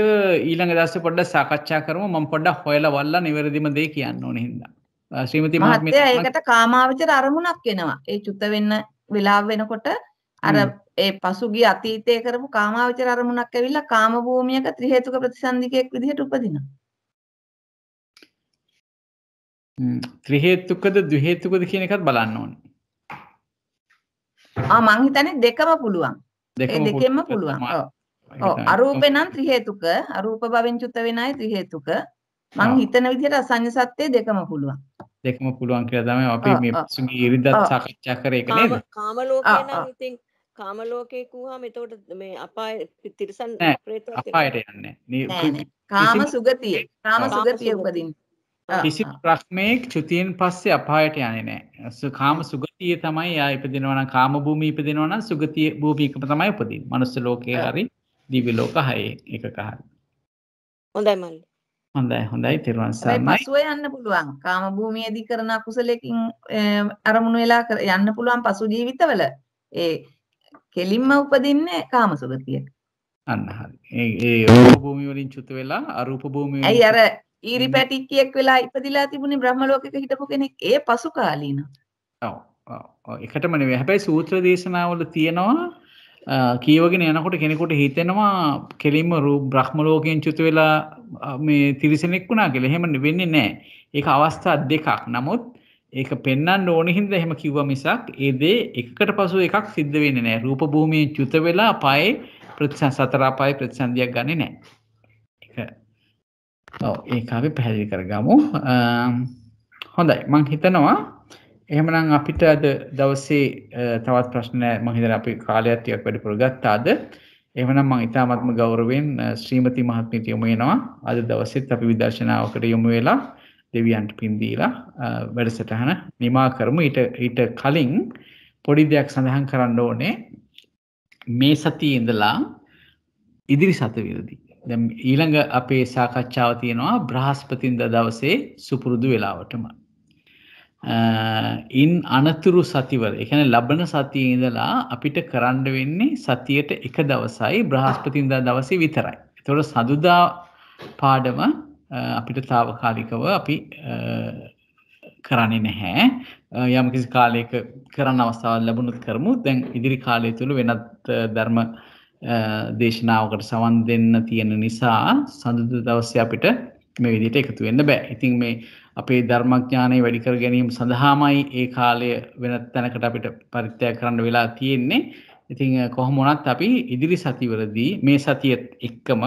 ඊළඟ දවසේ පොඩ්ඩක් සාකච්ඡා කරමු. මම පොඩ්ඩක් හොයලා වල්ලා නිවැරදිම දේ කියන්න ඕනේ හින්දා. ශ්‍රීමති මහත්මයා ඒකට කාමාවචර අරමුණක් එනවා. ඒ චුත වෙන්න වෙලාව වෙනකොට අර ඒ පසුගිය අතීතයේ කරපු කාමාවචර අරමුණක් ඇවිල්ලා කාම භූමියක ත්‍රි හේතුක ප්‍රතිසන්දිකයක් විදිහට උපදිනවා. ත්‍රි හේතුකද ද්වි හේතුකද කියන එකත් බලන්න ඕනේ. මං හිතන්නේ දෙකම පුළුවන්. ඒ දෙකෙන්ම පුළුවන්. ඔව්. ඔව් අරූපේ නම් ත්‍රි හේතුක අරූප භවෙන් චුත වෙන අය ත්‍රි හේතුක මං හිතන විදිහට අසඤ්ඤ සත්‍ය දෙකම පුළුවන්. දෙකම පුළුවන් කියලා තමයි අපි මේ පසුගිය ඉරිදත් සාකච්ඡා කරේ ඒක නේද? කාම ලෝකේ නම් ඉතින් කාම ලෝකේ කිව්වම එතකොට මේ අපාය තිරසන් ප්‍රේතවත් අපායට යන්නේ නෑ. කාම සුගතිය උපදින්න. කිසි ප්‍රශ්නයක චුතියෙන් පස්සේ අපායට යන්නේ නැහැ. කාම සුගතිය තමයි ආ ඉපදිනවා නම් කාම භූමිය ඉපදිනවා නම් සුගතිය භූමියකම තමයි උපදින්නේ. මනුස්ස ලෝකේ හරි දිව්‍ය ලෝක හයේ එකක හරි. හොඳයි මල්ලි. හොඳයි තෙරුවන් සරණයි. පසුව යන්න පුළුවන්. කාම භූමියේදී කරන අකුසලකින් අරමුණු වෙලා යන්න පුළුවන් පසු ජීවිතවල. ඒ කෙලින්ම උපදින්නේ කාම සුගතිය. අන්න හරි. ඒ රූප භූමිය වලින් චුත වෙලා අරූප භූමිය ඇයි අර ඊරිපැටික්කියෙක් වෙලා ඉපදිලා තිබුණේ බ්‍රහ්ම ලෝකෙක හිටපු කෙනෙක් ඒ පසු කාලීන. ඔව්. එකටම නෙවෙයි. හැබැයි සූත්‍ර දේශනාවල තියෙනවා කියවගෙන යනකොට කෙනෙකුට හිතෙනවා කෙලින්ම බ්‍රහ්ම ලෝකයෙන් චුත වෙලා මේ තිරිසනෙක් වුණා කියලා. එහෙම වෙන්නේ නැහැ. ඒක අවස්ථා දෙකක්. නමුත් ඒක පෙන්වන්න ඕනේ හින්දා එහෙම කිව්වා මිසක් ඒ දේ එකකට පසු එකක් සිද්ධ වෙන්නේ නැහැ. රූප භූමියෙන් චුත වෙලා අපායේ සතර අපායේ ප්‍රතිසන්දියක් ගන්නෙ නැහැ. ඒක අපි පැහැදිලි කරගමු. හොඳයි මම හිතනවා එහෙමනම් අපිට අද දවසේ තවත් ප්‍රශ්න මම හිතනවා අපි කාලයක් ටිකක් වැඩිපුර ගත්තාද. එහෙමනම් මම ඉතාමත්ම ගෞරවයෙන් ශ්‍රීමති මහත්මියට යොමු වෙනවා. අද දවසෙත් අපි විදර්ශනාවකට යොමු වෙලා දෙවියන්ට පින් දීලා වැඩසටහන නිමා කරමු. ඊට කලින් පොඩි දෙයක් සඳහන් කරන්න ඕනේ. මේ සතියේ ඉඳලා ඉදිරි සතියේදී දැන් ඊළඟ අපේ සාකච්ඡාව තියෙනවා බ්‍රහස්පතින්දා දවසේ සුපුරුදු වෙලාවටම. ඉන් අනතුරු සතිවල ඒ කියන්නේ ලබන සතියේ ඉඳලා අපිට කරන්න වෙන්නේ සතියට එක දවසයි බ්‍රහස්පතින්දා දවසේ විතරයි. ඒතකොට සදුදා පාඩම අපිට తాවකාලිකව අපි කරන්නේ නැහැ. යම් කිසි කාලයක කරන්න අවස්ථාවක් ලැබුණොත් කරමු. දැන් ඉදිරි කාලය තුල වෙනත් ධර්ම දේශනාවකට සවන් දෙන්න තියෙන නිසා සඳුදා දවසේ අපිට මේ විදිහට එකතු වෙන්න බෑ. ඉතින් මේ අපේ ධර්මඥානය වැඩි කර ගැනීම සඳහාමයි ඒ කාලය වෙනත් තැනකට අපිට පරිත්‍යාග කරන්න වෙලා තියෙන්නේ. ඉතින් කොහොම වුණත් අපි ඉදිරි සතිවලදී මේ සතියත් එක්කම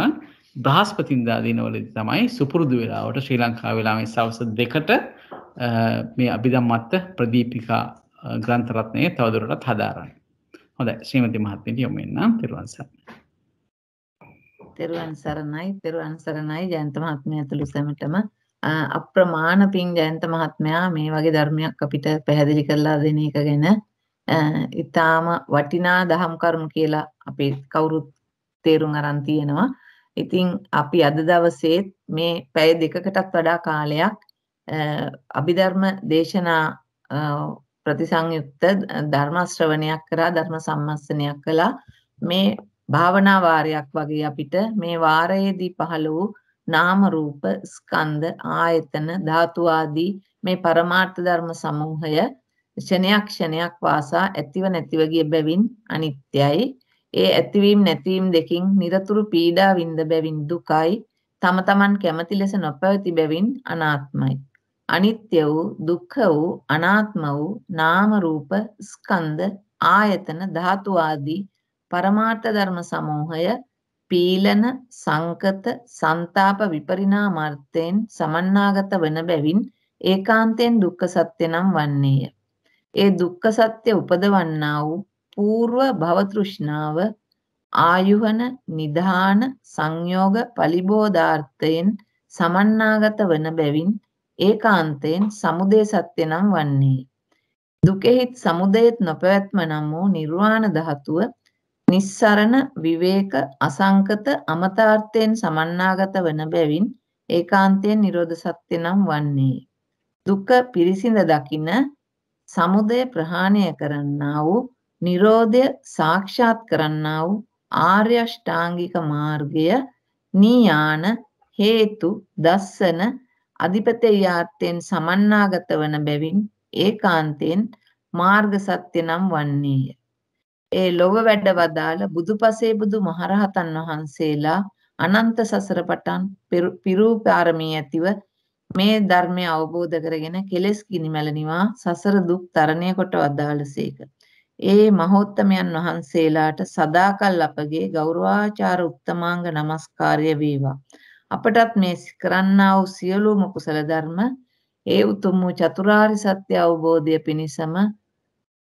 බ්‍රහස්පතින්දා දිනවලදී තමයි සුපුරුදු වෙලාවට ශ්‍රී ලංකාවේ ළමයි සවස් 2ට මේ අභිධම්මත්ත ප්‍රදීපිකා ග්‍රන්ථ රත්නය තවදුරටත් හදාරන්නේ. හොඳයි ශ්‍රීමති මහත්මියට යොමු වෙන්න තෙරුවන් සරණයි. තෙරුවන් සරණයි ජයන්ත මහත්මයා ඇතුළු සැමටම අප්‍රමාණ පිං ජයන්ත මහත්මයා මේ වගේ ධර්මයක් අපිට පැහැදිලි කරලා දෙන එක ගැන ඊටාම වටිනා දහම් කරුණු කියලා අපි කවුරුත් තේරුම් අරන් තියෙනවා. ඉතින් අපි අද දවසේ මේ පැය දෙකකටත් වඩා කාලයක් අභිධර්ම දේශනා ප්‍රතිසංයුක්ත ධර්ම ශ්‍රවණයක් කරා ධර්ම සම්මස්සනයක් කළා. මේ භාවනා වාරයක් වගේ අපිට මේ වාරයේදී පහළ වූ නාම රූප ස්කන්ධ ආයතන ධාතු ආදී මේ පරමාර්ථ ධර්ම සමූහය ක්ෂණයක් වාසා ඇතිව නැතිව ගිය බැවින් අනිත්‍යයි. ඒ ඇතිවීම නැතිවීම දෙකින් නිරතුරු පීඩා විඳ බැවින් දුකයි. තම තමන් කැමති ලෙස නොපැවති බැවින් අනාත්මයි. අනිත්‍ය වූ දුක්ඛ වූ අනාත්ම වූ නාම රූප ස්කන්ධ ආයතන ධාතු ආදී පරමාර්ථ ධර්ම සමූහය පීලන සංකත සංතාප විපරිණාමාර්ථයෙන් සමන්නාගත වන බැවින් ඒකාන්තයෙන් දුක්ඛ සත්‍ය නම් වන්නේය. ඒ දුක්ඛ සත්‍ය උපදවන්නා වූ పూర్ව භව තෘෂ්ණාව ආයුහන නිධාන සංයෝග පලිබෝධාර්ථයෙන් සමන්නාගත වන බැවින් ඒකාන්තයෙන් සමුදය සත්‍ය නම් වන්නේය. දුකෙහිත් සමුදයෙත් නොපැවැත්ම නම් වූ නිර්වාණ ධාතුව නිස්සරණ විවේක අසංකත අමතාර්ථයෙන් සමන්නාගත වන බැවින් ඒකාන්තයෙන් නිරෝධ සත්‍ය නම් වන්නේය. දුක පිරිසිඳ දකින සමුදය ප්‍රහාණය කරන්නා වූ නිරෝධය සාක්ෂාත් කරන්නා වූ ආර්ය අෂ්ටාංගික මාර්ගය නියාන හේතු දස්සන අධිපතේයාර්ථයෙන් සමන්නාගත වන බැවින් ඒකාන්තයෙන් මාර්ග සත්‍ය නම් වන්නේය. ඒ ලොව වැඩ වදාළ බුදුපසේ බුදු මහරහතන් වහන්සේලා අනන්ත සසර පටන් පිරූ පාරමී ඇතිව මේ ධර්මය අවබෝධ කරගෙන කෙලෙස් කිනිමැල නිවා සසර දුක් තරණය කොට වදාළසේක. ඒ මහෝත්තමයන් වහන්සේලාට සදාකල් අපගේ ගෞරවාචාර උත්තමාංග නමස්කාරය වේවා. අපටත් මේ කරන්නා වූ සියලුම කුසල ධර්ම ඒ උතුම් වූ චතුරාර්ය සත්‍ය අවබෝධය පිණිසම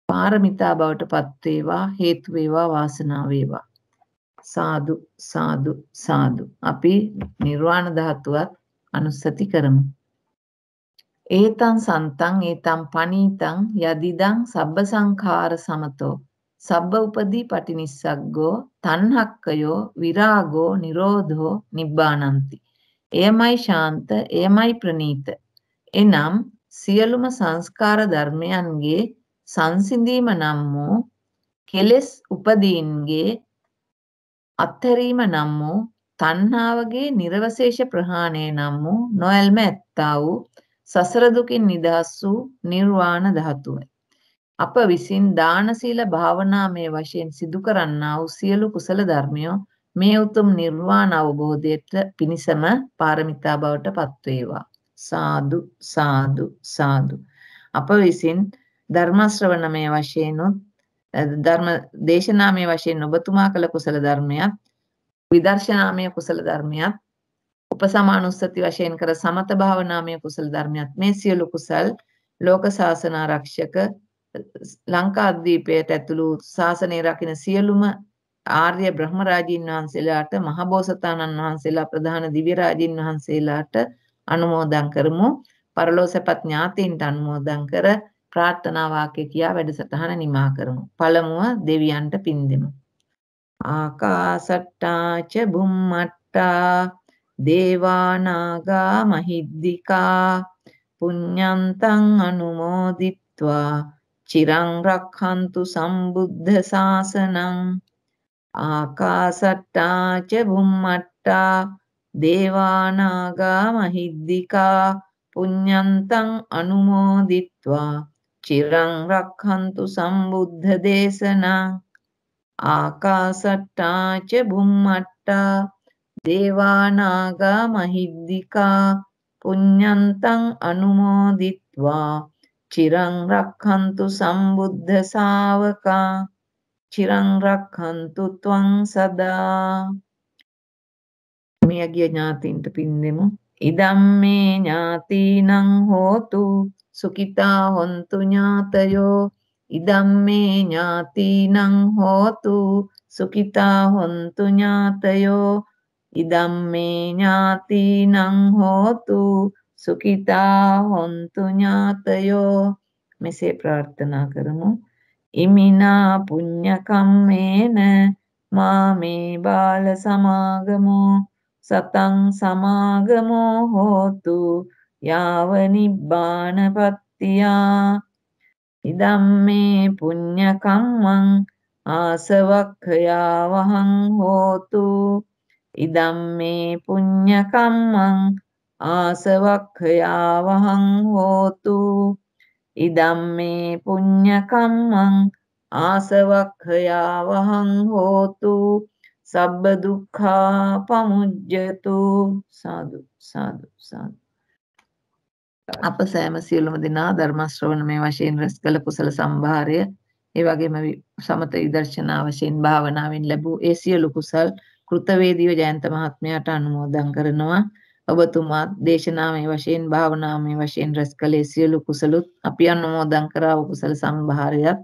පාරමිතා බවට පත් වේවා, හේතු වේවා, වාසනාව වේවා. සාදු සාදු සාදු. අපි නිර්වාණ ධාතුවත් අනුස්සති කරමු. ඒතං සන්තං ඒතං පනීතං යදිදං සබ්බ සංඛාර සමතෝ සබ්බ උපදී පටිනිස්සග්ගෝ තණ්හක්කයෝ විරාගෝ නිරෝධෝ නිබ්බානಂತಿ. එයමයි ශාන්ත, එයමයි ප්‍රණීත. එනම් සියලුම සංස්කාර ධර්මයන්ගේ සංසිඳීම නම් වූ කෙලෙස් උපදීන්ගේ අත්හැරීම නම් වූ තණ්හාවගේ නිර්වශේෂ ප්‍රහාණය නම් වූ නොඇල්ම ඇත්තා වූ සසර දුකින් නිදහස් වූ නිර්වාණ ධාතුවයි. අප විසින් දාන සීල භාවනාමය වශයෙන් සිදු කරන්නා වූ සියලු කුසල ධර්මයෝ මේ උතුම් නිර්වාණ අවබෝධයට පිණිසම පාරමිතා බවට පත් වේවා. සාදු සාදු සාදු. අප විසින් ධර්ම ශ්‍රවණමය වශයෙන් ධර්ම දේශනාමය වශයෙන් ඔබතුමා කළ කුසල ධර්මයක්, විදර්ශනාමය කුසල ධර්මයක්, උපසමානුස්සති වශයෙන් කර සමත භාවනාමය කුසල ධර්මයක්, මේ සියලු කුසල් ලෝක ශාසන ආරක්ෂක ලංකාද්වීපයට ඇතුළු ශාසනය රකින සියලුම ආර්ය බ්‍රහ්ම රාජීන් වහන්සේලාට, මහබෝසතාණන් වහන්සේලා, ප්‍රධාන දිව්‍ය රාජීන් වහන්සේලාට අනුමෝදන් කරමු. පරලෝසපත් ඥාතීන්ට අනුමෝදන් කර ප්‍රාර්ථනා වාක්‍ය කියා වැඩසටහන නිමා කරමු. පළමුව දෙවියන්ට පින් දෙමු. ආකාසට්ටා ච බුම්මට්ටා දේවා නාග මහිද්దికා පුඤ්ඤන්තං අනුමෝදිත්වා චිරං රක්ඛන්තු සම්බුද්ධ ශාසනං. ආකාසට්ටා ච බුම්මට්ටා දේවා නාග මහිද්దికා පුඤ්ඤන්තං අනුමෝදිත්වා චිරං රක්ඛන්තු සම්බුද්ධ දේශනං. ආකාසට්ටා ච බුම්මට්ටා දේවා නාග මහිද්దికා පුඤ්ඤන්තං අනුමෝදිත්වා චිරං රක්ඛන්තු සම්බුද්ධ ශාවකං. චිරං රක්ඛන්තු ත්වං සදා. මියගිය ඥාතීන්ට පින් දෙමු. ඉදම්මේ ඥාතීනං හෝතු සුඛිතා හොන්තු ඥාතයෝ. ඉදම්මේ ඥාතීනං හෝතු සුඛිතා හොන්තු ඥාතයෝ. ඉදම්මේ ඥාතීනං හෝතු සුඛිතා හොන්තු ඥාතයෝ. මෙසේ ප්‍රාර්ථනා කරමු. ඉමිනා පුඤ්ඤ කම්මේන මාමේ බාල සමාගමෝ සතං සමාගමෝ හෝතු යාව නිබ්බානපත්තියා. ඉදම්මේ පුඤ්ඤ කම්මං ආසවක්ඛයා වහං හෝතු. ඉදම්මේ පුඤ්ඤ කම්මං ආසවක්ඛයා වහං හෝතු. ඉදම්මේ පුඤ්ඤ කම්මං ආසවක්ඛයා වහං හෝතු. සබ්බ දුක්ඛා පමුජ්ජතු. සාදු සාදු සාදු. අප සෑම සියලුම දෙනා ධර්ම ශ්‍රවණමය වශයෙන් රැස් කළ කුසල සම්භාරය, ඒ වගේම සමත විදර්ශනා වශයෙන් භාවනාවෙන් ලැබූ ඒ සියලු කුසල් කෘතවේදීව ජයන්ත මහත්මයාට අනුමෝදන් කරනවා. ඔබතුමා දේශනාමය වශයෙන් භාවනාමය වශයෙන් රැස් කළ සියලු කුසලුත් අපි අනුමෝදන් කරා වූ කුසල සම්භාරයත්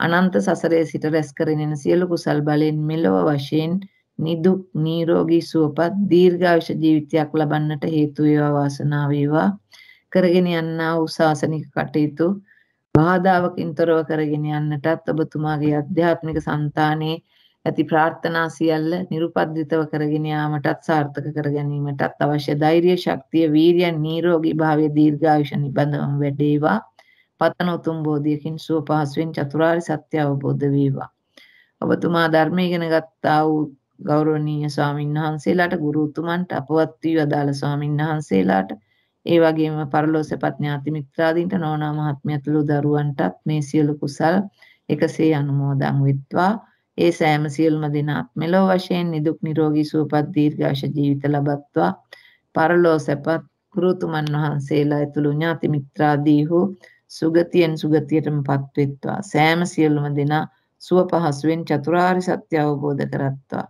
අනන්ත සසරේ සිට රැස් කරගෙන සියලු කුසල් බලෙන් මෙලොව වශයෙන් නිදුක් නිරෝගී සුවපත් දීර්ඝායුෂ ජීවිතයක් ලබන්නට හේතු වේවා, වාසනාව වේවා. කරගෙන යන්නා වූ ශාසනික කටයුතු බාධාවකින් තොරව කරගෙන යන්නටත් ඔබතුමාගේ ආධ්‍යාත්මික సంతානයේ ඇති ප්‍රාර්ථනා සියල්ල නිරුපද්‍රිතව කරගෙන යාමටත් සාර්ථක කර ගැනීමටත් අවශ්‍ය ධෛර්ය, ශක්තිය, වීර්ය, නිරෝගී භාවය, දීර්ඝායුෂ නිබඳවම වැඩේවා. පතන උතුම් බෝධියකින් සුව පහසුවෙන් චතුරාර්ය සත්‍ය අවබෝධ වේවා. ඔබතුමා ධර්මය ඉගෙන ගත්තා වූ ගෞරවනීය ස්වාමීන් වහන්සේලාට, ගුරු උතුමන්ට, අපවත් වී අදාළ ස්වාමීන් වහන්සේලාට, ඒ වගේම පරලෝසපත් ඥාති මිත්‍රාදීන්ට, නෝනා මහත්මියතුළු දරුවන්ටත් මේ සියලු කුසල් එකසේ අනුමෝදන් වෙත්වා. ඒ සෑම සියලුම දෙනා මෙලොව වශයෙන් නිදුක් නිරෝගී සුවපත් දීර්ඝාෂ ජීවිත ලබත්වා. පරලෝසපත් ගුරුතුමන් වහන්සේලා ඇතුළු ඥාති මිත්‍රාදීහු සුගතියෙන් සුගතියටමපත් වෙත්වා. සෑම සියලුම දෙනා සුව පහසුවෙන් චතුරාර්ය සත්‍ය අවබෝධ කරත්වා.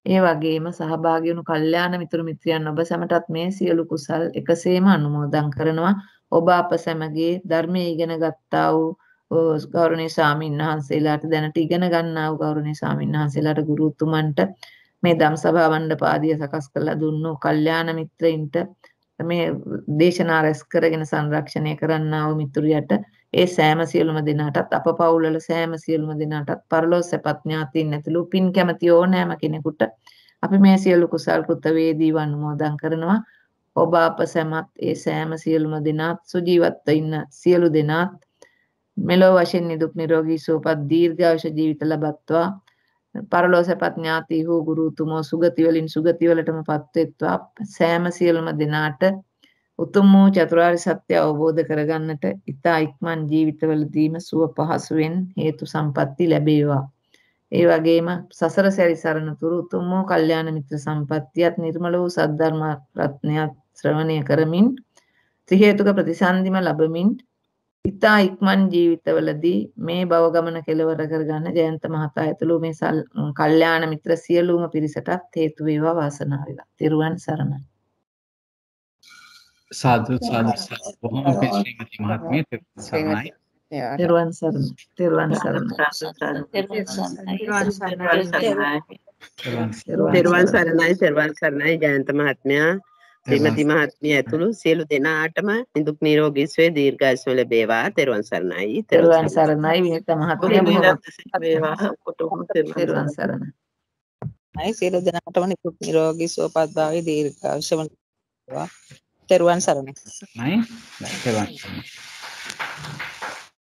ඒ වගේම සහභාගී වුණු කල්යාණ මිතුරු මිත්‍රයන් ඔබ සැමටත් මේ සියලු කුසල් එකසේම අනුමෝදන් කරනවා. ඔබ අප සැමගේ ධර්මයේ ඉගෙන ගත්තා වූ ගෞරවනීය ස්වාමීන් වහන්සේලාට දැනට ඉගෙන ගන්නා වූ ගෞරවනීය ස්වාමීන් වහන්සේලාට ගුරුතුමන්ට මේ ධම් සභා මණ්ඩපාදිය සකස් කරලා දුන්නු කල්යාණ මිත්‍රයින්ට මේ දේශනා රැස් කරගෙන සංරක්ෂණය කරන්නා වූ මිතුරියට ඒ සෑම සියලුම දෙනාටත් අප පවුල්වල සෑම සියලුම දෙනාටත් පරලෝක සැපත් ඥාතීන් ඇතුළු පින් කැමති ඕනෑම කෙනෙකුට අපි මේ සියලු කුසල් කෘතවේදීව අනුමෝදන් කරනවා. ඔබ අප සැමත් ඒ සෑම සියලුම දෙනාත් සුජීවත්ව ඉන්න සියලු දෙනාත් මෙලොව වශයෙන් නිදුක් නිරෝගී සුවපත් දීර්ඝායුෂ ජීවිත ලබත්වා. පරලෝක සැපත් ඥාති වූ ගුරුතුමෝ සුගති වලින් සුගති වලටමපත් වෙත්වා. සෑම සියලුම දෙනාට උතුම් වූ චතුරාර්ය සත්‍ය අවබෝධ කරගන්නට ඉතා ඉක්මන් ජීවිතවලදීම සුව පහසුවෙන් හේතු සම්පatti ලැබේවා. ඒ වගේම සසර සැරිසරන තුරු උතුම් වූ කල්යාණ මිත්‍ර සම්පත්තියත් නිර්මල වූ සද්ධර්ම රත්නයත් ශ්‍රවණය කරමින් ත්‍රි හේතුක ප්‍රතිසන්දිම ලැබමින් ඉතා ඉක්මන් ජීවිතවලදී මේ භව ගමන කෙලවර කරගන්න ජයන්ත මහතා ඇතුළු මේ කල්යාණ මිත්‍ර සියලුම පිරිසටත් හේතු වේවා වාසනාව වේවා. තෙරුවන් සරණයි. සාදු සාදු බොහොම පිං ශ්‍රීමති මහත්මිය සරණයි. තෙරුවන් සරණයි. තෙරුවන් සරණයි. තෙරුවන් සරණයි ජයන්ත මහත්මයා ශ්‍රීමති මහත්මිය ඇතුළු සියලු දෙනාටම නිදුක් නිරෝගී සුවය දීර්ඝායුෂ ලැබේවා. තෙරුවන් සරණයි. තෙරුවන් සරණයි විනිත මහත්මිය වේවා. තෙරුවන් සරණයි. අයි සියලු දෙනාටම නිදුක් නිරෝගී සුවපත් භාවයේ දීර්ඝායුෂ ලැබේවා. තෙරුවන් සරණයි. නයි තෙරුවන් සරණයි.